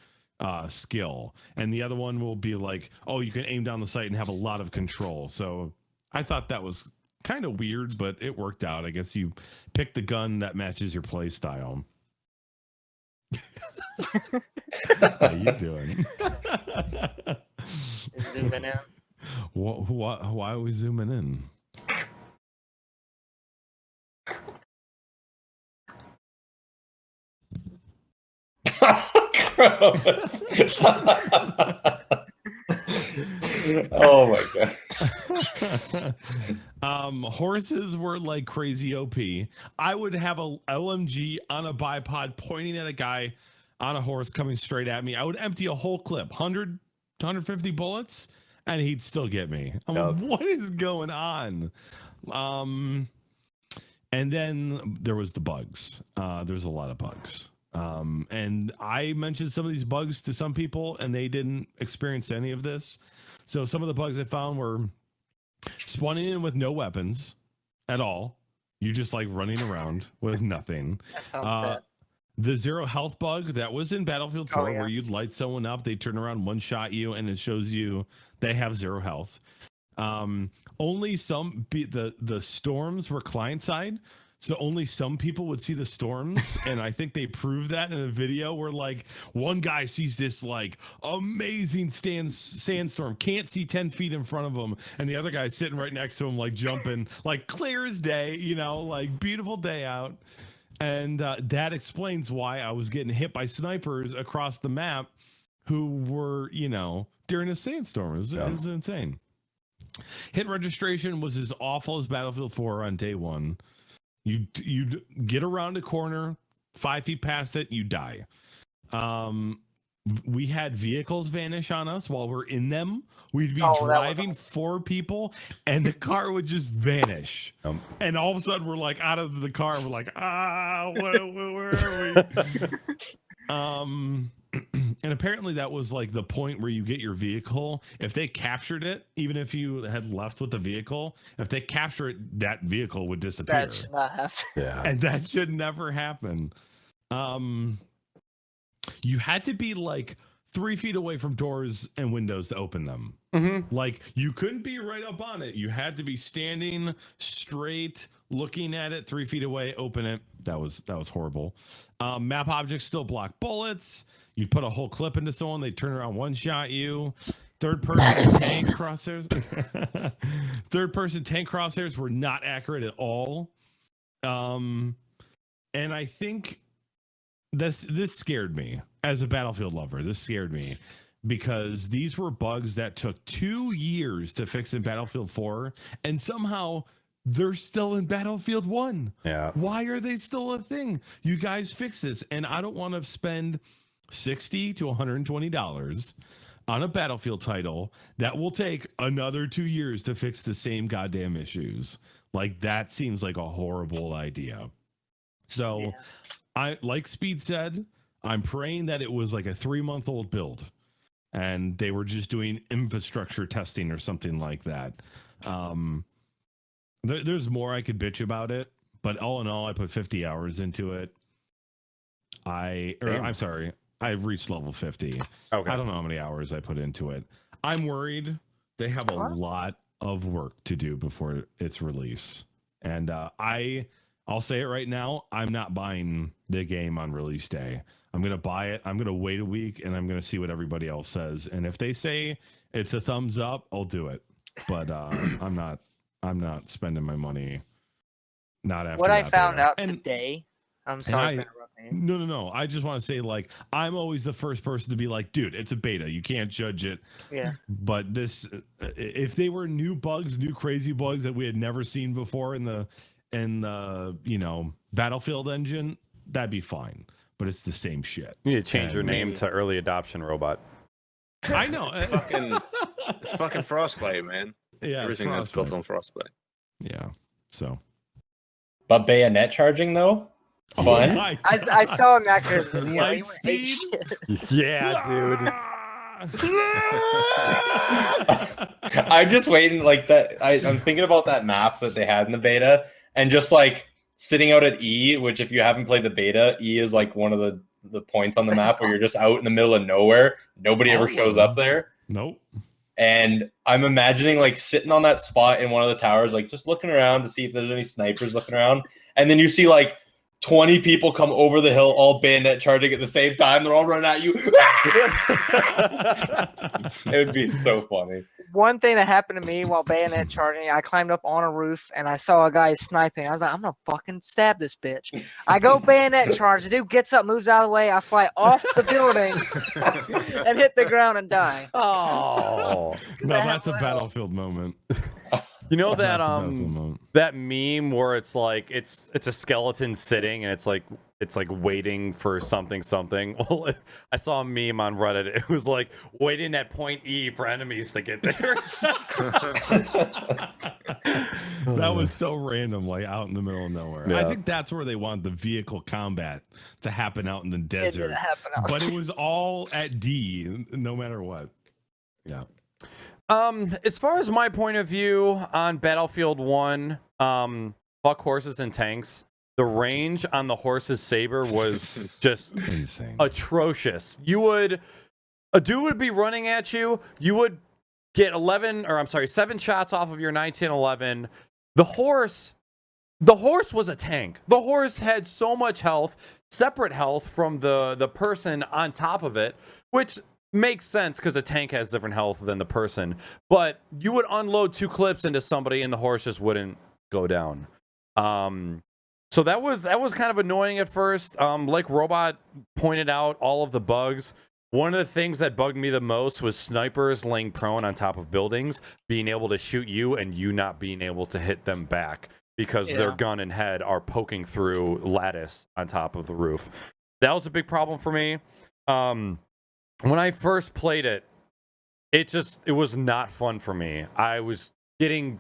skill, and the other one will be like, oh, you can aim down the sight and have a lot of control. So I thought that was kind of weird, but it worked out. I guess you pick the gun that matches your play style. How you doing?
Zooming in.
Why are we zooming in?
Gross. Oh my god.
Horses were like crazy OP. I would have a LMG on a bipod pointing at a guy on a horse coming straight at me. I would empty a whole clip, 100 to 150 bullets, and he'd still get me. I'm like, what is going on? And then there was the bugs. There's a lot of bugs. And I mentioned some of these bugs to some people, and they didn't experience any of this. So some of the bugs I found were spawning in with no weapons at all. You just like running around with nothing.
That sounds bad.
The 0 health bug that was in Battlefield 4,
yeah.
where you'd light someone up, they turn around, one shot you, and it shows you they have 0 health. Only the storms were client side. So only some people would see the storms, and I think they proved that in a video where like one guy sees this like amazing sandstorm, can't see 10 feet in front of him, and the other guy's sitting right next to him like jumping, like clear as day, like beautiful day out. And that explains why I was getting hit by snipers across the map who were, during a sandstorm. It was insane. Hit registration was as awful as Battlefield 4 on day one. You get around a corner, 5 feet past it, you die. We had vehicles vanish on us while we're in them. We'd be driving 4 people, and the car would just vanish. And all of a sudden, we're like out of the car. We're like, where are we? And apparently that was like the point where you get your vehicle. If they captured it, even if you had left with the vehicle, if they capture it, that vehicle would disappear.
That should not happen.
Yeah.
And that should never happen. You had to be like 3 feet away from doors and windows to open them.
Mm-hmm.
Like you couldn't be right up on it. You had to be standing straight, looking at it, 3 feet away, open it. That was horrible. Map objects still block bullets. You put a whole clip into someone, they turn around, one shot you. Third person tank crosshairs. Third person tank crosshairs were not accurate at all. And I think this scared me as a Battlefield lover. This scared me because these were bugs that took 2 years to fix in Battlefield 4, and somehow they're still in Battlefield 1.
Yeah.
Why are they still a thing? You guys fix this, and I don't want to spend $60 to $120 on a Battlefield title that will take another 2 years to fix the same goddamn issues. Like, that seems like a horrible idea. So I, like Speed said, I'm praying that it was like a 3-month-old build and they were just doing infrastructure testing or something like that. There's more I could bitch about it, but all in all, I put 50 hours into it. I'm sorry, I've reached level 50.
Okay.
I don't know how many hours I put into it. I'm worried they have a lot of work to do before its release. And I'll say it right now, I'm not buying the game on release day. I'm going to buy it. I'm going to wait a week and I'm going to see what everybody else says. And if they say it's a thumbs up, I'll do it. But I'm not spending my money. Not after
what I
that
found
there.
out today. I'm sorry for interrupting.
No. I just want to say, like, I'm always the first person to be like, dude, it's a beta. You can't judge it.
Yeah.
But this, if they were new bugs, new crazy bugs that we had never seen before in the Battlefield engine, that'd be fine. But it's the same shit.
You need to change your name to Early Adoption Robot.
I know.
It's fucking Frostbite, man.
Yeah,
Everything that's built on Frostbite.
Yeah. So.
But bayonet charging though, fun.
Oh
I saw Naaackers video.
Light
He went ape
speed?
shit.
Yeah, dude.
I'm just waiting like that. I'm thinking about that map that they had in the beta, and just like sitting out at E, which if you haven't played the beta, E is like one of the points on the map where you're just out in the middle of nowhere. Nobody ever shows up there.
Nope.
And I'm imagining like sitting on that spot in one of the towers, like just looking around to see if there's any snipers looking around. And then you see like 20 people come over the hill, all bayonet charging at the same time. They're all running at you. It would be so funny.
One thing that happened to me while bayonet charging, I climbed up on a roof and I saw a guy sniping. I was like, I'm gonna fucking stab this bitch. I go bayonet charge. The dude gets up, moves out of the way. I fly off the building and hit the ground and die.
Oh,
No, that's a Battlefield moment.
you know
That's
that
a Battlefield moment.
that meme where it's like it's a skeleton sitting and it's like waiting for something. Well, I saw a meme on Reddit. It was like waiting at point E for enemies to get there.
That was so random, like out in the middle of nowhere.
Yeah.
I think that's where they want the vehicle combat to happen out in the
It
desert.
didn't happen.
But it was all at D, no matter what. Yeah.
As far as my point of view on Battlefield 1, fuck horses and tanks. The range on the horse's saber was just
Insane.
atrocious. A dude would be running at you. You would get 7 shots off of your 1911. The horse was a tank. The horse had so much health, separate health from the person on top of it, which makes sense because a tank has different health than the person. But you would unload 2 clips into somebody and the horse just wouldn't go down. So that was kind of annoying at first. Like Robot pointed out, all of the bugs. One of the things that bugged me the most was snipers laying prone on top of buildings, being able to shoot you and you not being able to hit them back because their gun and head are poking through lattice on top of the roof. That was a big problem for me. When I first played it, it was not fun for me. I was being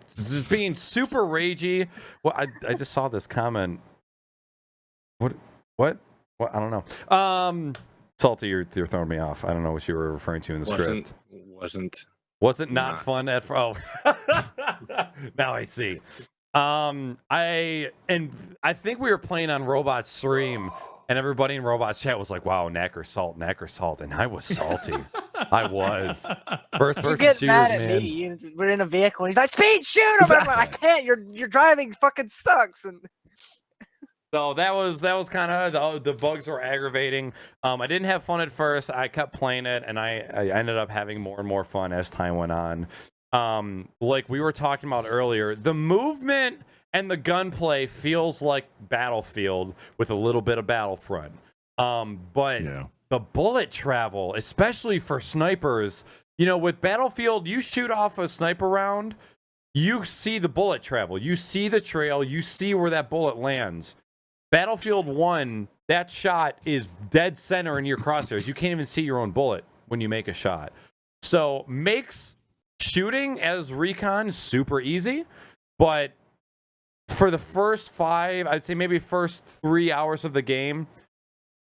super ragey. Well, I just saw this comment. What? I don't know. Salty, you're throwing me off. I don't know what you were referring to in the script. Was it not fun at? Oh, now I see. I think we were playing on Robot's stream, and everybody in Robot's chat was like, "Wow, Naaackers salt," and I was salty. I was. First
You
person
get
shooters,
mad at
man.
me. We're in a vehicle. He's like, "Speed, shoot him!" I'm like, "I can't. You're driving fucking sucks." And
So that was kind of the bugs were aggravating. I didn't have fun at first. I kept playing it, and I ended up having more and more fun as time went on. Like we were talking about earlier, the movement and the gunplay feels like Battlefield with a little bit of Battlefront. But the bullet travel, especially for snipers, with Battlefield, you shoot off a sniper round, you see the bullet travel, you see the trail, you see where that bullet lands. Battlefield 1, that shot is dead center in your crosshairs. You can't even see your own bullet when you make a shot. So makes shooting as recon super easy, but for the first 5, I'd say maybe first 3 hours of the game,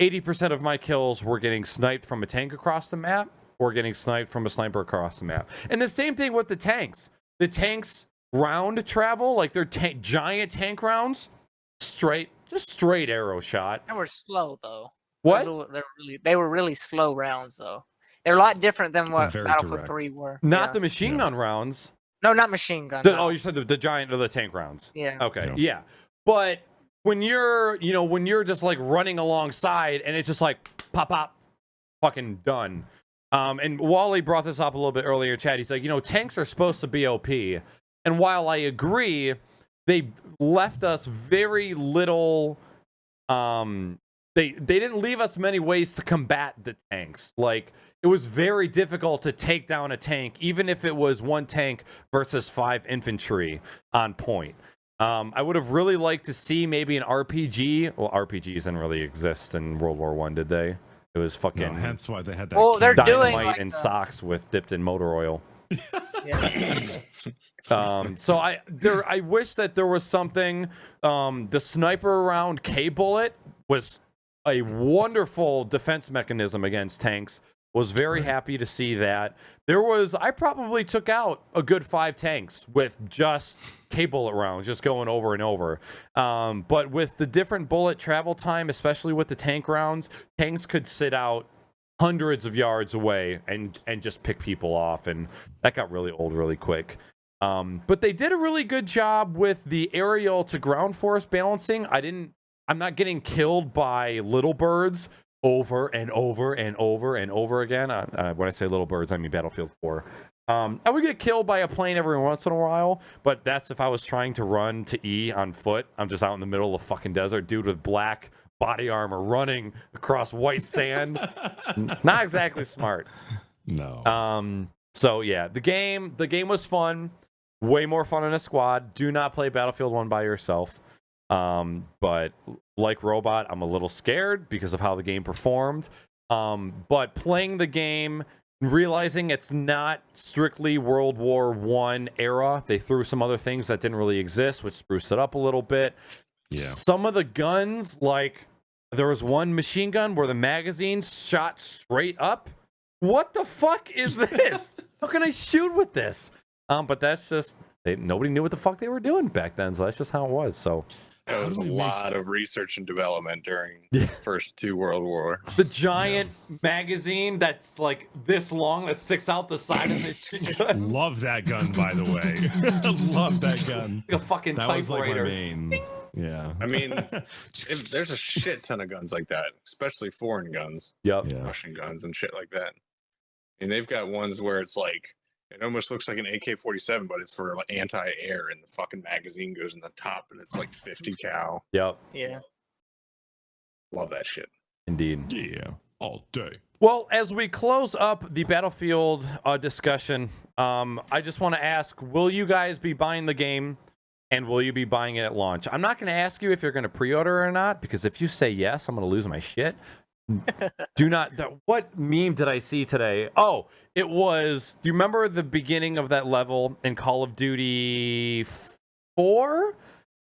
80% of my kills were getting sniped from a tank across the map or getting sniped from a sniper across the map. And the same thing with the tanks. The tanks round travel, like they're giant tank rounds, straight arrow shot.
they were slow though.
What?
They were really slow rounds though. They're a lot different than what
Very
Battlefield
direct.
3 were.
Not
Yeah.
the machine gun rounds.
No, not machine gun.
Oh,
no.
you said the giant or the tank rounds.
Yeah.
Okay, yeah. But when you're just like running alongside and it's just like pop, fucking done. And Wally brought this up a little bit earlier, Chad. He's like, tanks are supposed to be OP. And while I agree, they left us very little they didn't leave us many ways to combat the tanks. Like, it was very difficult to take down a tank, even if it was 1 tank versus 5 infantry on point. I would have really liked to see maybe an RPG. Well, RPGs didn't really exist in World War One, did they? It was fucking
No, hence why they had that.
Well, they're
dynamite
doing, like,
and socks with dipped in motor oil.
Yeah.
So I wish that there was something. The sniper round K bullet was a wonderful defense mechanism against tanks. Was very happy to see that. I probably took out a good 5 tanks with just K bullet rounds, just going over and over. But with the different bullet travel time, especially with the tank rounds, tanks could sit out hundreds of yards away and just pick people off, and that got really old really quick. But they did a really good job with the aerial to ground force balancing. I'm not getting killed by little birds over and over and over and over again. When I say little birds, I mean Battlefield 4. I would get killed by a plane every once in a while, but that's if I was trying to run to E on foot. I'm just out in the middle of the fucking desert, dude with black body armor running across white sand. Not exactly smart.
No.
So yeah, the game was fun. Way more fun in a squad. Do not play Battlefield 1 by yourself. But like Robot, I'm a little scared because of how the game performed. But playing the game, realizing it's not strictly World War One era, they threw some other things that didn't really exist, which spruced it up a little bit.
Yeah.
Some of the guns, like there was one machine gun where the magazine shot straight up. What the fuck is this? How can I shoot with this? But that's just nobody knew what the fuck they were doing back then, so that's just how it was. So
There was a lot of research and development during the first 2 World War.
The giant magazine that's like this long that sticks out the side of the gun.
Love that gun, by the way. Love that gun.
Like a fucking
That was like my
typewriter.
main. Yeah.
I mean, there's a shit ton of guns like that, especially foreign guns,
Yep.
Yeah.
Russian guns and shit like that. And they've got ones where it's like, it almost looks like an AK-47, but it's for like anti-air, and the fucking magazine goes in the top, and it's like 50 cal.
Yep.
Yeah.
Love that shit.
Indeed.
Yeah. All day.
Well, as we close up the Battlefield discussion, I just want to ask, will you guys be buying the game, and will you be buying it at launch? I'm not going to ask you if you're going to pre-order or not, because if you say yes, I'm going to lose my shit. Do not. What meme did I see today? Oh, it was. Do you remember the beginning of that level in Call of Duty 4?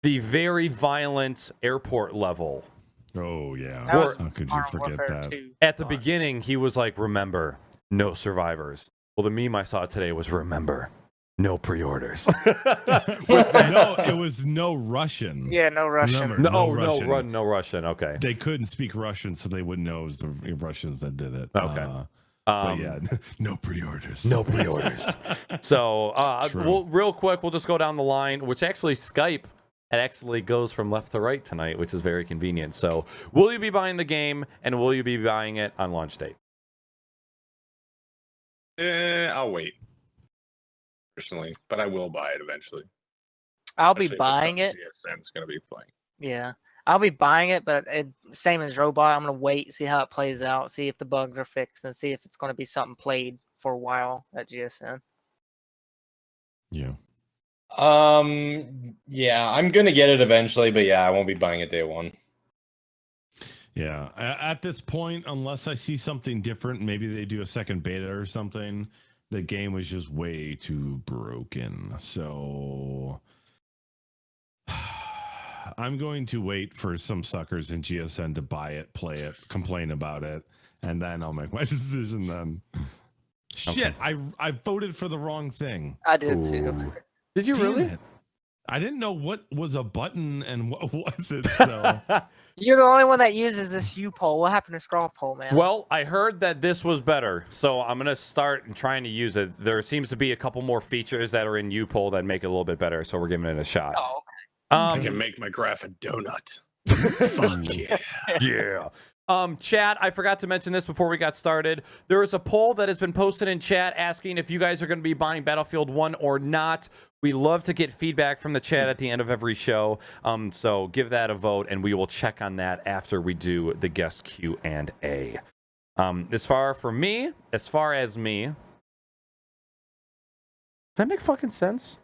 The very violent airport level.
Oh yeah.
That was
How could you
Modern
forget
Warfare
that?
2.
At the beginning, he was like, "Remember, no survivors." Well, the meme I saw today was, "Remember, no pre-orders."
No, it was no Russian.
Yeah, no Russian.
Remember,
No Russian. Okay.
They couldn't speak Russian, so they wouldn't know it was the Russians that did it.
Okay.
But yeah, no pre-orders.
No pre-orders. So,
True.
real quick, we'll just go down the line, which actually Skype, it actually goes from left to right tonight, which is very convenient. So, will you be buying the game, and will you be buying it on launch date?
I'll wait. Personally, but I will buy it eventually.
I'll be
Especially if it's
buying it.
something GSN's going to be playing.
Yeah. I'll be buying it, but same as Robot, I'm going to wait, see how it plays out, see if the bugs are fixed, and see if it's going to be something played for a while at GSN.
Yeah.
Yeah, I'm gonna get it eventually, but yeah, I won't be buying it day one.
Yeah. At this point, unless I see something different, maybe they do a second beta or something. The game was just way too broken. So I'm going to wait for some suckers in GSN to buy it, play it, complain about it, and then I'll make my decision then. Shit, I voted for the wrong thing.
I did too.
Did you
Damn
really?
it. I didn't know what was a button and what wasn't. So
You're the only one that uses this U poll. What happened to scroll poll, man?
Well, I heard that this was better, so I'm gonna start trying to use it. There seems to be a couple more features that are in U-Poll that make it a little bit better, so we're giving it a shot.
Oh,
I can make my graph a donut. Fuck yeah.
Yeah. Chat, I forgot to mention this before we got started. There is a poll that has been posted in chat asking if you guys are going to be buying Battlefield 1 or not. We love to get feedback from the chat at the end of every show. So give that a vote, and we will check on that after we do the guest Q&A. As far as me, does that make fucking sense?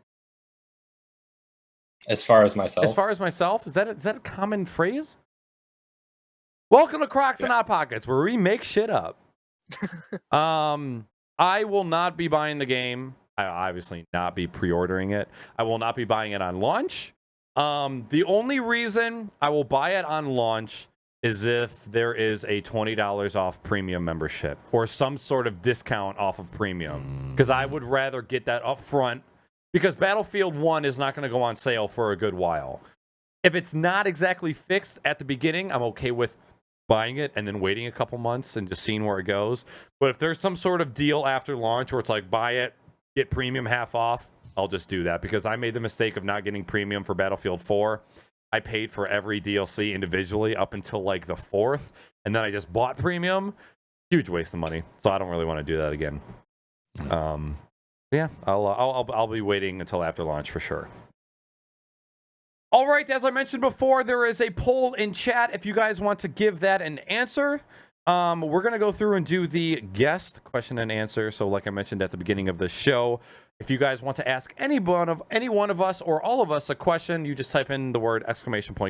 As far as myself.
As far as myself, is that a common phrase? Welcome to Crocs and Hot Pockets, where we make shit up. I will not be buying the game. I obviously not be pre-ordering it. I will not be buying it on launch. The only reason I will buy it on launch is if there is a $20 off premium membership or some sort of discount off of premium, because I would rather get that up front, because Battlefield 1 is not going to go on sale for a good while. If it's not exactly fixed at the beginning, I'm okay with buying it and then waiting a couple months and just seeing where it goes. But if there's some sort of deal after launch where it's like buy it, get premium half off, I'll just do that, because I made the mistake of not getting premium for Battlefield 4. I paid for every DLC individually up until like the 4th, and then I just bought premium. Huge waste of money. So I don't really want to do that again. Yeah, I'll be waiting until after launch for sure. All right, as I mentioned before, there is a poll in chat if you guys want to give that an answer. We're going to go through and do the guest question and answer. So like I mentioned at the beginning of the show, if you guys want to ask any one of us or all of us a question, you just type in the word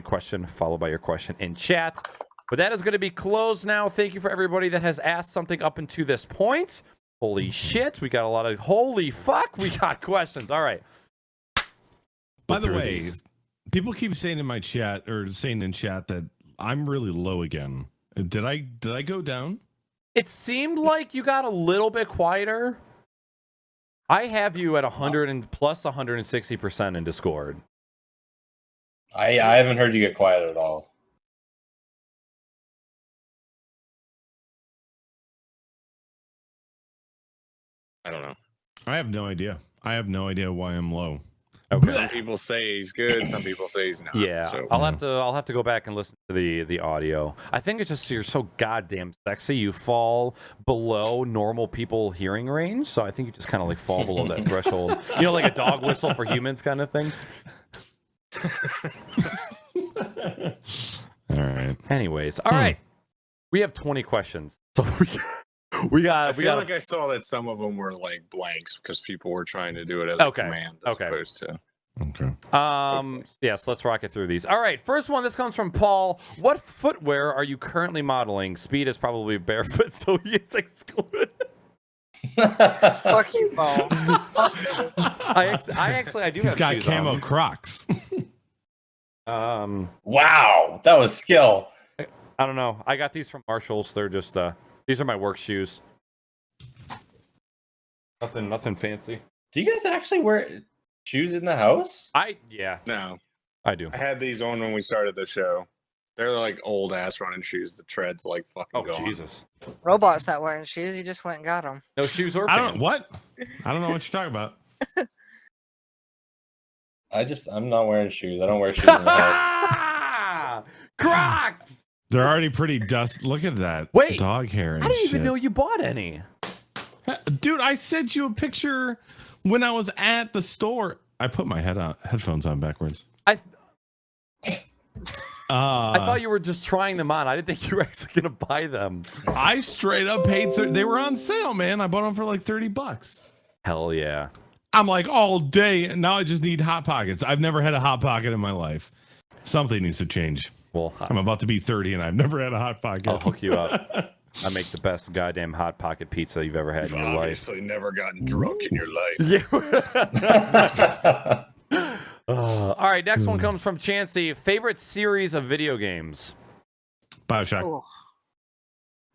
!question followed by your question in chat. But that is going to be closed now. Thank you for everybody that has asked something up until this point. Holy shit, we got a lot of... Holy fuck, we got questions. All right.
By the way, people keep saying in my chat, or saying in chat, that I'm really low again. Did I go down?
It seemed like you got a little bit quieter. I have you at 100 and plus 160% in Discord.
I haven't heard you get quiet at all.
I don't know.
I have no idea. I have no idea why I'm low.
Okay.
Some people say he's good. Some people say he's not.
Yeah,
So.
I'll have to go back and listen to the audio. I think it's just you're so goddamn sexy. You fall below normal people hearing range, so I think you just kind of like fall below that threshold. You know, like a dog whistle for humans kind of thing.
All right.
Anyways, all right. We have 20 questions, so we got.
I feel like I saw that some of them were like blanks because people were trying to do it as a command as opposed to.
Okay.
Yes, let's rock it through these. All right, first one. This comes from Paul. What footwear are you currently modeling? Speed is probably barefoot, so he is excluded.
Fuck you, Paul.
I do
He's
have
got
shoes
camo
on.
Crocs.
Wow, that was skill.
I don't know. I got these from Marshalls. They're just these are my work shoes. Nothing fancy.
Do you guys actually wear shoes in the house?
No,
I do.
I had these on when we started the show. They're like old ass running shoes. The treads like fucking
Oh
gone.
Jesus!
Robot's not wearing shoes. He just went and got them.
No shoes or
I
pants.
don't what? I don't know what you're talking about.
I'm not wearing shoes. I don't wear shoes in the house.
Crocs.
They're already pretty dust. Look at that.
Wait,
dog hair and
I didn't
shit.
even know you bought any.
Dude, I sent you a picture when I was at the store. I put my headphones on backwards.
I thought you were just trying them on. I didn't think you were actually gonna buy them.
I straight up paid. They were on sale, man. I bought them for like $30.
Hell yeah.
I'm like all day, and now I just need Hot Pockets. I've never had a Hot Pocket in my life. Something needs to change.
Well,
I'm about to be 30, and I've never had a Hot Pocket.
I'll hook you up. I make the best goddamn Hot Pocket pizza you've ever had
You've
in your life.
obviously never gotten drunk in your life.
Yeah. All right, next one comes from Chansey. Favorite series of video games?
BioShock.
Ooh,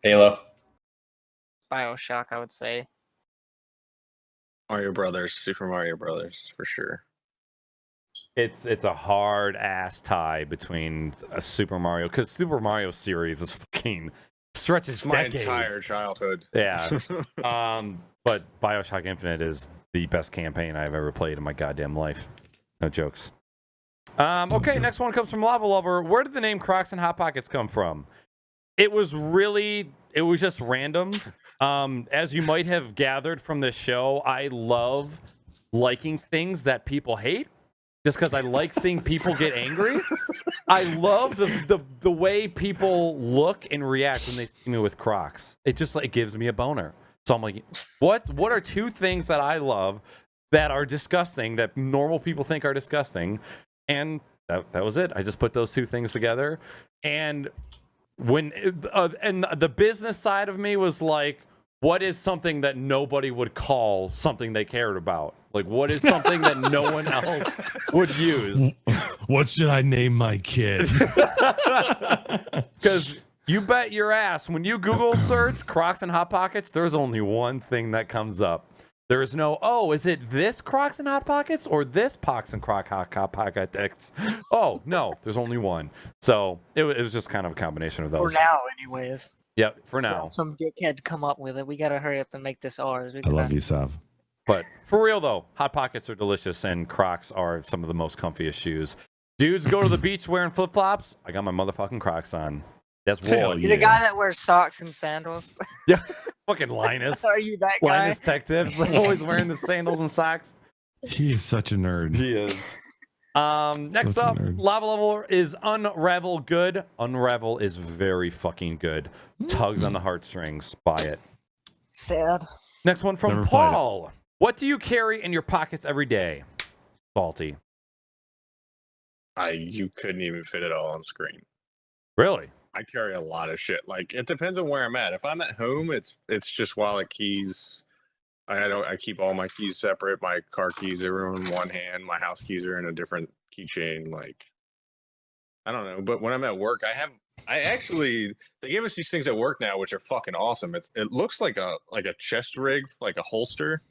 Halo.
BioShock, I would say.
Mario Brothers, Super Mario Brothers, for sure.
It's a hard ass tie between a Super Mario, because Super Mario series is fucking stretches
It's my
decades.
entire childhood.
Yeah. But BioShock Infinite is the best campaign I've ever played in my goddamn life. No jokes. Okay, next one comes from Lava Lover. Where did the name Crocs and Hot Pockets come from? It was just random. As you might have gathered from this show, I love liking things that people hate. Just because I like seeing people get angry. I love the way people look and react when they see me with Crocs. It just like gives me a boner. So I'm like, what are two things that I love that are disgusting, that normal people think are disgusting? And that was it. I just put those two things together. And and the business side of me was like, what is something that nobody would call something they cared about? Like, what is something that no one else would use?
What should I name my kid?
Because you bet your ass, when you Google search Crocs and Hot Pockets, there's only one thing that comes up. There is no, is it this Crocs and Hot Pockets or this Pox and Croc Hot Pockets? Oh, no, there's only one. So it was just kind of a combination of those.
For now, anyways.
Yep, for now.
Some dickhead come up with it. We gotta hurry up and make this ours.
I love you, Sav.
But for real though, Hot Pockets are delicious and Crocs are some of the most comfiest shoes. Dudes go to the beach wearing flip-flops. I got my motherfucking Crocs on. That's
Hell
raw.
You're the guy that wears socks and sandals.
Yeah, fucking Linus.
Are you that guy?
Linus Tech Tips, always wearing the sandals and socks.
He is such a nerd.
He is. Next
Such a
up,
nerd.
lava level is Unravel good. Unravel is very fucking good. Tugs on the heartstrings. Buy it.
Sad.
Next one from
Never played it.
Paul. What do you carry in your pockets every day? Salty.
You couldn't even fit it all on screen.
Really?
I carry a lot of shit. Like, it depends on where I'm at. If I'm at home, it's just wallet, keys. I keep all my keys separate. My car keys are in one hand. My house keys are in a different keychain. Like, I don't know. But when I'm at work, they give us these things at work now, which are fucking awesome. It looks like a chest rig, like a holster.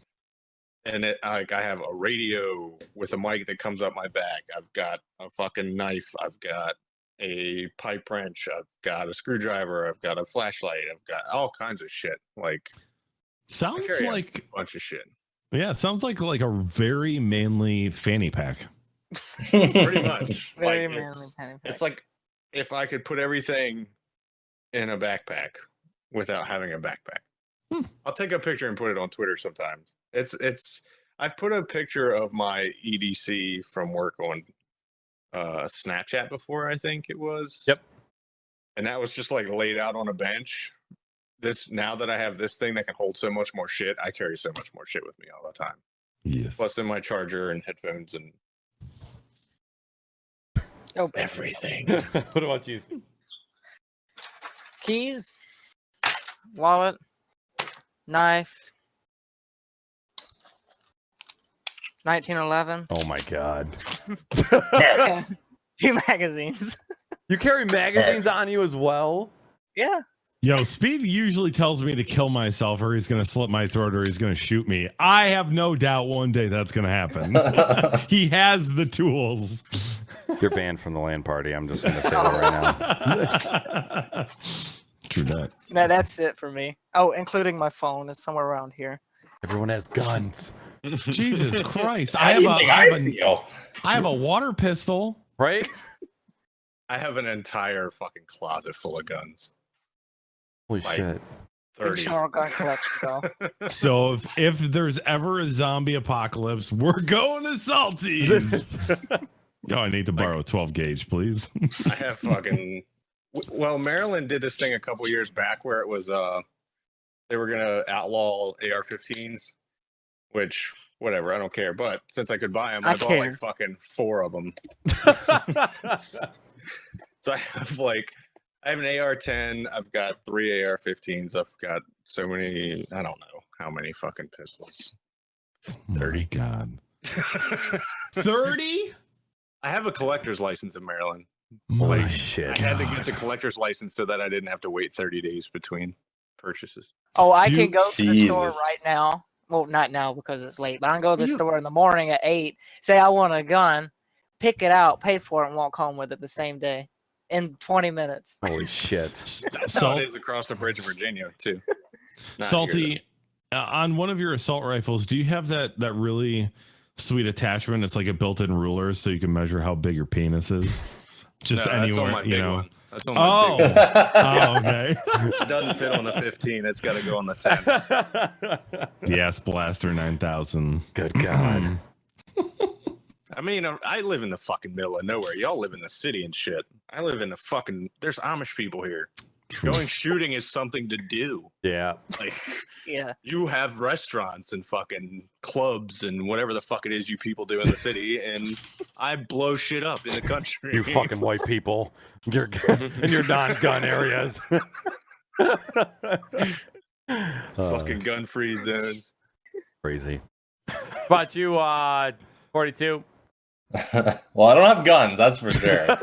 And I have a radio with a mic that comes up my back. I've got a fucking knife. I've got a pipe wrench. I've got a screwdriver. I've got a flashlight. I've got all kinds of shit. Like,
Sounds
I carry
like
a bunch of shit.
yeah, sounds like a very manly fanny pack.
Pretty much.
Very
Like,
manly kind of
it's like if I could put everything in a backpack without having a backpack. I'll take a picture and put it on Twitter sometimes. I've put a picture of my EDC from work on Snapchat before, I think it was.
Yep.
And that was just like laid out on a bench. Now that I have this thing that can hold so much more shit, I carry so much more shit with me all the time.
Yes.
Plus in my charger and headphones and everything.
What about you?
keys, wallet, knife, 1911.
Oh my god.
Two magazines.
You carry magazines on you as well?
Yeah.
Yo, Speed usually tells me to kill myself or he's going to slit my throat or he's going to shoot me. I have no doubt one day that's going to happen. He has the tools.
You're banned from the LAN party. I'm just going to say that right now.
True that.
No, that's it for me. Oh, including my phone is somewhere around here.
Everyone has guns.
Jesus Christ.
How do you think I feel?
I have a water pistol.
Right?
I have an entire fucking closet full of guns.
Holy
Like,
shit.
Big
30.
Sean gun collection, though.
So if there's ever a zombie apocalypse, we're going to Salty. No, I need to borrow 12 gauge, please.
I have fucking. Well, Maryland did this thing a couple years back where it was they were gonna outlaw AR-15s, which whatever, I don't care. But since I could buy them, I bought
care.
like fucking 4 of them. So I have an AR-10. I've got 3 AR-15s. I've got so many. I don't know how many fucking pistols. 30.
Oh God. 30?
I have a collector's license in Maryland.
My
Holy shit.
I had to get the collector's license so that I didn't have to wait 30 days between purchases.
Oh, I can
Dude,
go to the store
Jesus.
right now. Well, not now because it's late, but I can go to the store in the morning at 8, say I want a gun, pick it out, pay for it, and walk home with it the same day in 20 minutes.
Holy shit.
That's how it is across the bridge of Virginia, too. Not here,
Salty, on one of your assault rifles, do you have that really sweet attachment? It's like a built-in ruler so you can measure how big your penis is. Just
No, that's on
anywhere,
my
you
big
know.
one. That's on my big one.
Oh, okay.
It doesn't fit on the 15. It's got to go on the 10.
The S Blaster 9000.
Good God.
I mean, I live in the fucking middle of nowhere. Y'all live in the city and shit. I live in the fucking. There's Amish people here. Going shooting is something to do.
Yeah.
Like,
Yeah.
you have restaurants and fucking clubs and whatever the fuck it is you people do in the city, and I blow shit up in the country.
You fucking white people. You're in your non-gun areas.
Fucking gun-free zones.
Crazy. But you, 42.
Well, I don't have guns, that's for sure.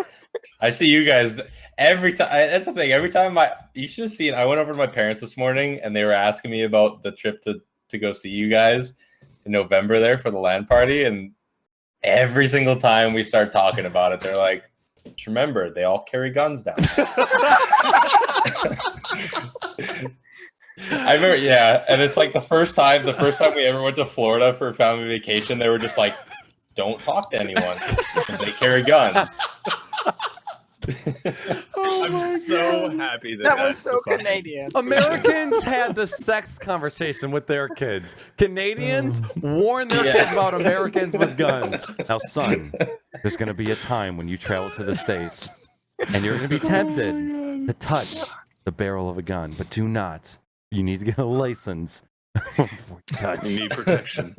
I see you guys every time. That's the thing. Every time you should have seen. I went over to my parents this morning, and they were asking me about the trip to go see you guys in November there for the LAN party. And every single time we start talking about it, they're like, "Just remember, they all carry guns down." I remember, yeah, and it's like the first time we ever went to Florida for a family vacation, they were just like, "Don't talk to anyone. They carry guns."
I'm so happy
That was so Canadian.
Americans had the sex conversation with their kids. Canadians warn their kids about Americans with guns. Now, son, there's going to be a time when you travel to the States and you're going to be tempted to touch the barrel of a gun, but do not. You need to get a license before you touch.
You need protection.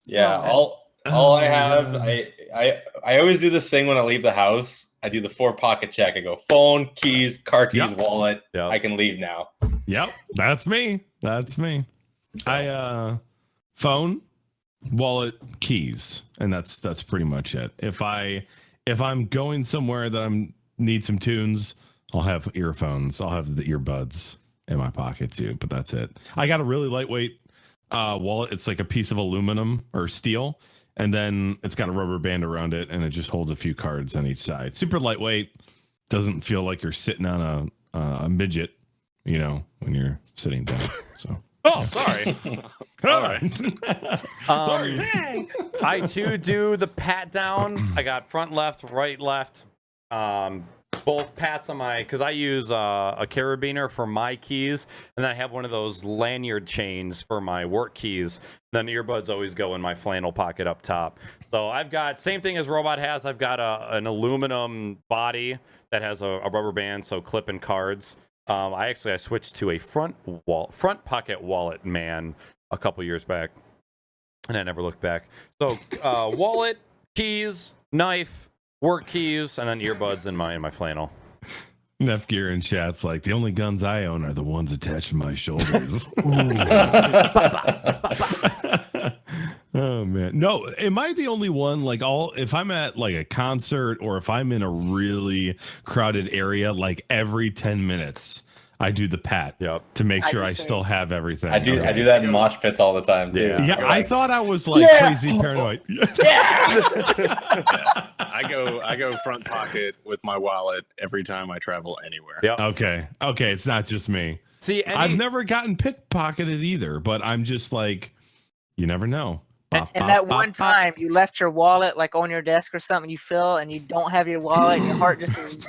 Yeah, all I have, I always do this thing when I leave the house. I do the 4-pocket check. I go phone, keys, car keys, wallet.
Yep.
I can leave now.
Yep, that's me. I phone, wallet, keys, and that's pretty much it. If I'm going somewhere that I need some tunes, I'll have earphones. I'll have the earbuds in my pocket too. But that's it. I got a really lightweight wallet. It's like a piece of aluminum or steel. And then it's got a rubber band around it, and it just holds a few cards on each side. Super lightweight. Doesn't feel like you're sitting on a midget, when you're sitting down. So.
Oh, sorry. All right.
Sorry.
I too do the pat down. I got front left, right left. Both pats on my, because I use a carabiner for my keys, and then I have one of those lanyard chains for my work keys. Then the earbuds always go in my flannel pocket up top. So I've got, same thing as Robot has, I've got an aluminum body that has a rubber band, so clipping cards. I switched to a front pocket wallet man a couple years back, and I never looked back. So wallet, keys, knife, work keys, and then earbuds in my flannel.
Neff Gear in chat's like, the only guns I own are the ones attached to my shoulders. Oh man, no. Am I the only one? Like, if I'm at like a concert or if I'm in a really crowded area, like every 10 minutes, I do the pat to make sure I still have everything.
I do that in mosh pits all the time too.
Yeah, I thought I was like crazy paranoid.
I go front pocket with my wallet every time I travel anywhere.
Yep.
Okay, it's not just me.
See,
I've never gotten pickpocketed either, but I'm just like, you never know.
And that one time you left your wallet like on your desk or something, you feel, and you don't have your wallet, and your heart just is.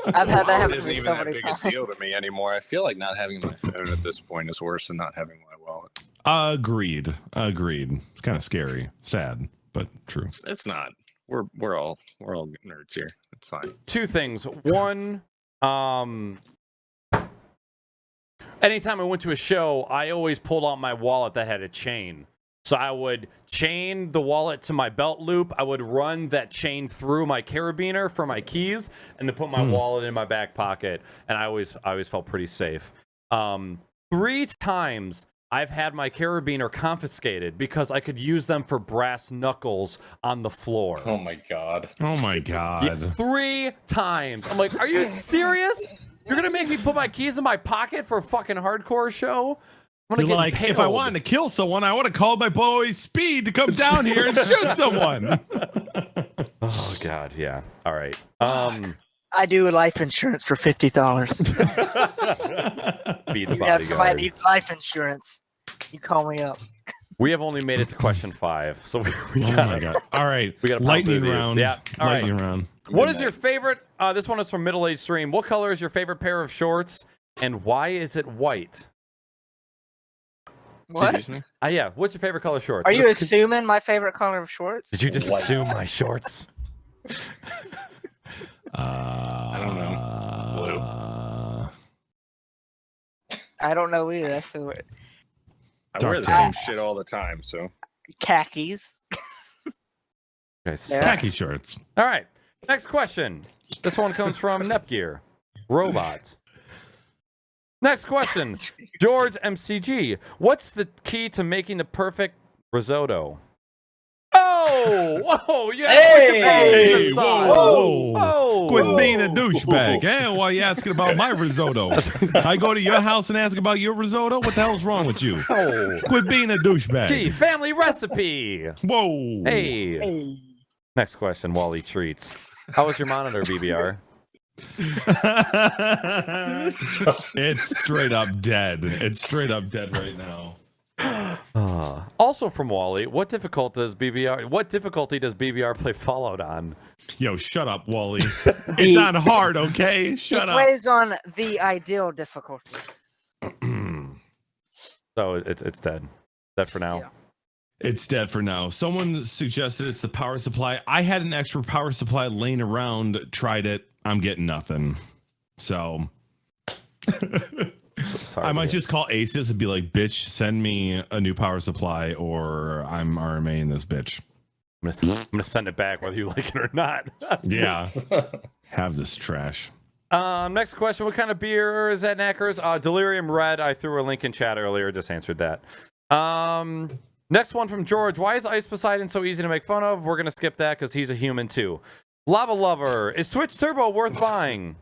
I've had that happen to me so many times.
It's not even that big a deal to me anymore. I feel like not having my phone at this point is worse than not having my wallet.
Agreed. It's kind of scary, sad, but true.
It's not. We're all nerds here. It's fine.
Two things. One, anytime I went to a show, I always pulled out my wallet that had a chain. So I would chain the wallet to my belt loop. I would run that chain through my carabiner for my keys, and then put my wallet in my back pocket. And I always felt pretty safe. 3 times I've had my carabiner confiscated because I could use them for brass knuckles on the floor.
Oh my god.
Yeah, 3 times. I'm like, are you serious? You're gonna make me put my keys in my pocket for a fucking hardcore show?
You're like,
impaled.
if I wanted to kill someone, I would have called my boy Speed to come down here and shoot someone.
Oh god, yeah. All right.
I do life insurance for $50.
Be the
You have somebody
bodyguard.
needs life insurance, you call me up.
We have only made it to question 5, so we
Oh
got
my god! All right,
we got
lightning round.
Yeah. All right.
Lightning round.
What is your favorite? This one is from Middle Age Stream. What color is your favorite pair of shorts, and why is it white?
What?
Excuse me?
Yeah. What's your favorite color shorts?
Are you assuming my favorite color of shorts?
Did you just
White.
assume my shorts?
I
don't know. Blue.
I don't know either. That's the
I wear the same shit all the time, so.
khakis.
Okay.
Yeah.
Khaki shorts.
All right. Next question. This one comes from Nepgear Robot. Next question. George MCG. What's the key to making the perfect risotto? Oh! Whoa! Yeah!
Hey!
Whoa!
Whoa!
Whoa!
Quit being a douchebag. Eh? Why are you asking about my risotto? I go to your house and ask about your risotto? What the hell's wrong with you?
Oh.
Quit being a douchebag.
Gee, family recipe.
Whoa!
Hey.
Hey.
Next question, Wally Treats. How was your monitor, BBR?
It's straight up dead. It's straight up dead right now.
Also from Wally, what difficulty does BBR play Fallout on?
Yo, shut up, Wally. It's on hard, okay? Shut
He
up.
plays on the ideal difficulty.
So it's dead. Dead for now.
Yeah.
It's dead for now. Someone suggested it's the power supply. I had an extra power supply laying around, tried it. I'm getting nothing. So
Sorry,
I might
BBR.
just call Asus and be like, bitch, send me a new power supply or I'm RMAing this bitch.
I'm gonna send it back whether you like it or not.
Yeah. Have this trash.
Next question. What kind of beer is that, Naaackers? Delirium Red. I threw a link in chat earlier. Just answered that. Next one from George. Why is Ice Poseidon so easy to make fun of? We're going to skip that because he's a human too. Lava Lover. Is Twitch Turbo worth buying?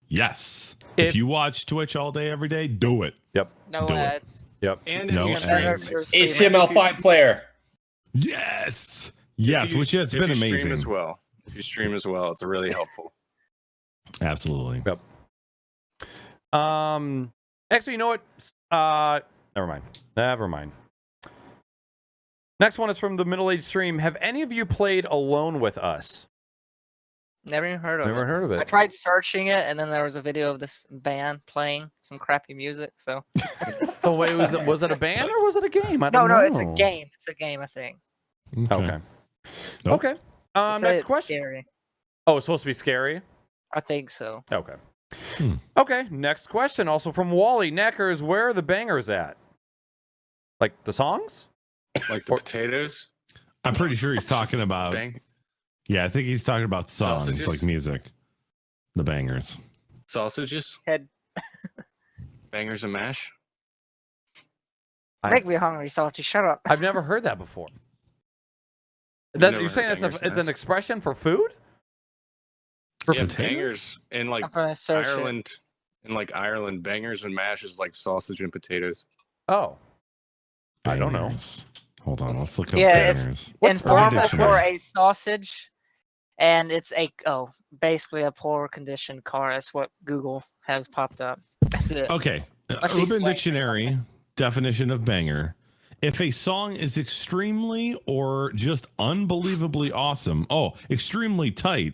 Yes.
If
If you watch Twitch all day, every day, do it.
Yep.
No
Do it.
ads.
Yep.
And
No,
if you
and-
stream,
HTML5 player.
Yes. Yes, which has
if
been
you stream
amazing.
as well. If you stream as well, it's really helpful.
Absolutely.
Yep. Actually, you know what? Never mind. Next one is from the Middle Age Stream. Have any of you played Alone with Us?
Never even heard of
Never
it.
heard of
I
it.
tried searching it, and then there was a video of this band playing some crappy music. So
Oh wait, was it a band or was it a game? I
no,
don't know.
it's a game. It's a game, I think.
Okay.
Nope.
Okay.
They say
Next
it's
question.
Scary.
Oh, it's supposed to be scary.
I think so.
Okay.
Hmm.
Okay. Next question, also from Wally. Naaackers, where are the bangers at? Like the songs?
Like the potatoes.
I'm pretty sure he's talking about.
Bang.
Yeah, I think he's talking about songs,
Sausages?
like music. The bangers.
Sausages.
Head.
Bangers and mash.
Make me hungry, Salty. Shut up.
I've never heard that before.
never
You're saying
heard bangers and
it's an
mash?
expression for food? For
Yeah,
potatoes?
bangers in like
I'm gonna search it.
Ireland. In like Ireland, bangers and mash is like sausage and potatoes.
Oh. I don't know.
Bangers. Hold on, let's look up
Yeah, it's-
bangers.
What's
Informal
dictionary?
for a sausage, and it's basically a poor condition car. That's what Google has popped up. That's it.
Okay.
Must be
Urban
slang or
Dictionary definition of banger. If a song is extremely or just unbelievably awesome, extremely tight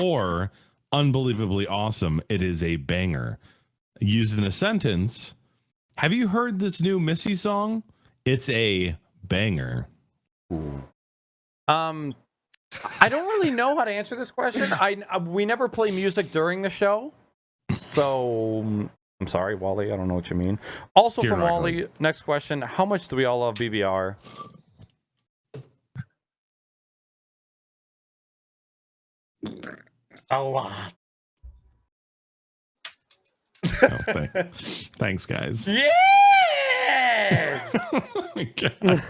or unbelievably awesome, it is a banger. Used in a sentence, have you heard this new Missy song? It's a banger.
I don't really know how to answer this question. We never play music during the show, so I'm sorry, Wally. I don't know what you mean. Also
Dear
from
Rock
Wally,
Lord.
next question: how much do we all love BBR? A lot.
Thanks, guys.
Yes.
Oh my God.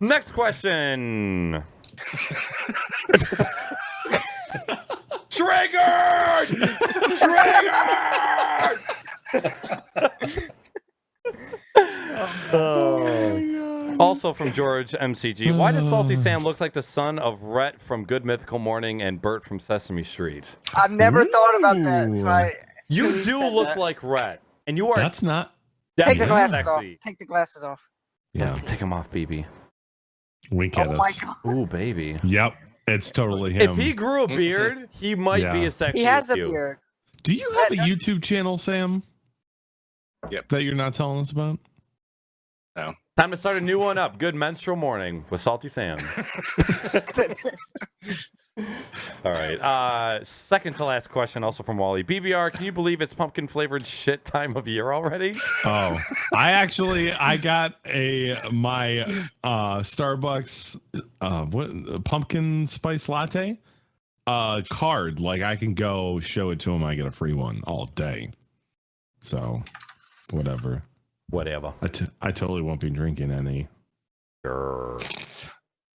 Next question. Triggered! Triggered! Also from George MCG. Why does Salty Sam look like the son of Rhett from Good Mythical Morning and Bert from Sesame Street?
I've never thought about that until
Ooh.
I.
You
Who
do
said
look
that?
like Rhett. And you are
That's not.
Take the
Definitely
glasses off.
sexy.
Take the glasses off.
Yeah.
Take them off, BB.
Wink at
Oh
us.
my god.
Ooh, baby.
Yep. It's totally him.
If he grew a beard, he might be
Yeah.
as sexy
He has
as
a
you.
beard.
Do you have a
That's-
YouTube channel, Sam?
Yep.
That you're not telling us about?
Time to start a new one up. Good menstrual morning with Salty Sam. All right. Second to last question, also from Wally. BBR, can you believe it's pumpkin flavored shit time of year already?
Oh, I got my Starbucks what pumpkin spice latte card. Like I can go show it to him. I get a free one all day. So whatever.
Whatever.
I totally won't be drinking any.
Sure.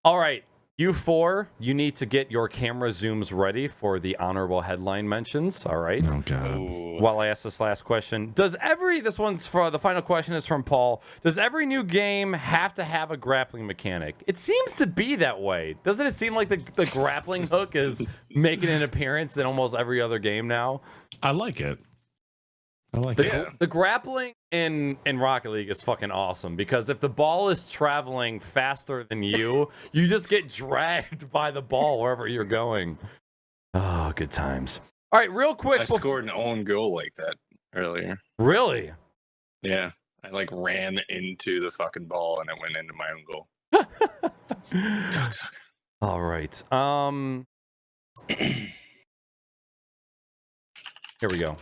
All right. You four, you need to get your camera zooms ready for the honorable headline mentions. All right.
Oh god.
Ooh.
While I ask this last question, this one's for the final question is from Paul. Does every new game have to have a grappling mechanic? It seems to be that way. Doesn't it seem like the grappling hook is making an appearance in almost every other game now?
I like it. I like it.
The grappling in Rocket League is fucking awesome because if the ball is traveling faster than you, you just get dragged by the ball wherever you're going. Oh, good times. All right, real quick.
I scored an own goal like that earlier.
Really?
Yeah. I like ran into the fucking ball and it went into my own goal. Cocksucker.
All right. Here we go.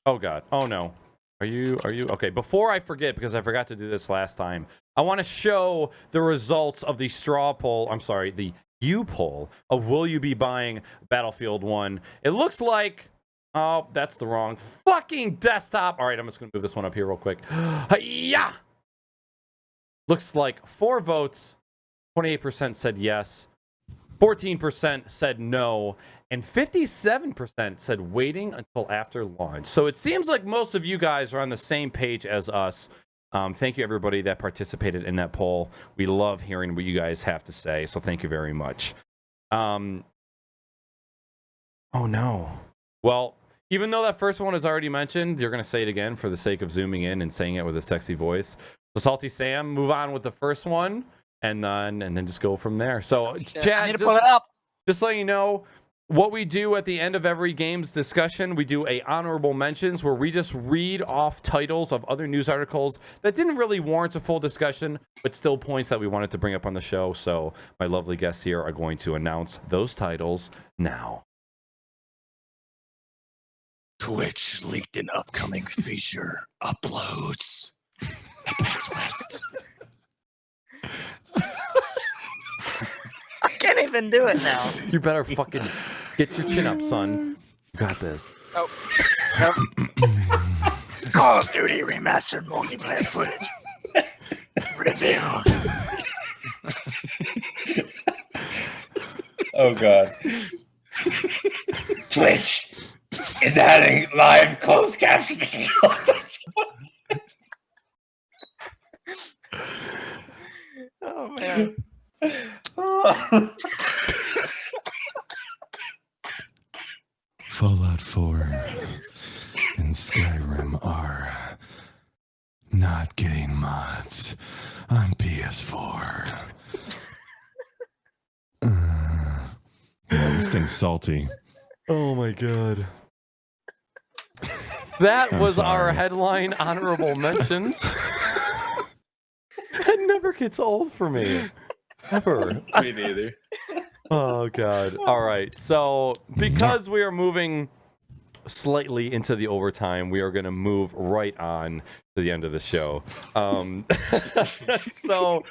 Oh god. Oh no. Are you okay? Before I forget, because I forgot to do this last time, I want to show the results of the straw poll. I'm sorry, the U poll of will you be buying Battlefield 1? It looks like that's the wrong fucking desktop. All right, I'm just gonna move this one up here real quick. Yeah. Looks like 4 votes. 28% said yes. 14% said no, and 57% said waiting until after launch. So it seems like most of you guys are on the same page as us. Thank you, everybody that participated in that poll. We love hearing what you guys have to say, so thank you very much. Oh, no. Well, even though that first one is already mentioned, you're going to say it again for the sake of zooming in and saying it with a sexy voice. So, Salty Sam, move on with the first one. And then just go from there. So, Chad,
I need to pull it up.
just so you know, what we do at the end of every game's discussion, we do a honorable mentions where we just read off titles of other news articles that didn't really warrant a full discussion, but still points that we wanted to bring up on the show. So my lovely guests here are going to announce those titles now.
Twitch leaked an upcoming feature. Uploads. Apex West.
I can't even do it now.
You better fucking get your chin up, son. You got this.
Oh. Nope. Call of Duty remastered multiplayer footage. Revealed.
Oh god. Twitch is adding live closed captioning.
Oh man.
Fallout 4 and Skyrim are not getting mods on PS4. Yeah, this thing's salty.
Oh my god. That
I'm
was our
sorry.
headline honorable mentions. It never gets old for me. Ever.
Me neither.
Oh god. All right. So because we are moving slightly into the overtime, we are going to move right on to the end of the show. So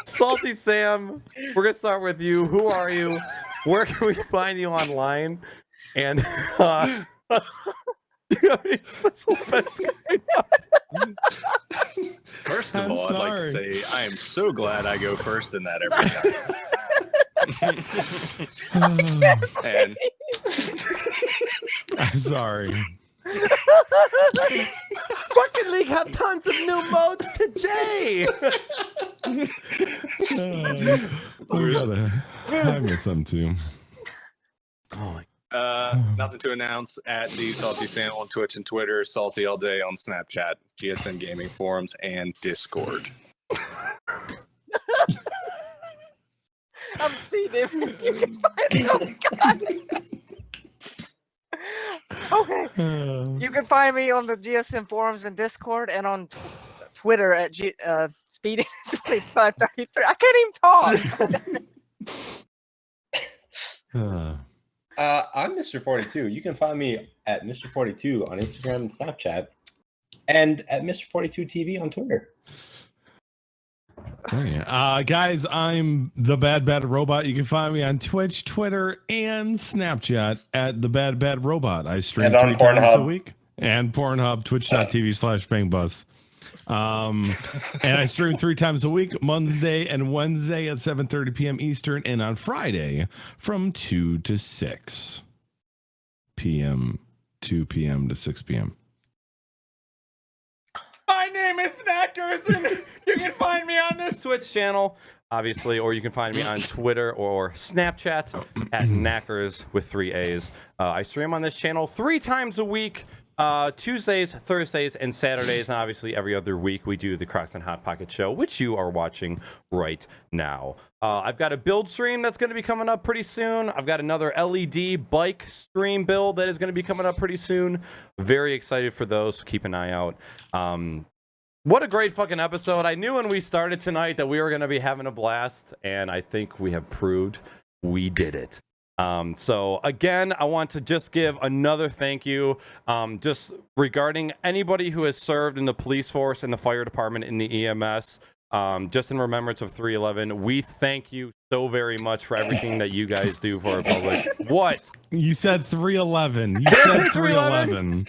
Salty Sam, we're going to start with you. Who are you? Where can we find you online? And do you have any special events going on?
First of
I'm
all, I'd like to
sorry.
say I am so glad I go first in that every time. And
I'm sorry.
Rocket League have tons of new modes today.
We gotta. I miss them too.
Oh my.
Nothing to announce at the SaltySam on Twitch and Twitter, Salty all day on Snapchat, GSN Gaming Forums, and Discord.
I'm SpeedDemon. You can find me. Oh God. Okay. You can find me on the GSM forums and Discord, and on Twitter at SpeedDemon2533. I can't even talk.
I'm MrFortyTwo. You can find me at MrFortyTwo on Instagram and Snapchat, and at MrFortyTwo TV on Twitter.
Oh, yeah. Guys, I'm the BadBadRobot. You can find me on Twitch, Twitter, and Snapchat at the BadBadRobot. I stream
And on
3 times a
Pornhub.
week. And Pornhub, twitch.tv/bangbus. And I stream 3 times a week, Monday and Wednesday at 7:30 p.m. Eastern, and on Friday from 2 to 6 p.m., 2 p.m. to 6 p.m.
My name is Naaackers, and you can find me on this Twitch channel, obviously, or you can find me on Twitter or Snapchat at Naaackers with 3 A's. I stream on this channel 3 times a week, Tuesdays, Thursdays, and Saturdays, and obviously every other week we do the Crocs and Hot Pocket show, which you are watching right now. I've got a build stream that's going to be coming up pretty soon. I've got another LED bike stream build that is going to be coming up pretty soon. Very excited for those, so keep an eye out. What a great fucking episode. I knew when we started tonight that we were going to be having a blast, and I think we have proved we did it. So again, I want to just give another thank you just regarding anybody who has served in the police force and the fire department in the EMS. Just in remembrance of 311, we thank you so very much for everything that you guys do for our public. What?
You said 311. You said 311.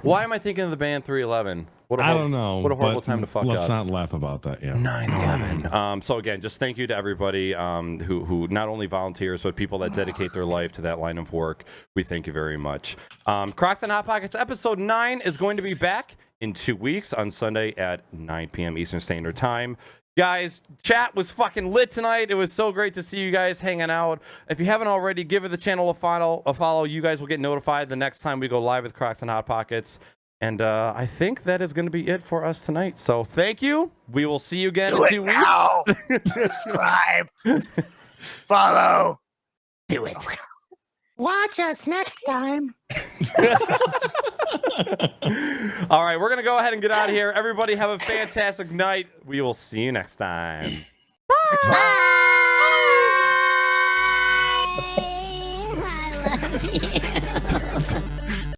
Why am I thinking of the band 311?
I don't know.
What a horrible
but
time to fuck
let's
up.
not laugh about that. Yeah.
9/11. So again, just thank you to everybody who not only volunteers but people that dedicate their life to that line of work. We thank you very much. Crocs and Hot Pockets episode 9 is going to be back in 2 weeks on Sunday at 9 p.m. Eastern Standard Time. Guys, chat was fucking lit tonight. It was so great to see you guys hanging out. If you haven't already, give the channel a follow. You guys will get notified the next time we go live with Crocs and Hot Pockets. And I think that is going to be it for us tonight. So thank you. We will see you again in 2 weeks.
Now. Subscribe. Follow.
Do it.
Watch us next time.
All right, we're going to go ahead and get out of here. Everybody have a fantastic night. We will see you next time.
Bye. I love you.